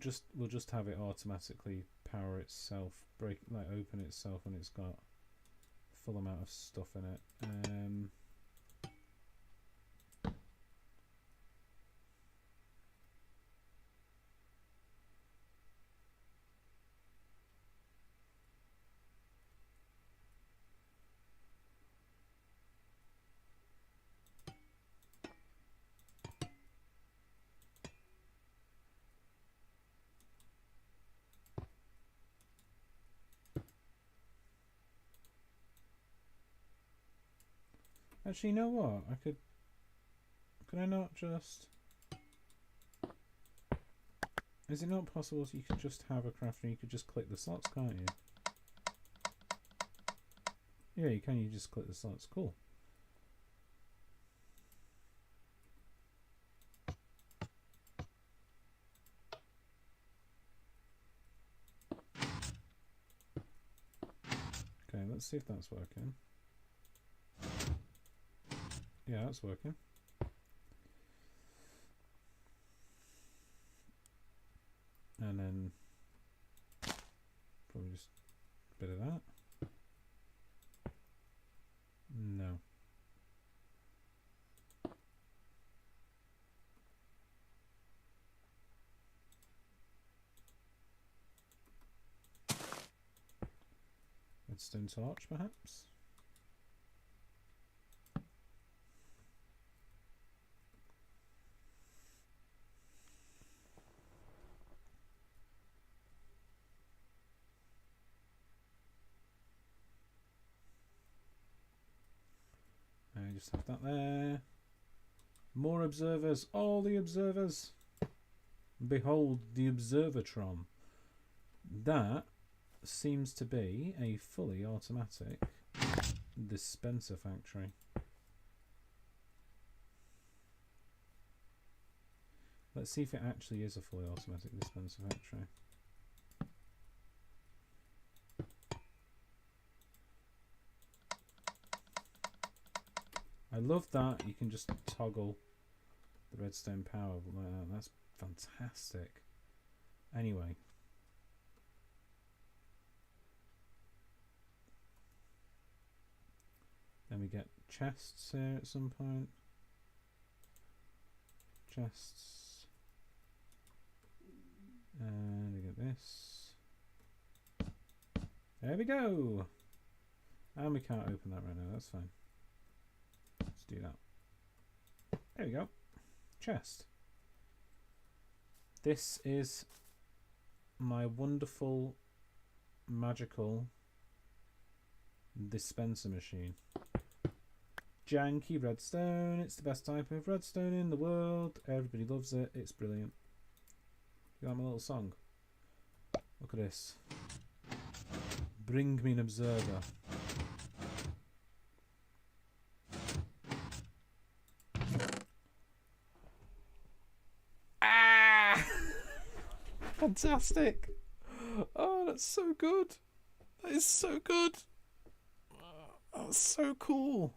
just have it automatically power itself, open itself when it's got full amount of stuff in it. Actually, you know what? Can I not just... Is it not possible you could just have a crafter and you could just click the slots, can't you? Yeah, you can. You just click the slots. Cool. Okay, let's see if that's working. Yeah, that's working. And then probably just a bit of that. No. Redstone torch, perhaps? I just have that there. More observers. All the observers. Behold the Observatron. That seems to be a fully automatic dispenser factory. Let's see if it actually is a fully automatic dispenser factory. I love that you can just toggle the redstone power like that. That's fantastic. Anyway. Then we get chests here at some point. Chests. And we get this. There we go. And we can't open that right now. That's fine. Let's do that. There we go. Chest. This is my wonderful, magical dispenser machine. Janky redstone. It's the best type of redstone in the world. Everybody loves it. It's brilliant. You like my little song? Look at this. Bring me an observer. Ah! Fantastic. Oh, that's so good. That is so good. Oh, that's so cool.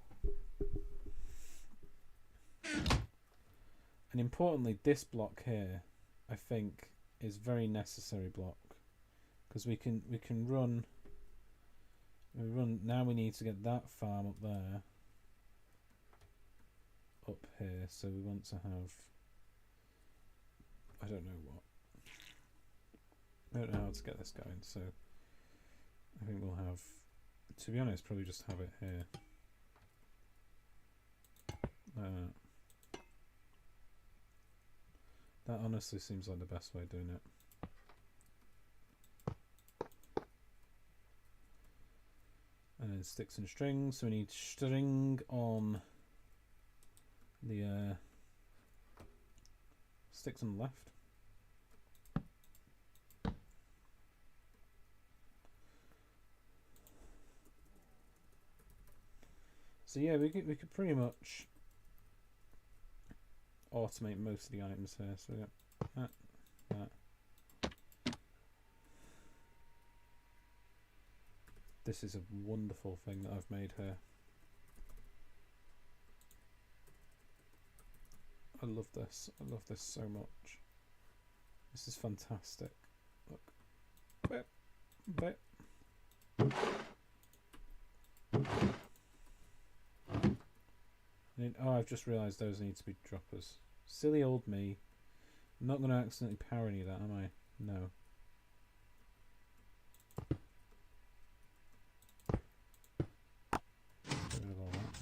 And importantly, this block here, I think, is very necessary block, because we can run. Now we need to get that farm up there, up here. So we want to have. I don't know what. I don't know how to get this going. So I think we'll have. To be honest, probably just have it here. That honestly seems like the best way of doing it. And then sticks and strings. So we need string on the sticks on the left. So yeah, we could pretty much automate most of the items here. So we got that. This is a wonderful thing that I've made here. I love this. I love this so much. This is fantastic. Look. Bit. Oh, I've just realised those need to be droppers. Silly old me. I'm not going to accidentally power any of that, am I? No. Get rid of all that.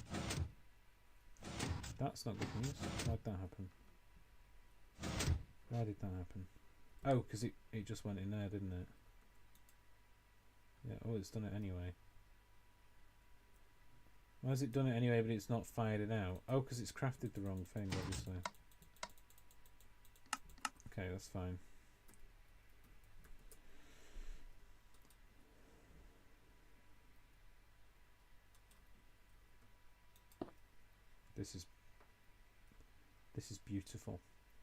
That's not good news. Why did that happen? Why did that happen? Oh, because it just went in there, didn't it? Yeah, oh, it's done it anyway. Why has it done it anyway, but it's not fired it out? Oh, because it's crafted the wrong thing, obviously. Okay, that's fine. This is beautiful.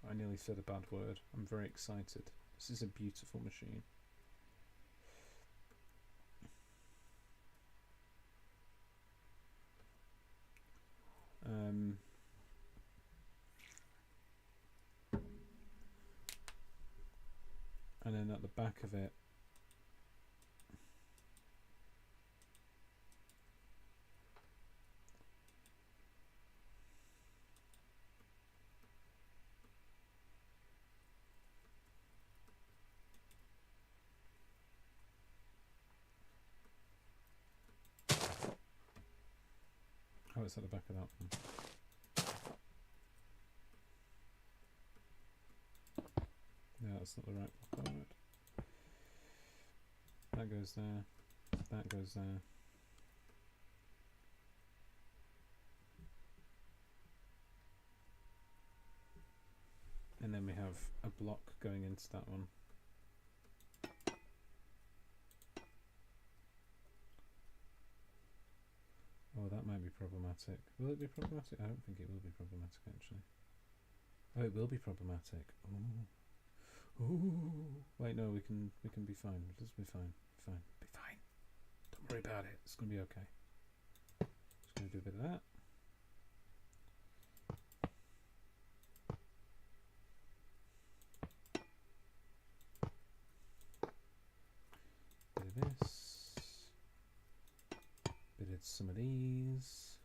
I nearly said a bad word. I'm very excited. This is a beautiful machine. And then at the back of it, oh, it's at the back of that one. Yeah, that's not the right block. Alright. That goes there. That goes there. And then we have a block going into that one. Oh, that might be problematic. Will it be problematic? I don't think it will be problematic, actually. Oh, it will be problematic. Ooh. Ooh. Wait, no, we can be fine. Let's be fine. Fine. Be fine. Don't worry about it. It's gonna be okay. Just gonna do a bit of that. Bit of this. Bit of some of these.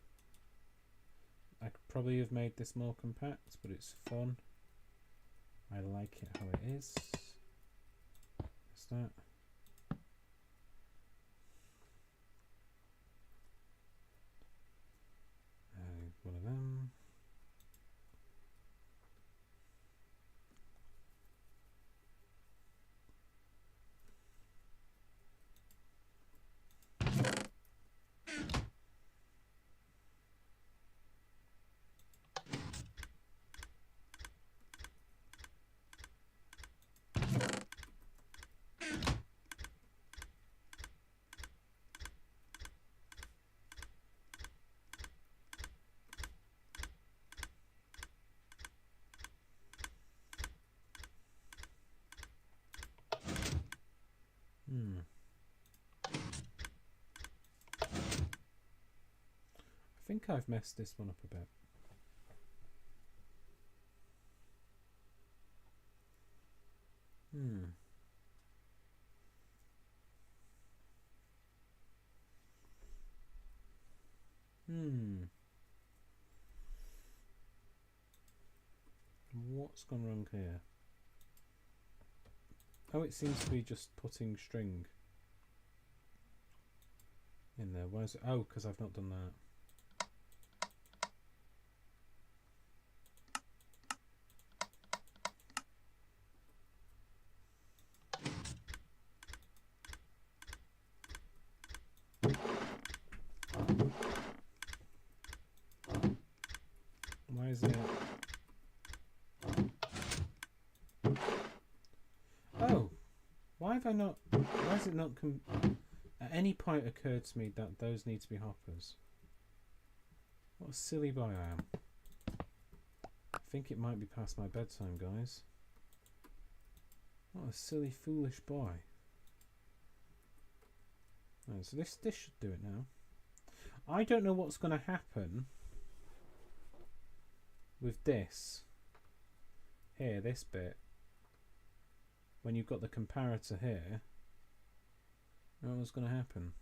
I could probably have made this more compact, but it's fun. I like it how it is. What's that? One of them. I think I've messed this one up a bit. What's gone wrong here? Oh, it seems to be just putting string in there. Why is it? Oh, because I've not done that. Why is it? Oh, why have I not? Why is it not? At any point occurred to me that those need to be hoppers. What a silly boy I am. I think it might be past my bedtime, guys. What a silly, foolish boy. Right, so this should do it now. I don't know what's going to happen with this here, this bit, when you've got the comparator here. I don't know what's going to happen.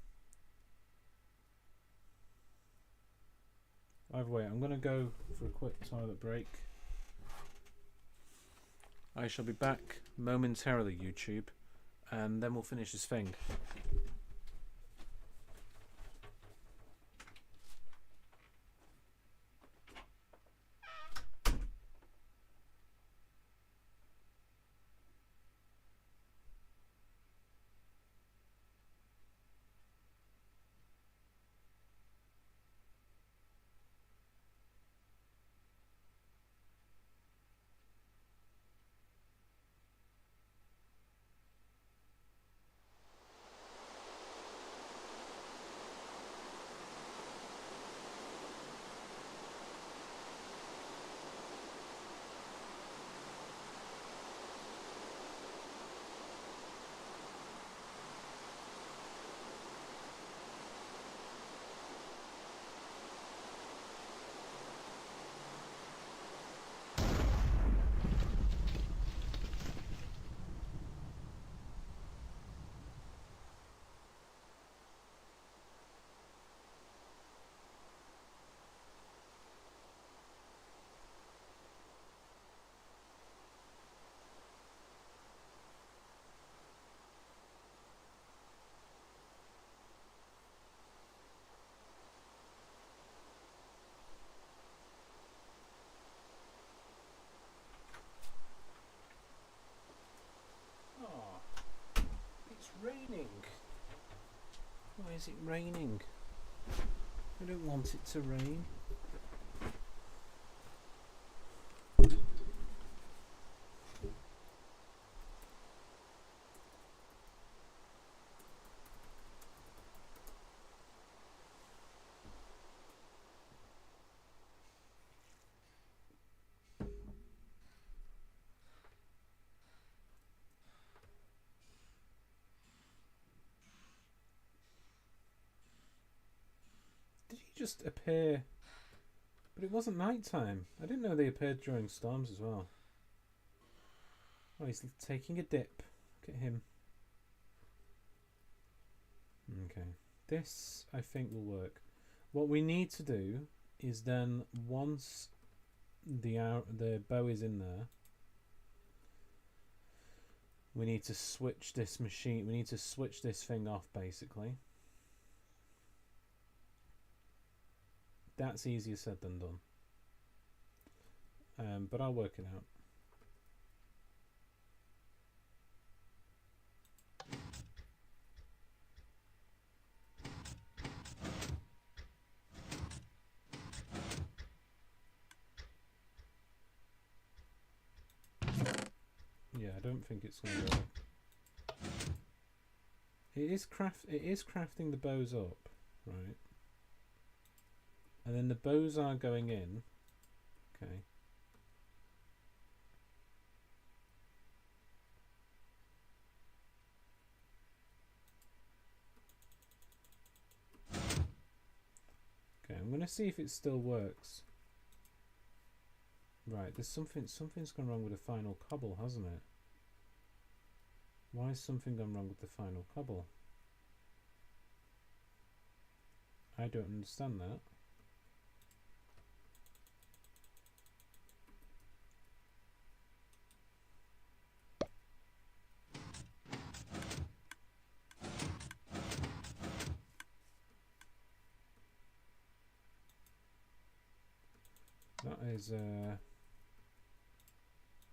Either way, I'm going to go for a quick toilet break. I shall be back momentarily, YouTube, and then we'll finish this thing. is it raining? I don't want it to rain. Did he just appear? But it wasn't night time. I didn't know they appeared during storms as well. Oh, he's taking a dip. Look at him. Okay. This, I think, will work. What we need to do is then, once the bow is in there, we need to switch this machine. We need to switch this thing off, basically. That's easier said than done. But I'll work it out. Yeah, I don't think it's going to work. It is crafting the bows up, right? And then the bows are going in. Okay. Okay, I'm going to see if it still works. Right, there's something's gone wrong with the final cobble, hasn't it? Why has something gone wrong with the final cobble? I don't understand that.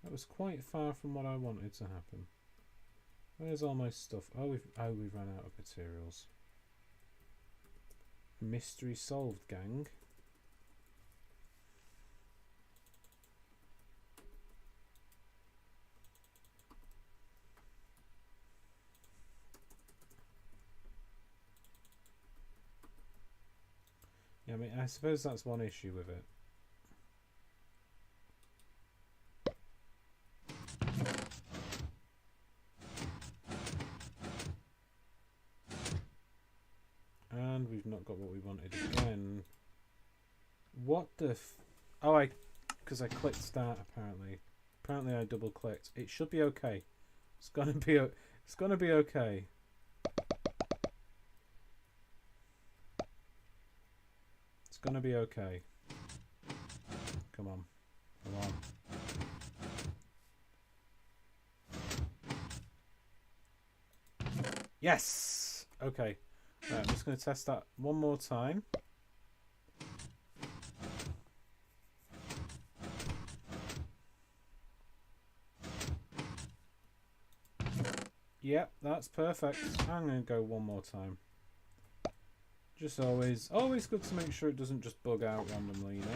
That was quite far from what I wanted to happen. Where's all my stuff? Oh, we've run out of materials. Mystery solved, gang. Yeah, I mean, I suppose that's one issue with it. And we've not got what we wanted again. What the oh, because I clicked start apparently. Apparently I double clicked. It should be okay. It's gonna be okay. It's gonna be okay. Come on. Come on. Yes! Okay. Right, I'm just going to test that one more time. Yep, that's perfect. I'm going to go one more time. Just always good to make sure it doesn't just bug out randomly, you know?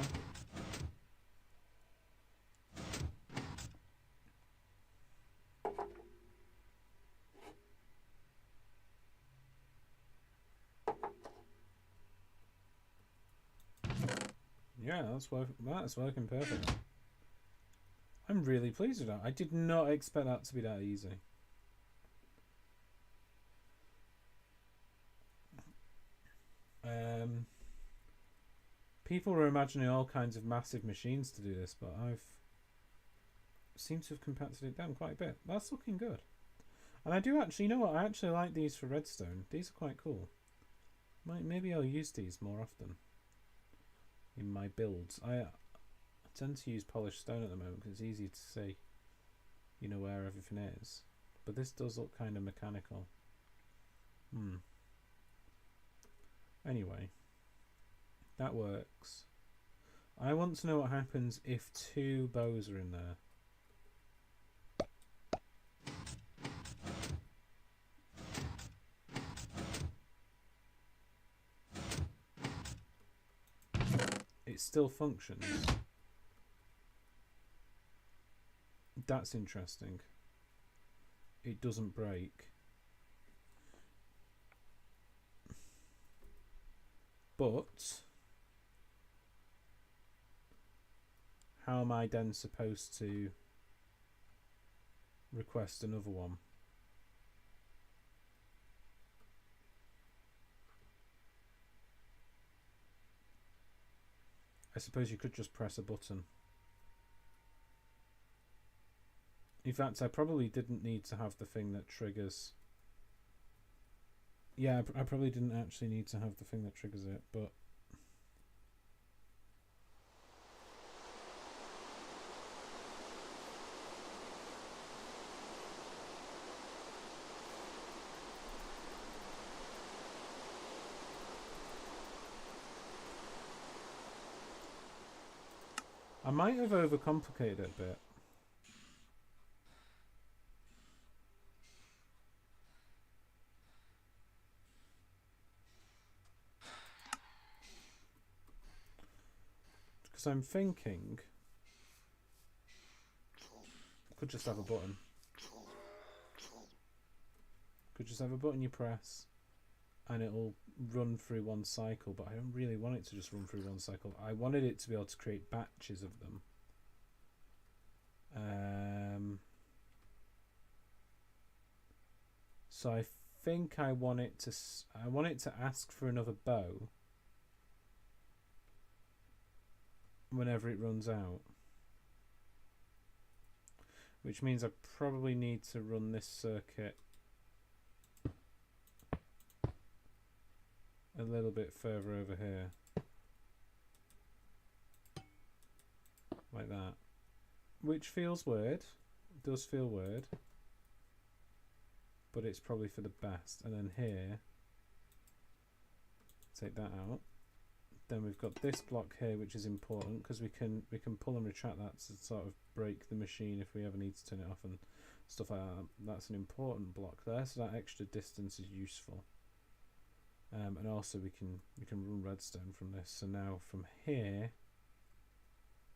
Yeah, that's working perfect. I'm really pleased with that. I did not expect that to be that easy. People were imagining all kinds of massive machines to do this, but I've seemed to have compacted it down quite a bit. That's looking good. And I do actually, you know what, I actually like these for redstone. These are quite cool. Maybe I'll use these more often in my builds. I tend to use polished stone at the moment because it's easy to see, you know, where everything is. But this does look kind of mechanical. Anyway, that works. I want to know what happens if 2 bows are in there. it still functions. That's interesting. It doesn't break. But how am I then supposed to request another one? I suppose you could just press a button. In fact, I probably didn't need to have the thing that triggers. Yeah, I probably didn't actually need to have the thing that triggers it, but I might have overcomplicated it a bit. Because I'm thinking could just have a button. Could just have a button you press and it'll run through one cycle, but I don't really want it to just run through one cycle. I wanted it to be able to create batches of them. So I think I want it to ask for another bow whenever it runs out, which means I probably need to run this circuit a little bit further over here, like that, which feels weird. It does feel weird, but it's probably for the best. And then here, take that out. Then we've got this block here, which is important because we can pull and retract that to sort of break the machine if we ever need to turn it off and stuff like that. That's an important block there, so that extra distance is useful. And also we can run redstone from this. So now from here,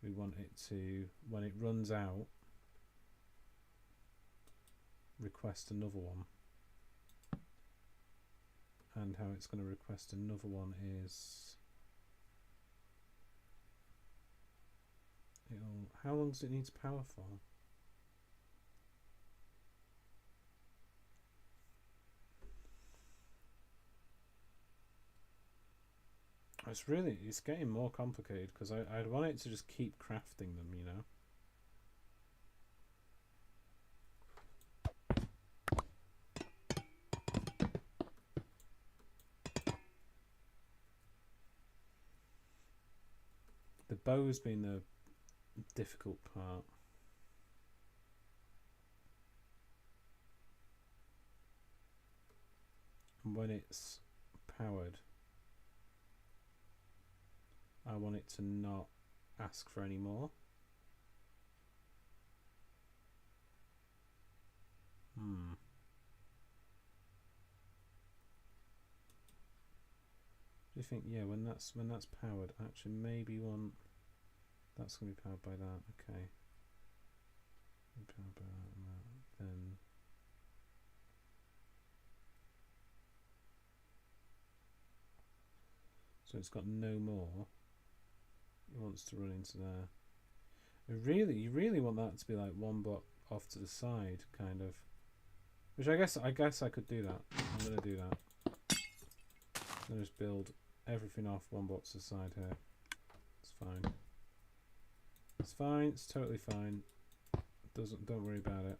we want it to, when it runs out, request another one. And how it's going to request another one is, how long does it need to power for? It's getting more complicated because I'd want it to just keep crafting them, you know. The bow's been the difficult part. And when it's powered, I want it to not ask for any more. Do you think, yeah, when that's powered, actually maybe one that's gonna be powered by that, okay. Powered by that and that, then so it's got no more. It wants to run into there. You really want that to be like one block off to the side, kind of. Which I guess I could do that. I'm gonna do that. I'm gonna just build everything off one block to the side here. It's fine. It's fine. It's totally fine. Don't worry about it.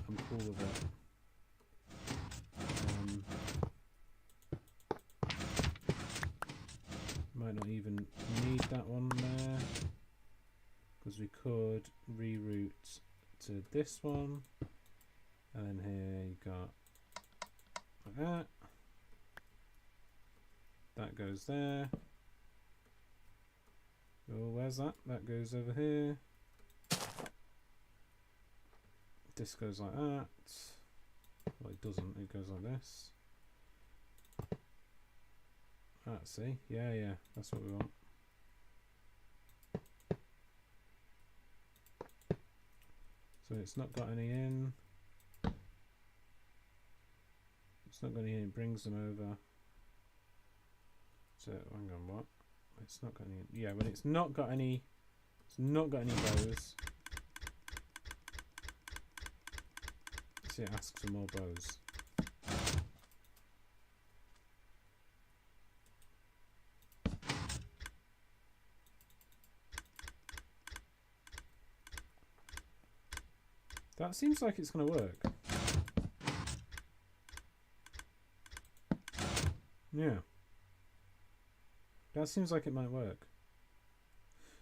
I'm cool with it. Might not even need that one there because we could reroute to this one, and then here you got like that. That goes there. Oh, where's that? That goes over here. This goes like that. Well, it doesn't. It goes like this. Ah, see? Yeah, yeah, that's what we want. So it's not got any in. It's not got any in, it brings them over. So, hang on, what? It's not got any, yeah, when it's not got any, it's not got any bows. See, it asks for more bows. That seems like it's going to work. Yeah. That seems like it might work.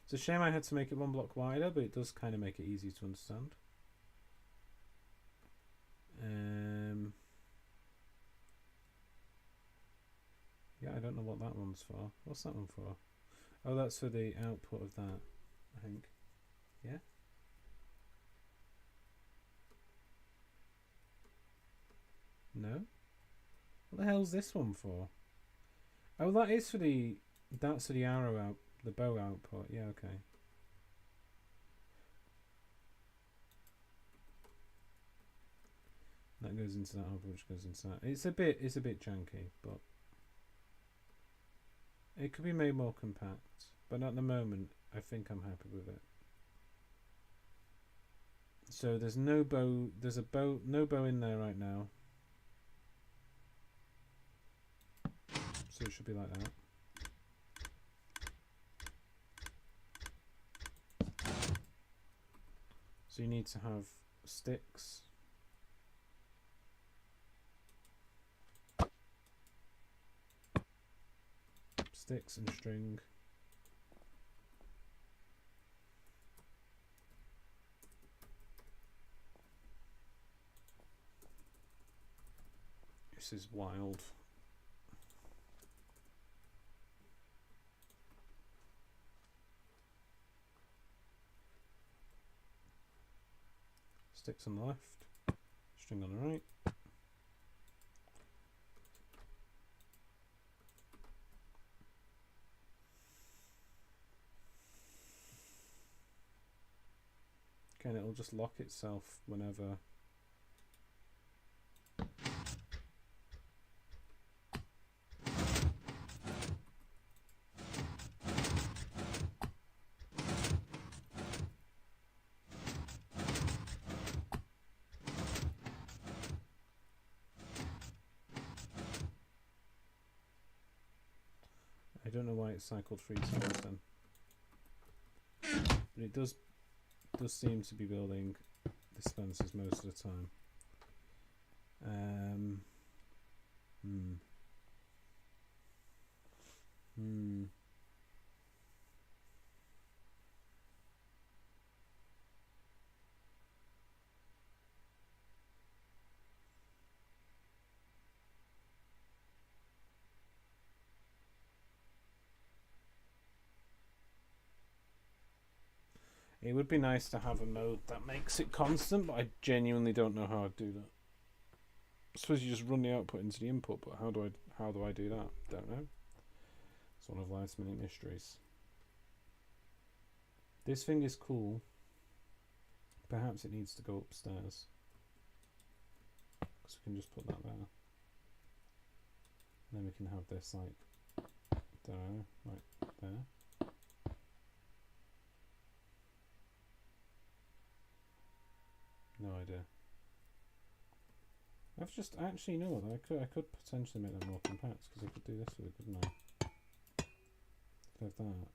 It's a shame I had to make it one block wider, but it does kind of make it easy to understand. Yeah, I don't know what that one's for. What's that one for? Oh, that's for the output of that, I think. Yeah? No? What the hell's this one for? Oh, that is for the... That's for the arrow out... The bow output. Yeah, okay. That goes into that output, which goes into that. It's a bit janky, but... It could be made more compact. But at the moment, I think I'm happy with it. So there's no bow... There's a bow... No bow in there right now. So it should be like that. So you need to have sticks. Sticks and string. This is wild. Sticks on the left, string on the right. Okay, and it'll just lock itself whenever. I don't know why it's cycled 3 times then. But it does seem to be building dispensers most of the time. It would be nice to have a mode that makes it constant, but I genuinely don't know how I'd do that. I suppose you just run the output into the input, but how do I do that? Don't know. It's one of life's many mysteries. This thing is cool. Perhaps it needs to go upstairs. Because we can just put that there. And then we can have this like, don't know, like there. No idea. I've just actually, you know what, I could potentially make them more compact because I could do this with it, couldn't I? Could have that.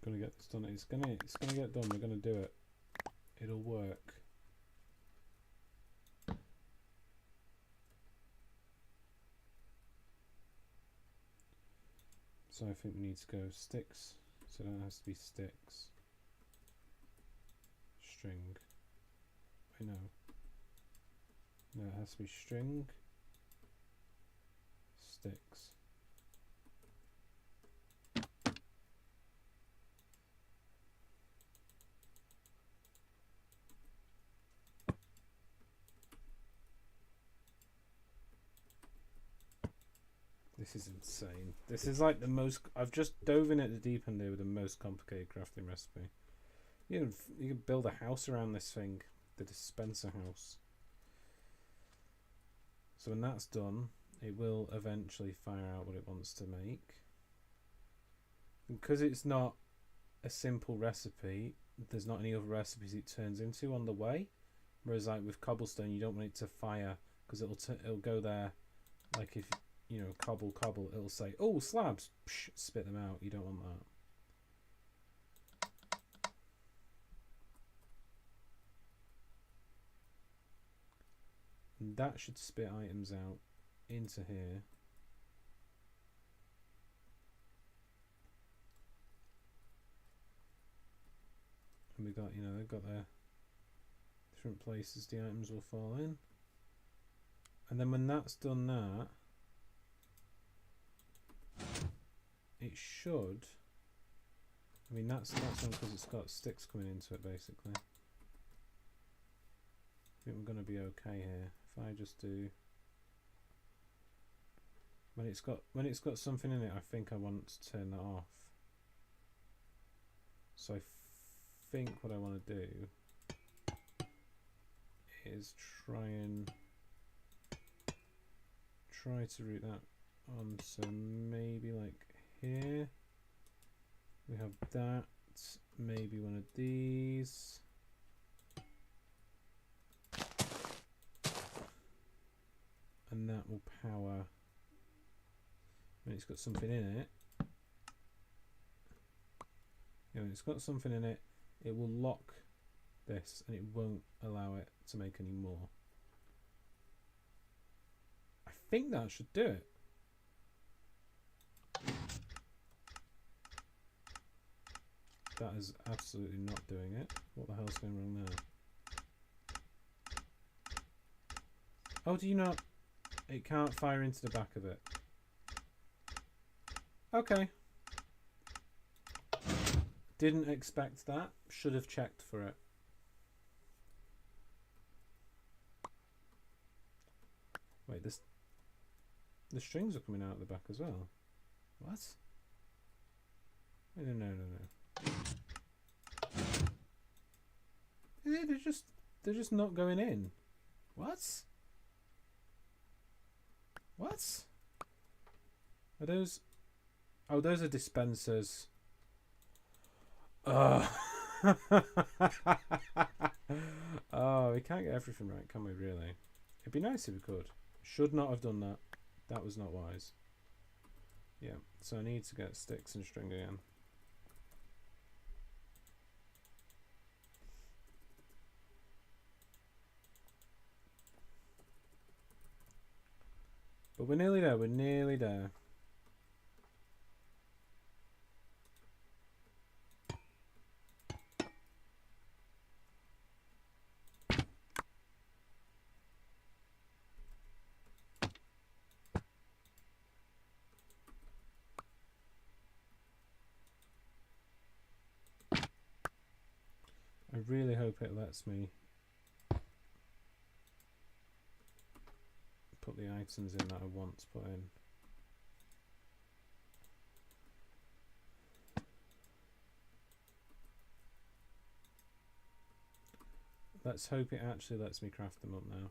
Gonna get this done. It's gonna get done. We're gonna do it. It'll work. So I think we need to go sticks. So that has to be sticks. String. Wait, no. No, it has to be string. Sticks. This is insane. This is like the most... I've just dove in at the deep end here with the most complicated crafting recipe. You can build a house around this thing. The dispenser house. So when that's done, it will eventually fire out what it wants to make. Because it's not a simple recipe, there's not any other recipes it turns into on the way. Whereas like with cobblestone, you don't want it to fire because it'll go there. Like if you know cobble, it'll say, "Oh, slabs!" Psh, spit them out. You don't want that. And that should spit items out into here. And we got, you know, they've got their different places the items will fall in. And then when that's done that, it should, I mean that's on because it's got sticks coming into it basically. I think we're going to be okay here. If I just do, when it's got something in it, I think I want to turn that off. So I think what I want to do is try to route that on. So maybe like here we have that, maybe one of these. And that will power when it's got something in it. You know, when it's got something in it, it will lock this and it won't allow it to make any more. I think that should do it. That is absolutely not doing it. What the hell's going wrong there? Oh, do you not? It can't fire into the back of it. Okay. Didn't expect that. Should have checked for it. Wait, the strings are coming out of the back as well. What? No. They're just not going in. What? What? Are those? Oh, those are dispensers. Oh, we can't get everything right, can we really? It'd be nice if we could. Should not have done that. That was not wise. Yeah, so I need to get sticks and string again. But we're nearly there, we're nearly there. I really hope it lets me put the items in that I want to put in. Let's hope it actually lets me craft them up now.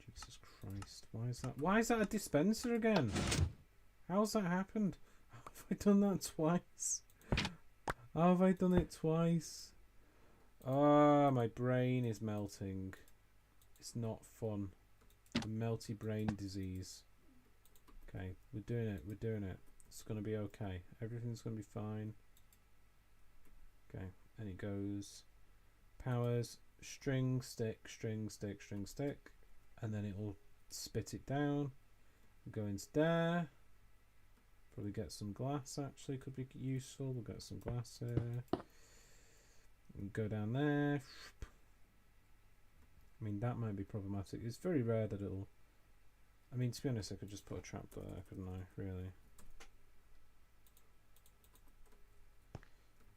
Jesus Christ, why is that? Why is that a dispenser again? How's that happened? Have I done that twice? Have I done it twice? Ah, my brain is melting. It's not fun. A melty brain disease. Okay, we're doing it. We're doing it. It's going to be okay. Everything's going to be fine. Okay, and it goes powers, string, stick, string, stick, string, stick, and then it will spit it down. Go into there. Probably get some glass, actually, could be useful. We'll get some glass here. And go down there. I mean, that might be problematic. It's very rare that it'll... I mean, to be honest, I could just put a trap there, couldn't I, really?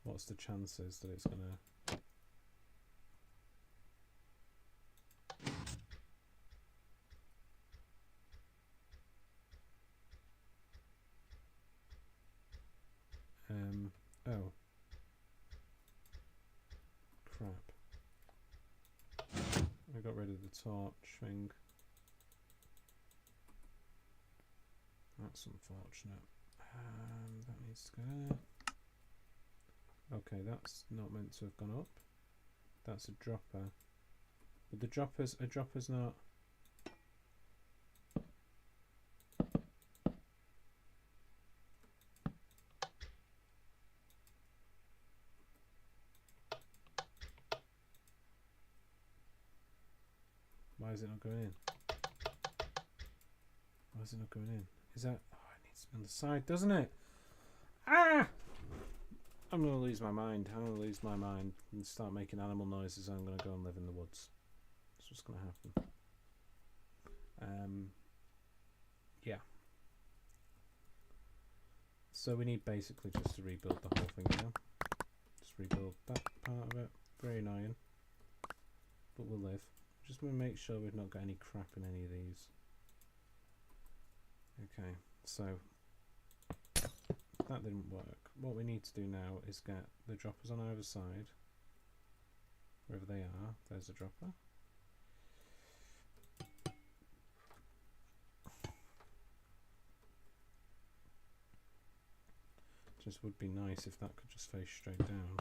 What's the chances that it's gonna... oh. Crap. I got rid of the torch thing. That's unfortunate. That needs to go there. Okay, that's not meant to have gone up. That's a dropper. But a dropper's not... Why is it not going in? Why is it not going in? Is that... Oh, it needs to be on the side, doesn't it? Ah! I'm going to lose my mind. I'm going to lose my mind and start making animal noises. I'm going to go and live in the woods. That's what's going to happen. Yeah. So we need basically just to rebuild the whole thing now. Just rebuild that part of it. Very annoying. But we'll live. Just want to make sure we've not got any crap in any of these. Okay, so that didn't work. What we need to do now is get the droppers on either side. Wherever they are, there's a dropper. Just would be nice if that could just face straight down.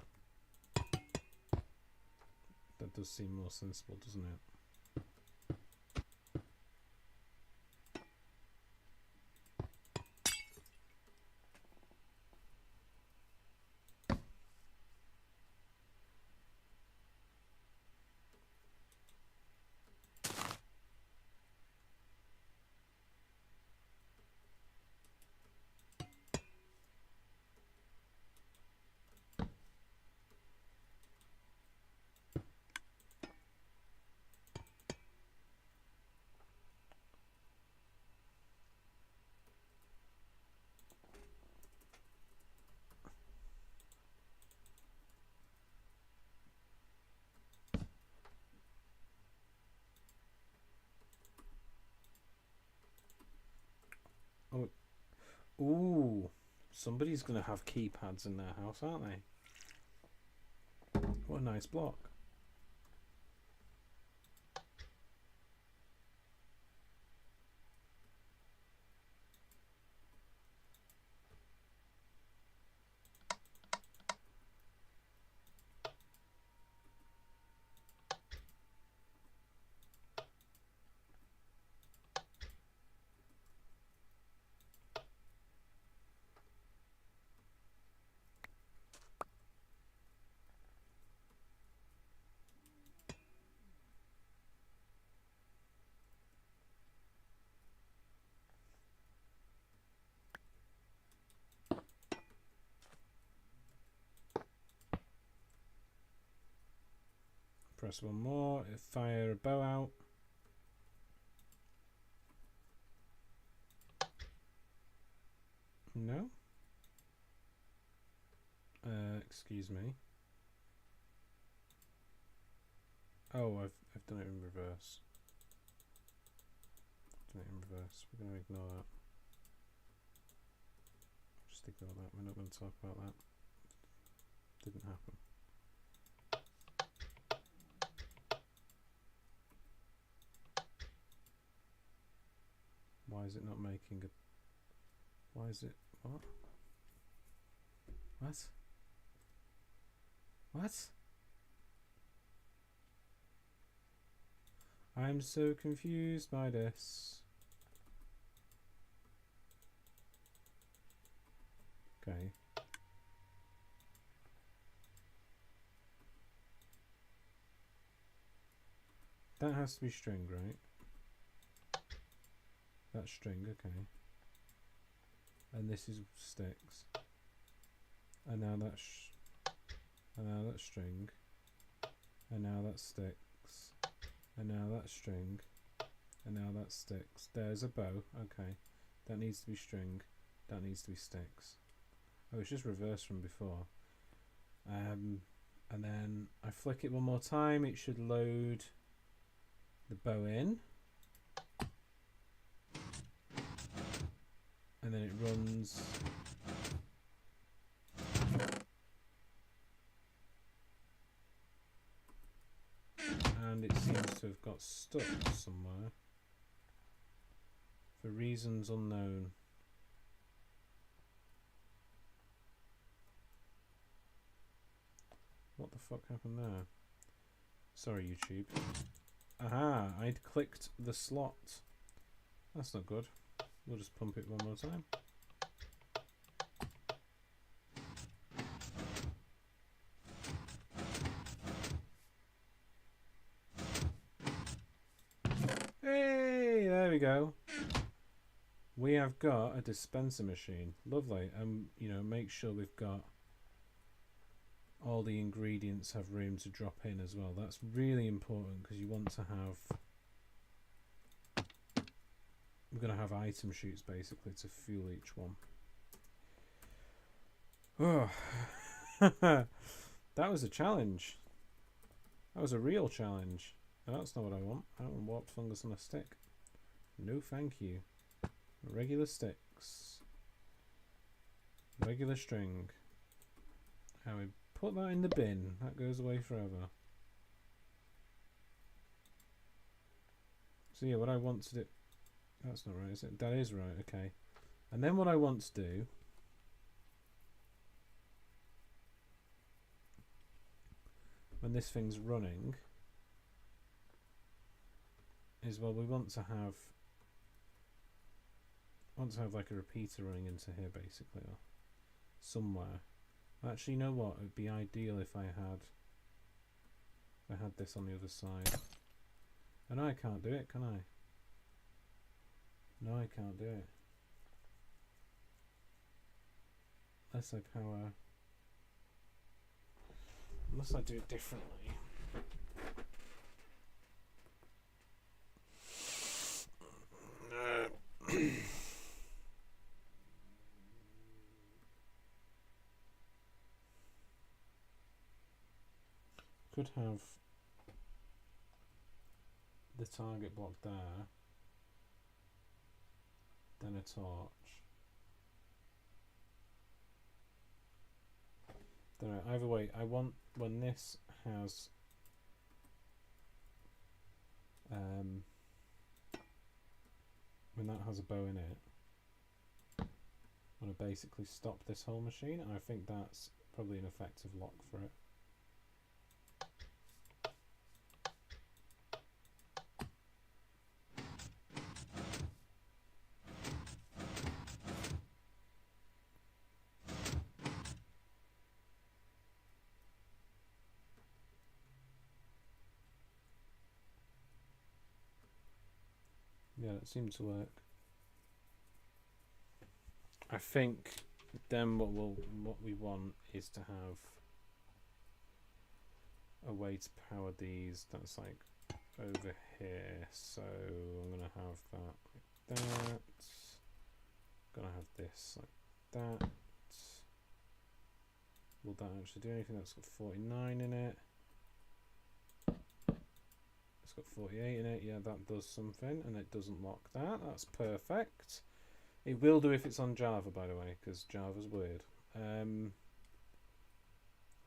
That does seem more sensible, doesn't it? Oh, ooh! Somebody's going to have keypads in their house, aren't they? What a nice block. Press one more, fire a bow out. No? Excuse me. Oh, I've done it in reverse. Done it in reverse. We're going to ignore that. Just ignore that. We're not going to talk about that. Didn't happen. Why is it not making a... Why is it... What? What? What? I'm so confused by this. Okay. That has to be string, right? That's string, okay. And this is sticks. And now that's string. And now that's sticks. And now that's string. And now that's sticks. There's a bow, okay. That needs to be string. That needs to be sticks. Oh, it's just reversed from before. And then I flick it one more time, it should load the bow in. And then it runs. And it seems to have got stuck somewhere. For reasons unknown. What the fuck happened there? Sorry, YouTube. Aha, I'd clicked the slot. That's not good. We'll just pump it one more time. Hey, there we go. We have got a dispenser machine. Lovely. You know, make sure we've got all the ingredients have room to drop in as well. That's really important because you want to have... We're going to have item chutes basically to fuel each one. Oh. That was a challenge. That was a real challenge. No, that's not what I want. I want warped fungus on a stick. No thank you. Regular sticks. Regular string. How we put that in the bin. That goes away forever. So yeah, what I want to do... That's not right, is it? That is right, okay. And then what I want to do... When this thing's running... Is, well, we want to have like a repeater running into here basically, or somewhere. Actually, you know what? It would be ideal if I had this on the other side. And I can't do it, can I? No, I can't do it. Unless I power... Unless I do it differently. Could have the target block there, then a torch. Don't know, either way, I want when this has when that has a bow in it, I want to basically stop this whole machine, and I think that's probably an effective lock for it. Yeah, that seemed to work. I think then what we want is to have a way to power these that's like over here. So I'm gonna have that like that. Gonna have this like that. Will that actually do anything? That's got 49 in it. It's got 48 in it. Yeah, that does something, and it doesn't lock that. That's perfect. It will do if it's on Java, by the way, because Java's weird. I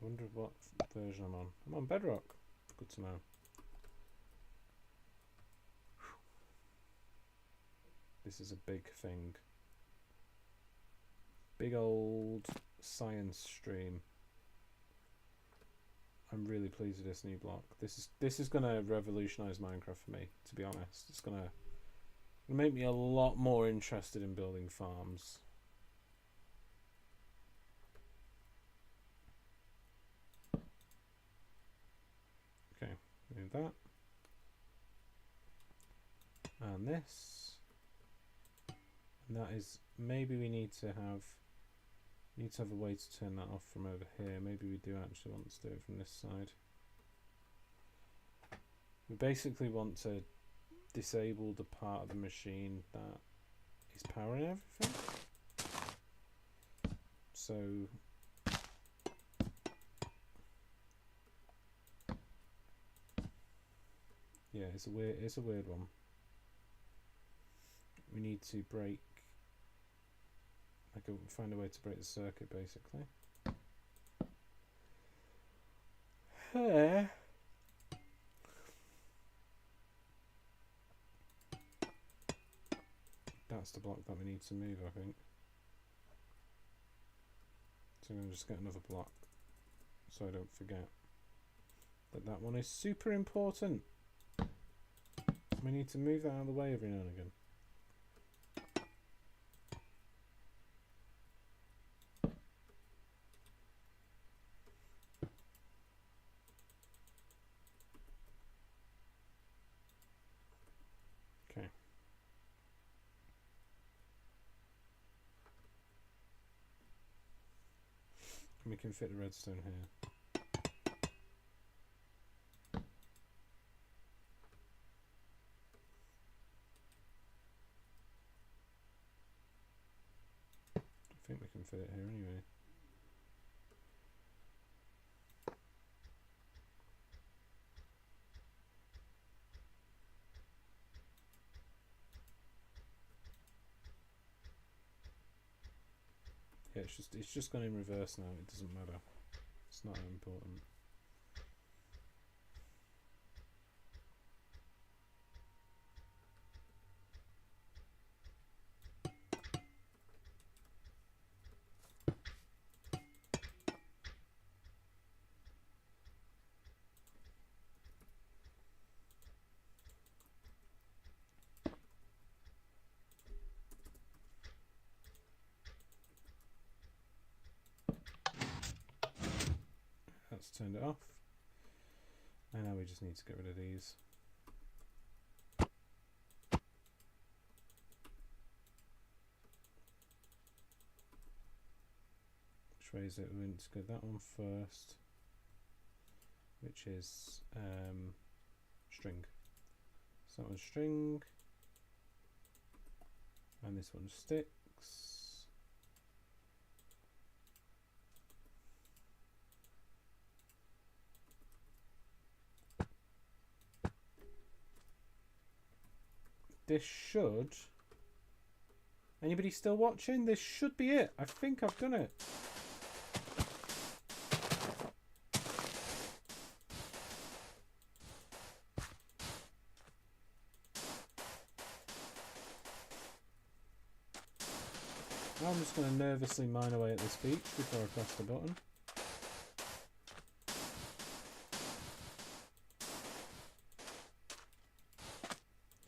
wonder what version I'm on. I'm on Bedrock. Good to know. This is a big thing. Big old science stream. I'm really pleased with this new block. This is gonna revolutionize Minecraft for me, to be honest. It's gonna make me a lot more interested in building farms. that. And this. And that is, maybe we need to have a way to turn that off from over here. Maybe we do actually want to do it from this side. We basically want to disable the part of the machine that is powering everything. So yeah, it's a weird one. We need to break, find a way to break the circuit basically. That's the block that we need to move, I think. So I'm going to just get another block so I don't forget that that one is super important. We need to move that out of the way every now and again. Okay. And we can fit the redstone here. I think we can fit it here anyway. Yeah, it's just gone in reverse now. It doesn't matter. It's not important. That's turned it off. And now we just need to get rid of these. Which way is it? We're going to get that one first, which is string. So that one's string, and this one's sticks. This should... Anybody still watching? This should be it. I think I've done it. I'm just going to nervously mine away at this beach before I press the button.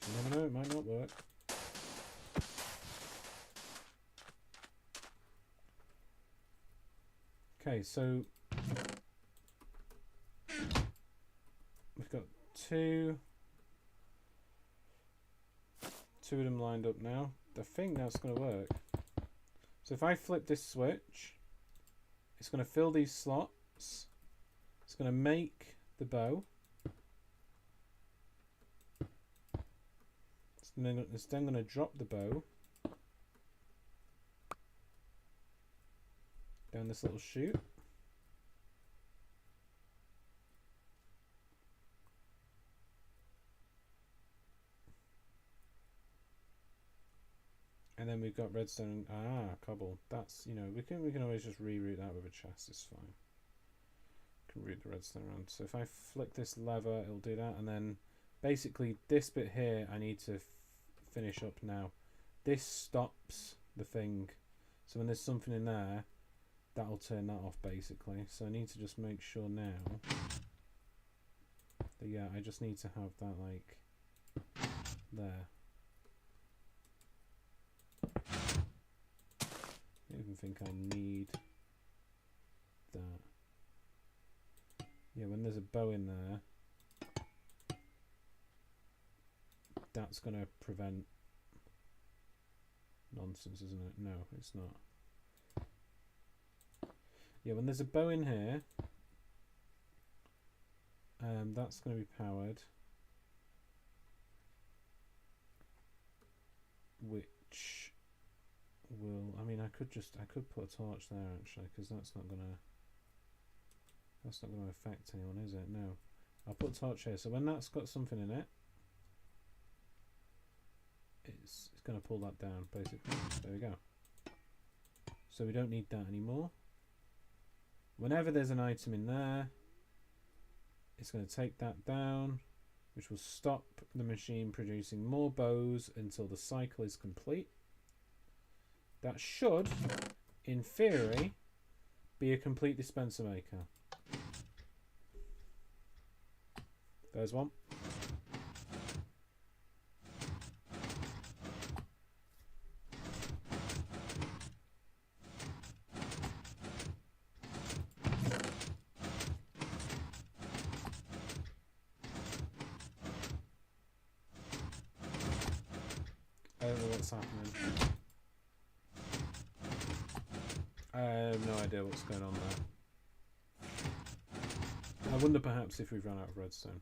You never know, it might not work. Okay, so we've got two of them lined up now. I think that's going to work. So if I flip this switch, it's going to fill these slots. It's going to make the bow. It's then going to drop the bow down this little chute. And then we've got redstone. Cobble. That's, you know, we can always just reroute that with a chest. It's fine. Can route the redstone around. So if I flick this lever, it'll do that. And then basically this bit here, I need to finish up now. This stops the thing. So when there's something in there, that'll turn that off basically. So I need to just make sure now that, yeah, I just need to have that like there. I don't even think I need that. Yeah, when there's a bow in there, That's going to prevent nonsense, isn't it? No, it's not. Yeah, when there's a bow in here, that's going to be powered, which will, I mean, I could put a torch there actually, because that's not going to affect anyone, is it? No. I'll put a torch here, so when that's got something in it, it's going to pull that down, basically. There we go. So we don't need that anymore. Whenever there's an item in there, it's going to take that down, which will stop the machine producing more bows until the cycle is complete. That should, in theory, be a complete dispenser maker. There's one. I don't know what's happening. I have no idea what's going on there. I wonder perhaps if we've run out of redstone.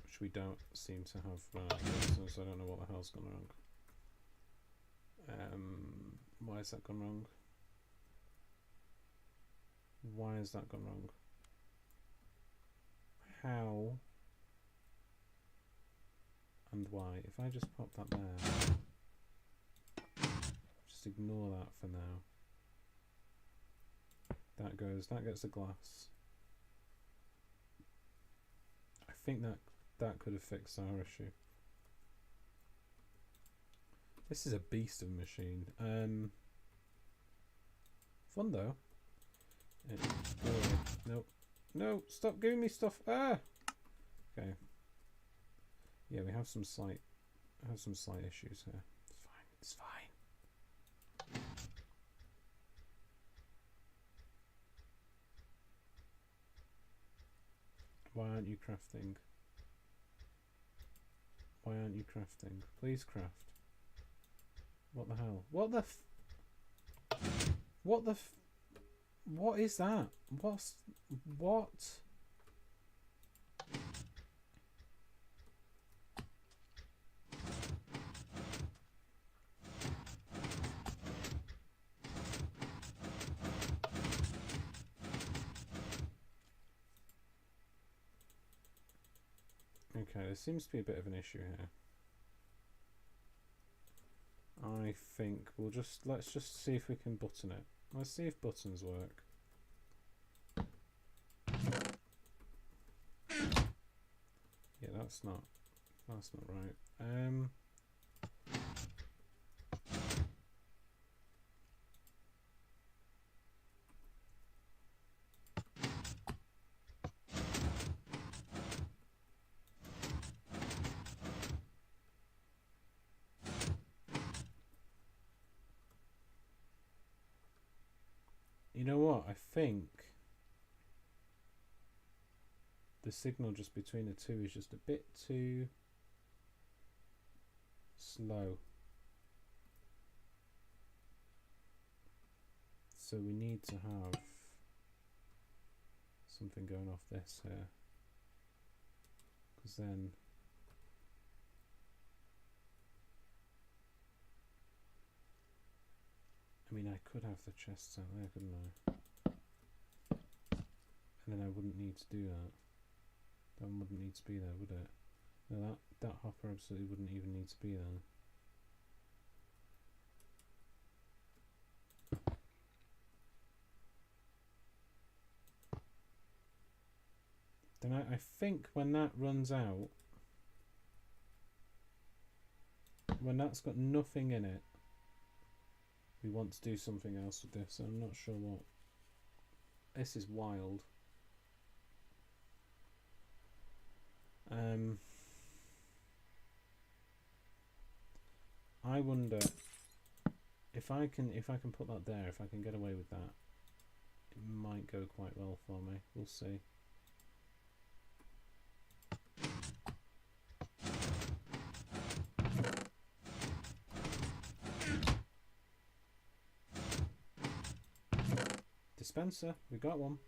Which we don't seem to have run out of redstone, so I don't know what the hell's gone wrong. Why has that gone wrong? Why has that gone wrong? How? And why? If I just pop that there, just ignore that for now. That goes, that gets the glass. I think that could have fixed our issue. This is a beast of a machine. Fun though. Nope. No, stop giving me stuff. Ah. Okay. Yeah, we have some slight issues here. It's fine. It's fine. Why aren't you crafting? Why aren't you crafting? Please craft. What the hell? What the f... What the f... What is that? What's... What? Okay, there seems to be a bit of an issue here. I think let's just see if we can button it. Let's see if buttons work. Yeah, that's not right. You know what? I think the signal just between the two is just a bit too slow. So we need to have something going off this here. Because then... I mean, I could have the chests out there, couldn't I? And then I wouldn't need to do that. That one wouldn't need to be there, would it? No, that hopper absolutely wouldn't even need to be there. Then I think when that runs out, when that's got nothing in it, we want to do something else with this. I'm not sure what. This is wild. I wonder if I can put that there, if I can get away with that, it might go quite well for me. We'll see. Dispenser, we got one.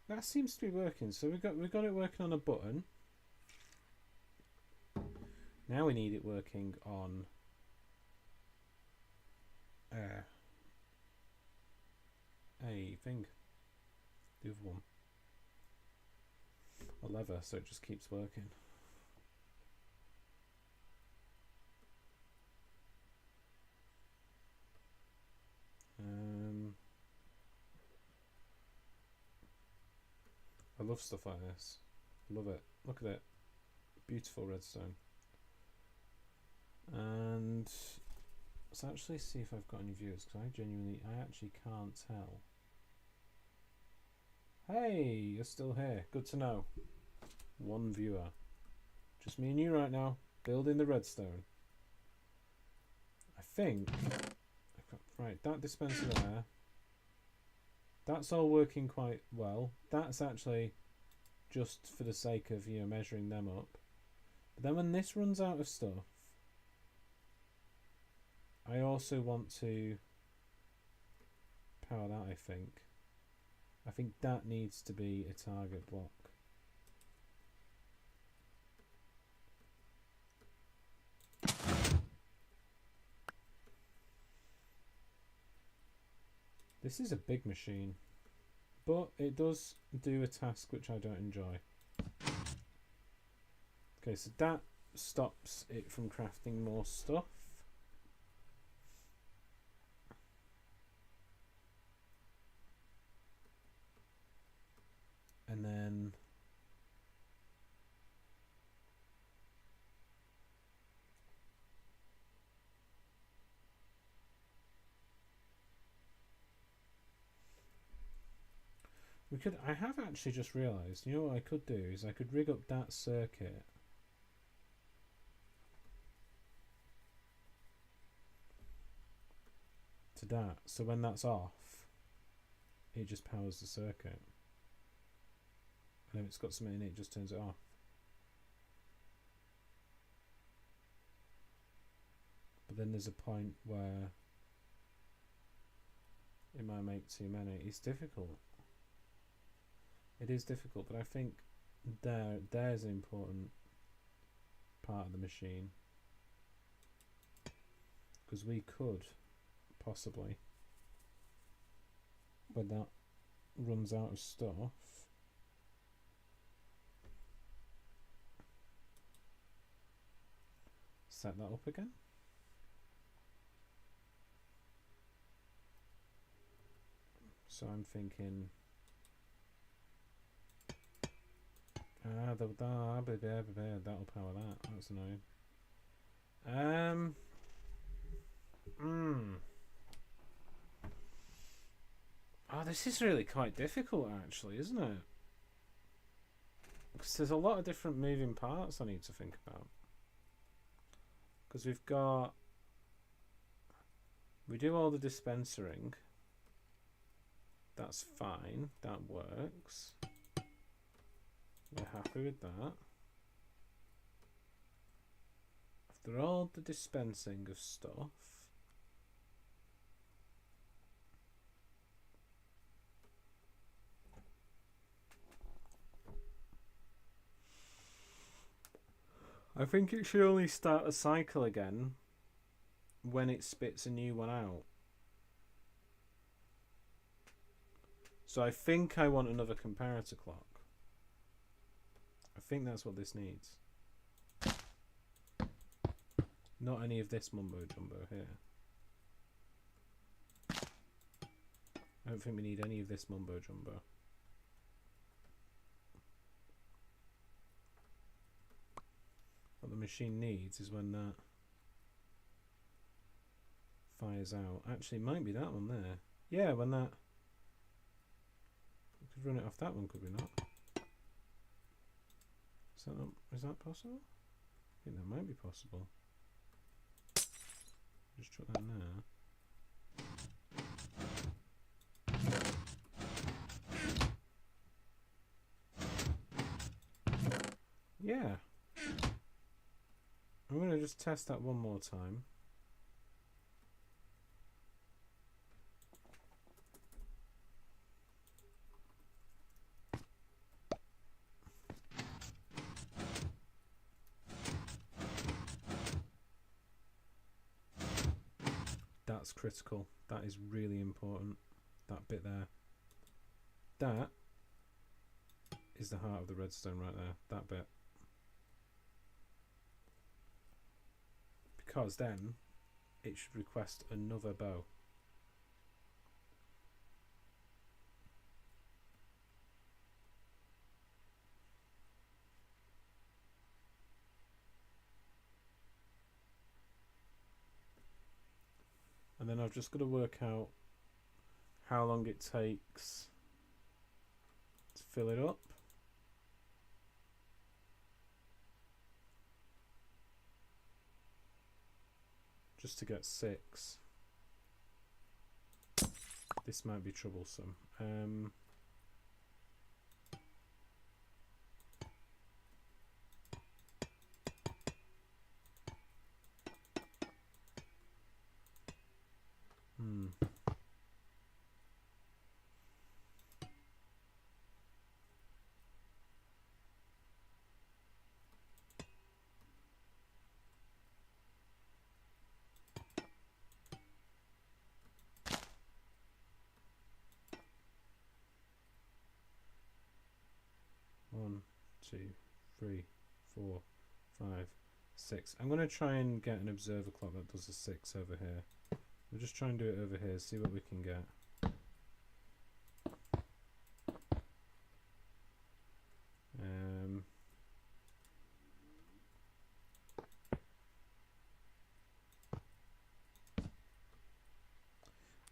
That seems to be working. So we got it working on a button. Now we need it working on a thing. The other one. A lever, so it just keeps working. I love stuff like this. Love it. Look at it. Beautiful redstone. And let's actually see if I've got any viewers, because I actually can't tell. Hey, you're still here. Good to know. One viewer. Just me and you right now, building the redstone. I think I've got, right, that dispenser there. That's all working quite well. That's actually just for the sake of, you know, measuring them up. But then when this runs out of stuff, I also want to power that, I think. I think that needs to be a target block. This is a big machine, but it does do a task which I don't enjoy. Okay, so that stops it from crafting more stuff. And then we could, I have actually just realised, you know what I could do is I could rig up that circuit to that, so when that's off, it just powers the circuit. And if it's got something in it, it just turns it off. But then there's a point where it might make too many. It's difficult. It is difficult, but I think there's an important part of the machine, because we could possibly, when that runs out of stuff, set that up again. So I'm thinking that'll power that. That's annoying. Oh, this is really quite difficult, actually, isn't it? Because there's a lot of different moving parts I need to think about. Because we do all the dispensering. That's fine. That works. We're happy with that. After all the dispensing of stuff, I think it should only start a cycle again when it spits a new one out. So I think I want another comparator clock. I think that's what this needs. Not any of this mumbo jumbo here. I don't think we need any of this mumbo jumbo. What the machine needs is when that fires out. Actually, it might be that one there. Yeah, when that... We could run it off that one, could we not? Is that possible? I think that might be possible. Just chuck that in there. Yeah. I'm going to just test that one more time. That's critical. That is really important. That bit there. That is the heart of the redstone right there. That bit. Because then it should request another bow. And then I've just got to work out how long it takes to fill it up. Just to get 6. This might be troublesome. One, 2, 3, 4, 5, 6. I'm going to try and get an observer clock that does a 6 over here. We'll just try and do it over here, see what we can get.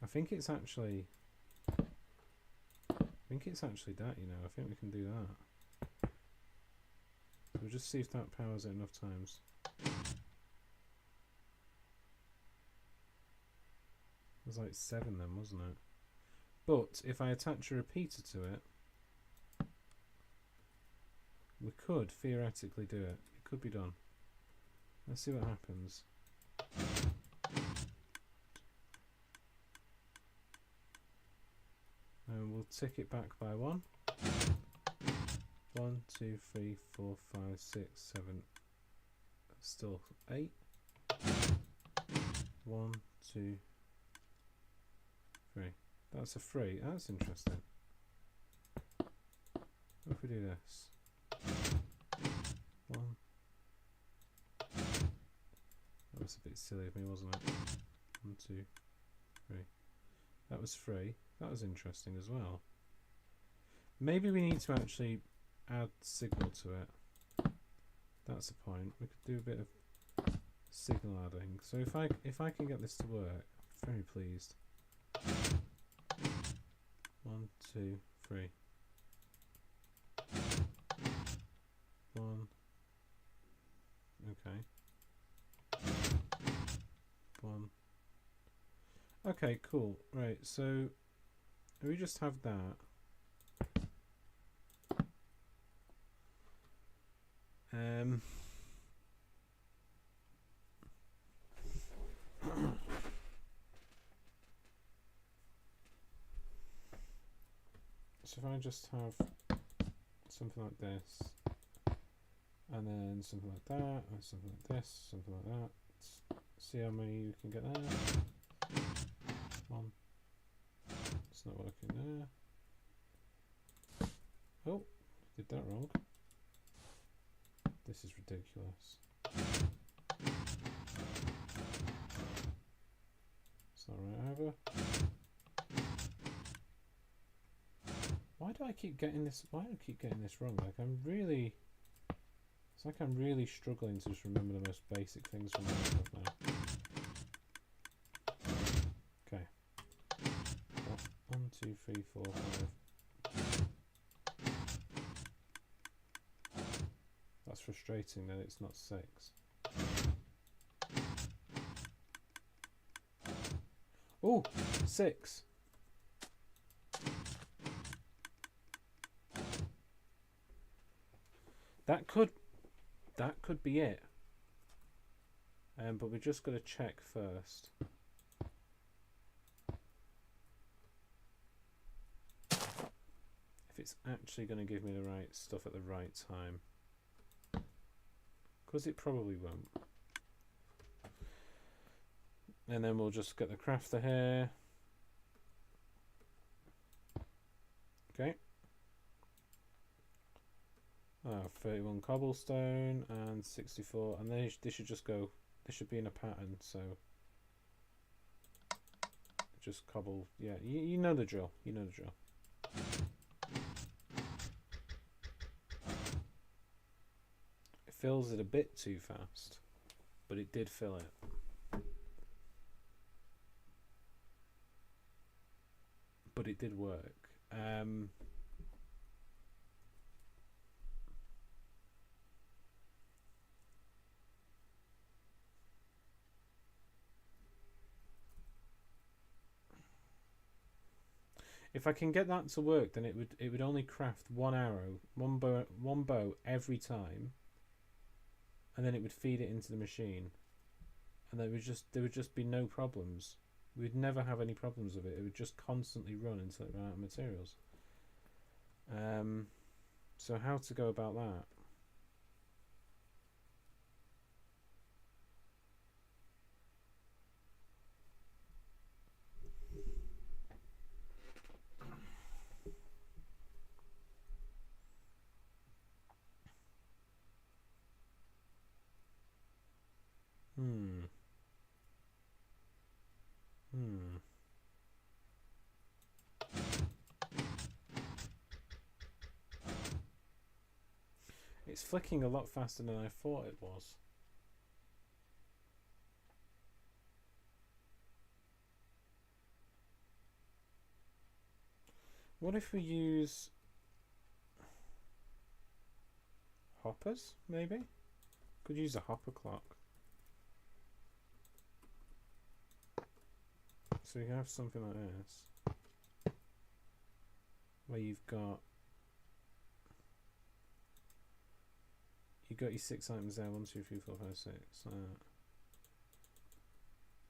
I think it's actually that, you know. I think we can do that. We'll just see if that powers it enough times. It was like 7 then, wasn't it? But if I attach a repeater to it, we could theoretically do it. It could be done. Let's see what happens. And we'll tick it back by 1. 1, 2, 3, 4, 5, 6, 7. Still 8. 1, 2, 3. That's a 3. That's interesting. What if we do this? 1. That was a bit silly of me, wasn't it? 1, 2, 3. That was 3. That was interesting as well. Maybe we need to actually add signal to it. That's the point. We could do a bit of signal adding. So if I can get this to work, I'm very pleased. 1, 2, 3. 1. Okay. 1. Okay, cool. Right, so we just have that. So if I just have something like this, and then something like that, and something like this, something like that. See how many you can get there. 1. It's not working there. Oh, did that wrong. This is ridiculous. It's not right either. Why do I keep getting this? Why do I keep getting this wrong? Like it's like I'm really struggling to just remember the most basic things from Minecraft now. Okay. 1, 2, 3, 4, 5. That's frustrating that it's not 6. Oh, 6. That could be it. But we just got to check first. If it's actually going to give me the right stuff at the right time. Because it probably won't. And then we'll just get the crafter here. Okay. 31 cobblestone and 64, and they should just go. They should be in a pattern. So just cobble. Yeah, you know the drill. You know the drill. It fills it a bit too fast, but it did fill it. But it did work. If I can get that to work, then it would only craft one arrow, one bow every time, and then it would feed it into the machine, and there would just be no problems. We'd never have any problems with it. It would just constantly run until it ran out of materials. So how to go about that? It's flicking a lot faster than I thought it was. What if we use hoppers, maybe? Could use a hopper clock. So you can have something like this, where you've got your 6 items there. 1, 2, 3, 4, 5, 6.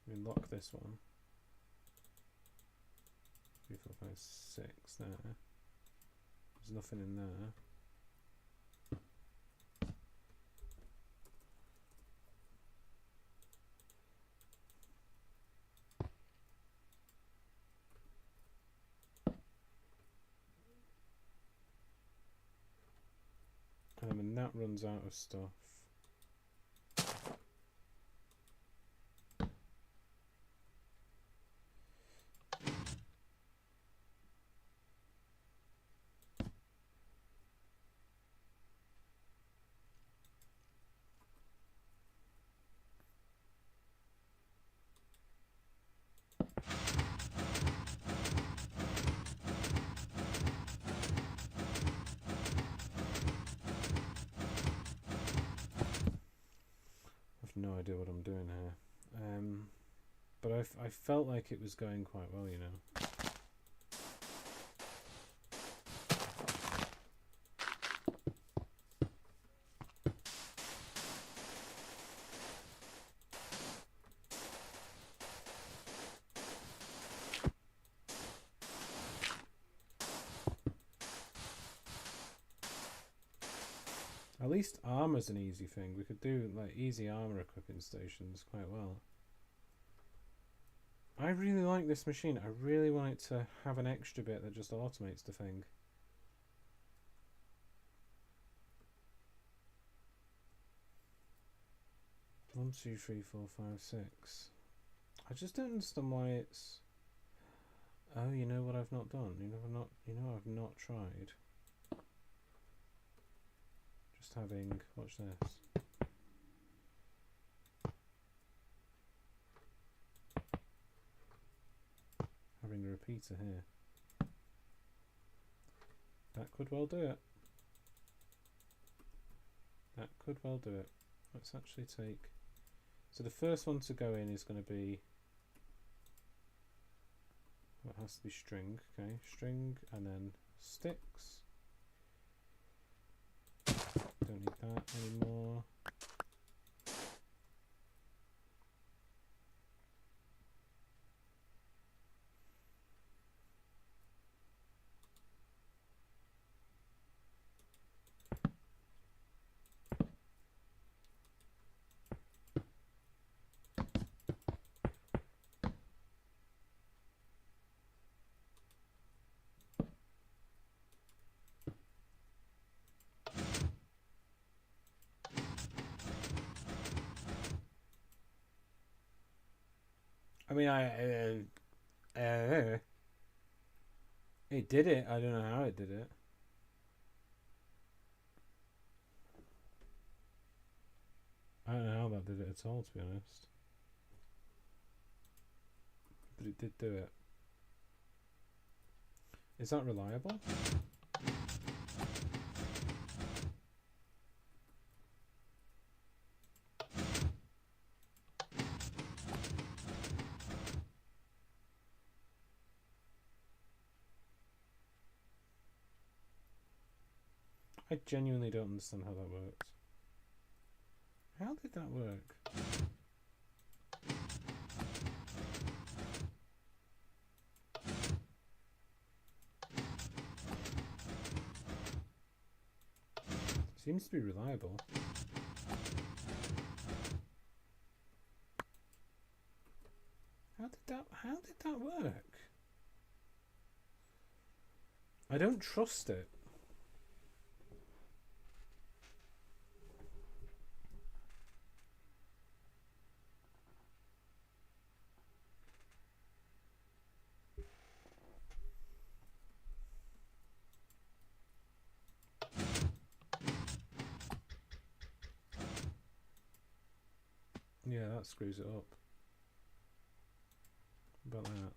We lock this one. 3, 4, 5, 6 there. There's nothing in there. And when that runs out of stuff, no idea what I'm doing here, but I felt like it was going quite well, you know. At least armor's an easy thing. We could do like easy armor equipping stations quite well. I really like this machine. I really want it to have an extra bit that just automates the thing. One, 2, 3, 4, 5, 6. I just don't understand why it's. Oh, you know what I've not done. I've not tried. Just having. Watch this. Having a repeater here. That could well do it. That could well do it. Let's actually take. So the first one to go in is going to be. Well, it has to be string. Okay, string and then sticks. Don't need that anymore. I mean, it did it. I don't know how it did it. I don't know how that did it at all, to be honest. But it did do it. Is that reliable? I genuinely don't understand how that works. How did that work? Seems to be reliable. How did that work? I don't trust it. Yeah, that screws it up. About that.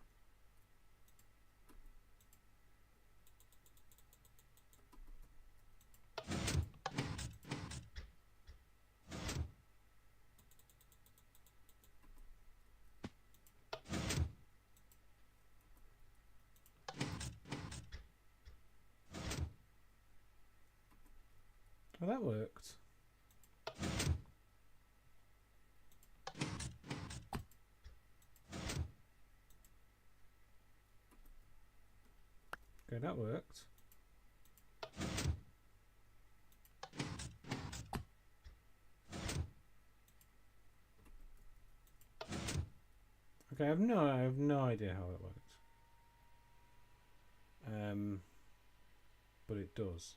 Well, that worked. Okay, that worked. Okay, I have no idea how it works. But it does.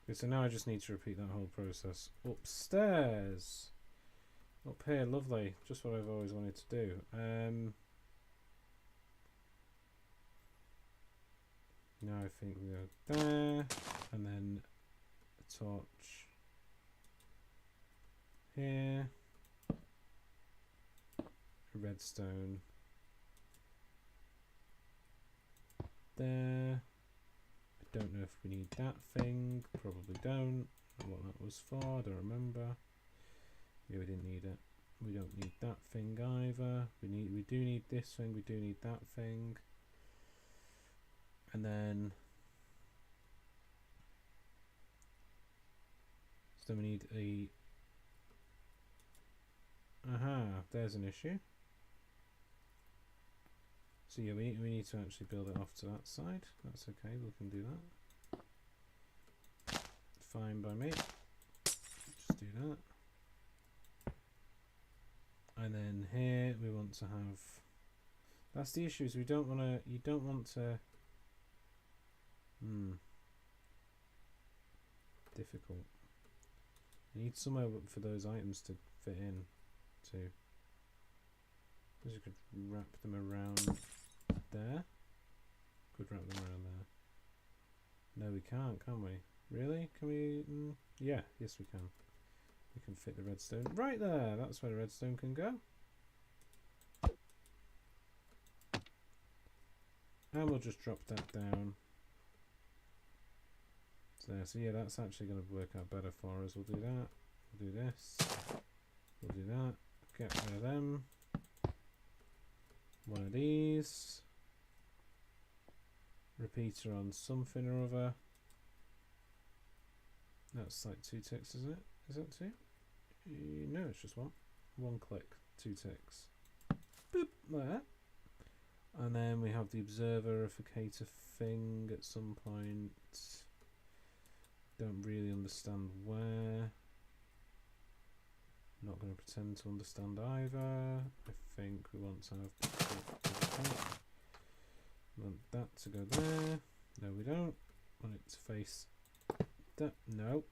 Okay, so now I just need to repeat that whole process upstairs. Up here, lovely. Just what I've always wanted to do. Now I think we go there, and then a torch here, a redstone there. I don't know if we need that thing, probably don't. What that was for, I don't remember. Yeah, we didn't need it. We don't need that thing either. We do need this thing, we do need that thing. And then so we need a there's an issue. So yeah, we need to actually build it off to that side. That's okay, we can do that. Fine by me. Just do that. And then here we want to have, that's the issue, is you don't want to difficult. You need somewhere for those items to fit in too. Because you could wrap them around there. Could wrap them around there. No, we can't, can we? Really? Can we? Yeah, yes we can. We can fit the redstone right there. That's where the redstone can go. And we'll just drop that down. There. So yeah, that's actually going to work out better for us. We'll do that. We'll do this. We'll do that. Get rid of them. One of these. Repeater on something or other. That's like 2 ticks, isn't it? Is that 2? No, it's just 1. 1 click, 2 ticks. Boop, there. And then we have the observerificator thing at some point. Don't really understand where. Not going to pretend to understand either. I think we want to have want that to go there. No, we don't. Want it to face that. No.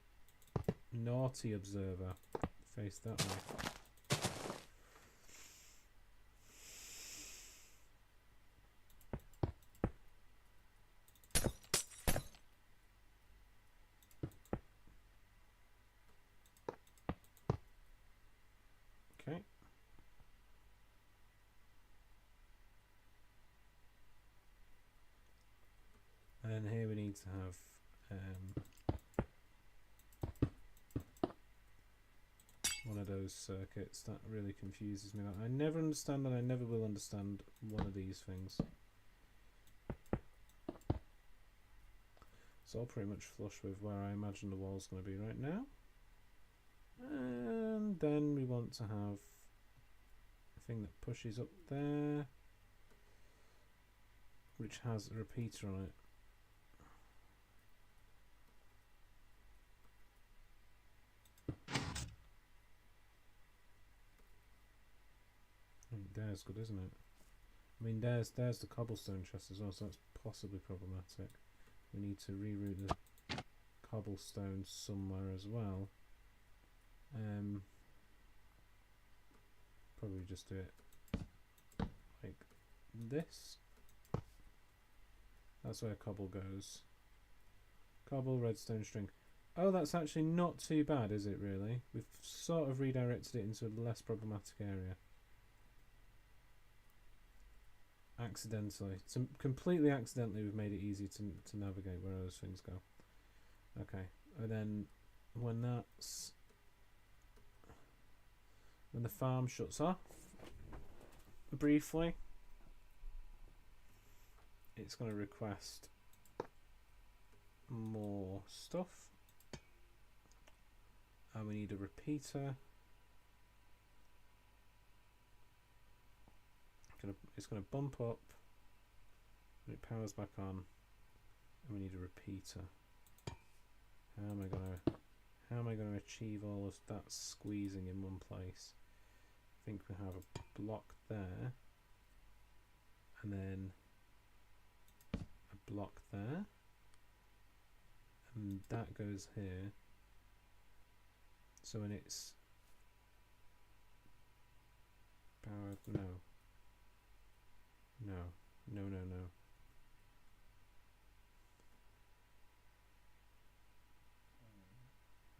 Naughty observer. Face that way. Okay. And then here we need to have one of those circuits. That really confuses me. I never understand, and I never will understand one of these things. So I'll pretty much flush with where I imagine the wall's going to be right now. And then we want to have a thing that pushes up there, which has a repeater on it. I think there's good, isn't it? I mean, there's the cobblestone chest as well, so that's possibly problematic. We need to reroute the cobblestone somewhere as well. Probably just do it like this. That's where cobble goes. Cobble, redstone, string. Oh, that's actually not too bad, is it really? We've sort of redirected it into a less problematic area. Accidentally. So completely accidentally we've made it easy to navigate where those things go. Okay. And then when the farm shuts off briefly, it's going to request more stuff, and we need a repeater. It's going to bump up when it powers back on, and we need a repeater. How am I going to achieve all of that squeezing in one place? I think we have a block there, and then a block there, and that goes here. So when it's powered, no.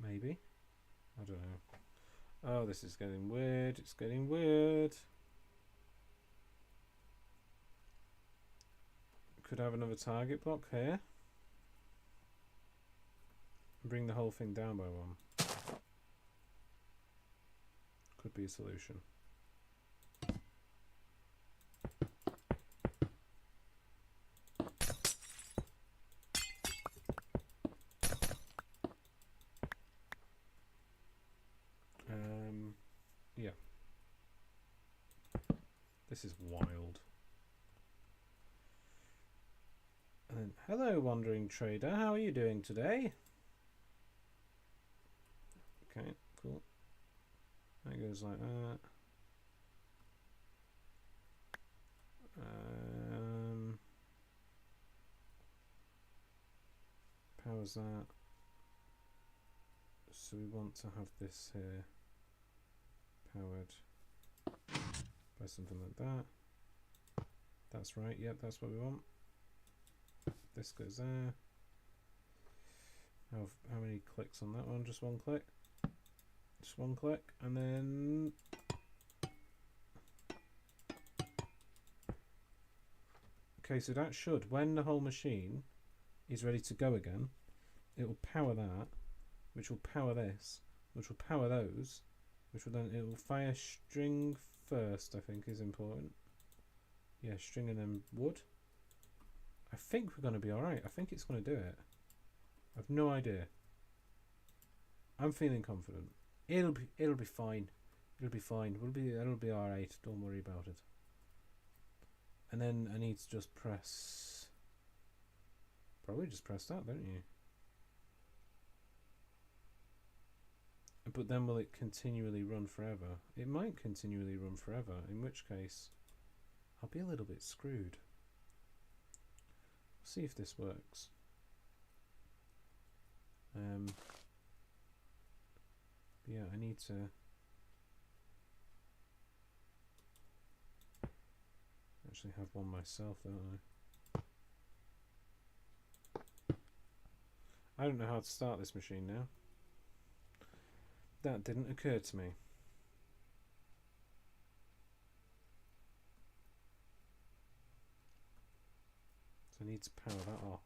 Maybe? I don't know. Oh, this is getting weird. It's getting weird. Could have another target block here. Bring the whole thing down by one. Could be a solution. Yeah. This is wild. And then, hello, wandering trader. How are you doing today? Okay, cool. That goes like that. Powers that. So we want to have this here powered by something like that. That's right, yep, that's what we want. This goes there. How many clicks on that one? Just one click. Just one click, and then okay, so that should, when the whole machine is ready to go again, it will power that, which will power this, which will power those, which will then, it will fire string first, I think is important. Yeah, string and then wood. I think we're going to be alright. I think it's going to do it. I've no idea. I'm feeling confident. It'll be fine. It'll be fine. It'll be alright. Don't worry about it. And then I need to just press, probably just press that, don't you? But then will it continually run forever? It might continually run forever, in which case I'll be a little bit screwed. See if this works. need to actually have one myself, don't I? I don't know how to start this machine now. That didn't occur to me. So I need to power that off.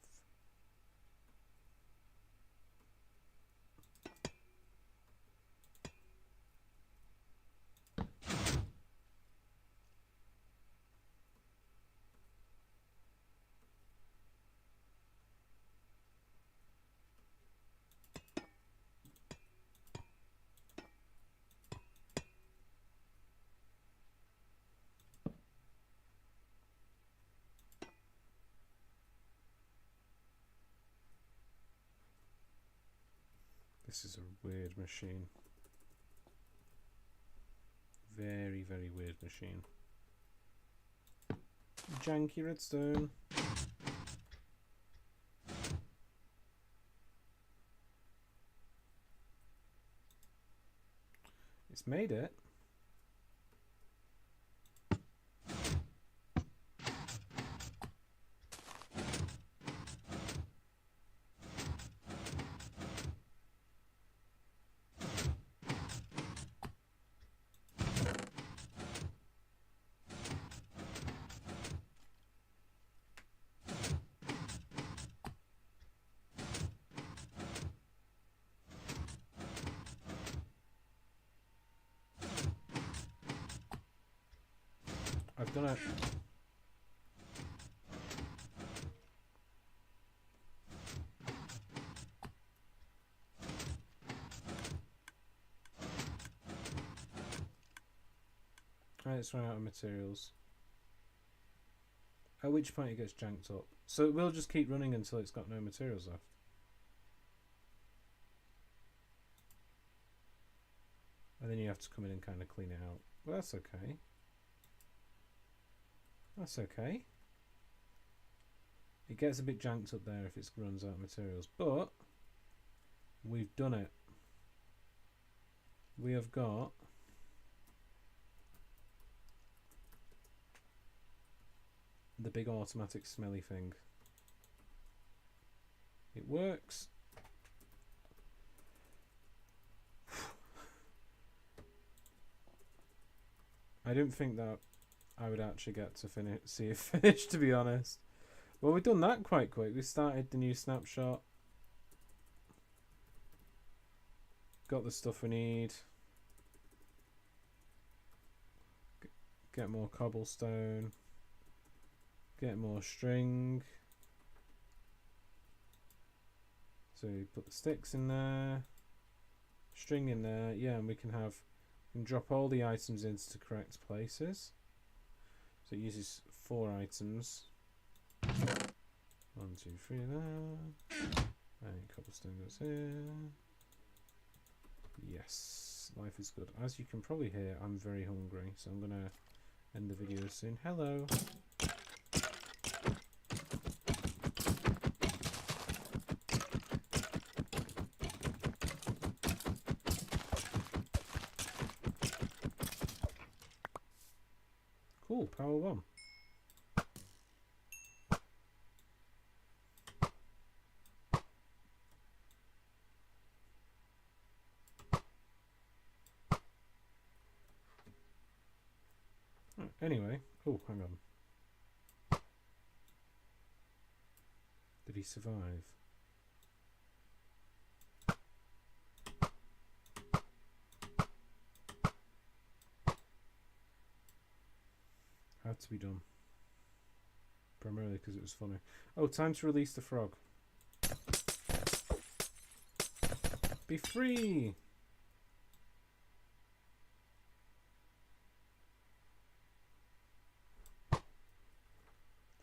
This is a weird machine. Very, very weird machine. Janky redstone. It's made it. I've done it. Right, it's run out of materials. At which point it gets janked up. So it will just keep running until it's got no materials left. And then you have to come in and kind of clean it out. Well, that's okay. That's okay. It gets a bit janked up there if it runs out of materials, but we've done it. We have got the big automatic smelly thing. It works. I didn't think that I would actually get to see it finish, to be honest. Well, we've done that quite quick. We started the new snapshot. Got the stuff we need. Get more cobblestone. Get more string. So you put the sticks in there. String in there. Yeah, and we can drop all the items into the correct places. So it uses 4 items. 1, 2, 3 there. And cobblestone goes here. Yes, life is good. As you can probably hear, I'm very hungry, so I'm gonna end the video soon. Hello. Cool, power 1. Anyway, oh, hang on. Did he survive? Had to be done. Primarily because it was funny. Oh, time to release the frog. Be free!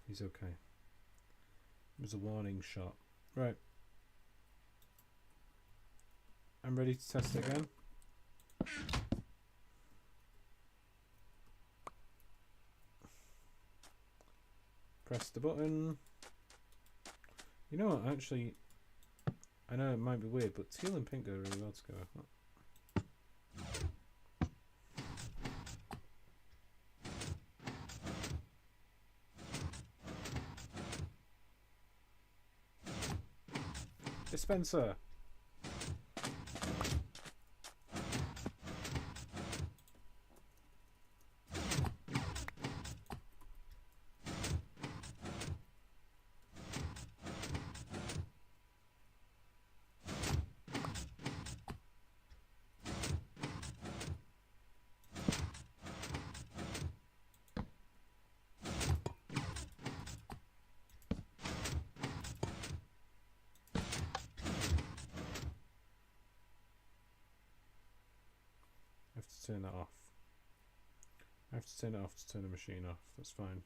He's okay. It was a warning shot. Right. I'm ready to test again. Press the button. You know what, actually, I know it might be weird, but teal and pink go really well together. dispenser. I have to turn that off. I have to turn it off to turn the machine off. That's fine.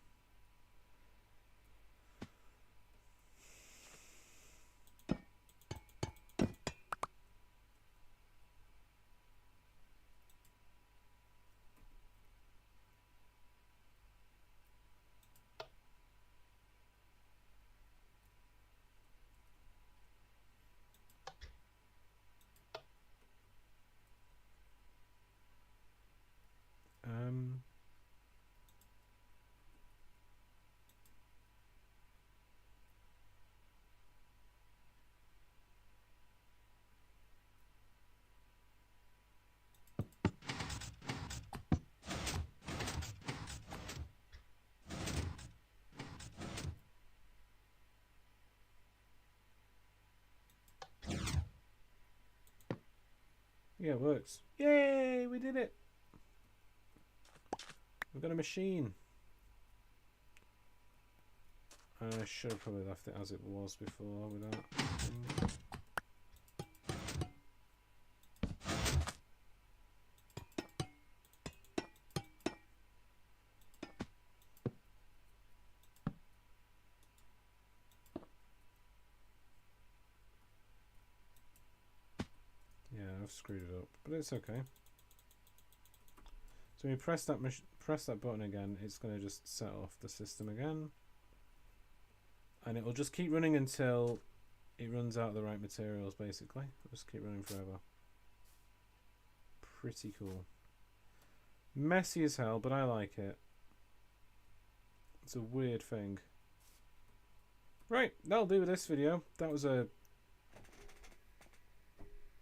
Yeah, it works. Yay, we did it. We've got a machine. I should have probably left it as it was before without. Yeah, I've screwed it up, but it's okay. So when you press that button again, it's going to just set off the system again. And it will just keep running until it runs out of the right materials, basically. It'll just keep running forever. Pretty cool. Messy as hell, but I like it. It's a weird thing. Right, that'll do with this video. That was a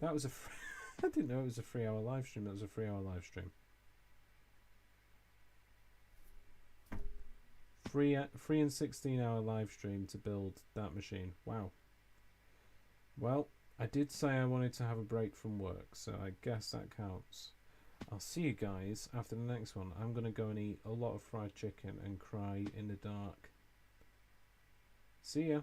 I didn't know it was a 3-hour live stream. That was a 3-hour live stream. Free and 16-hour live stream to build that machine. Wow. Well, I did say I wanted to have a break from work, so I guess that counts. I'll see you guys after the next one. I'm going to go and eat a lot of fried chicken and cry in the dark. See ya.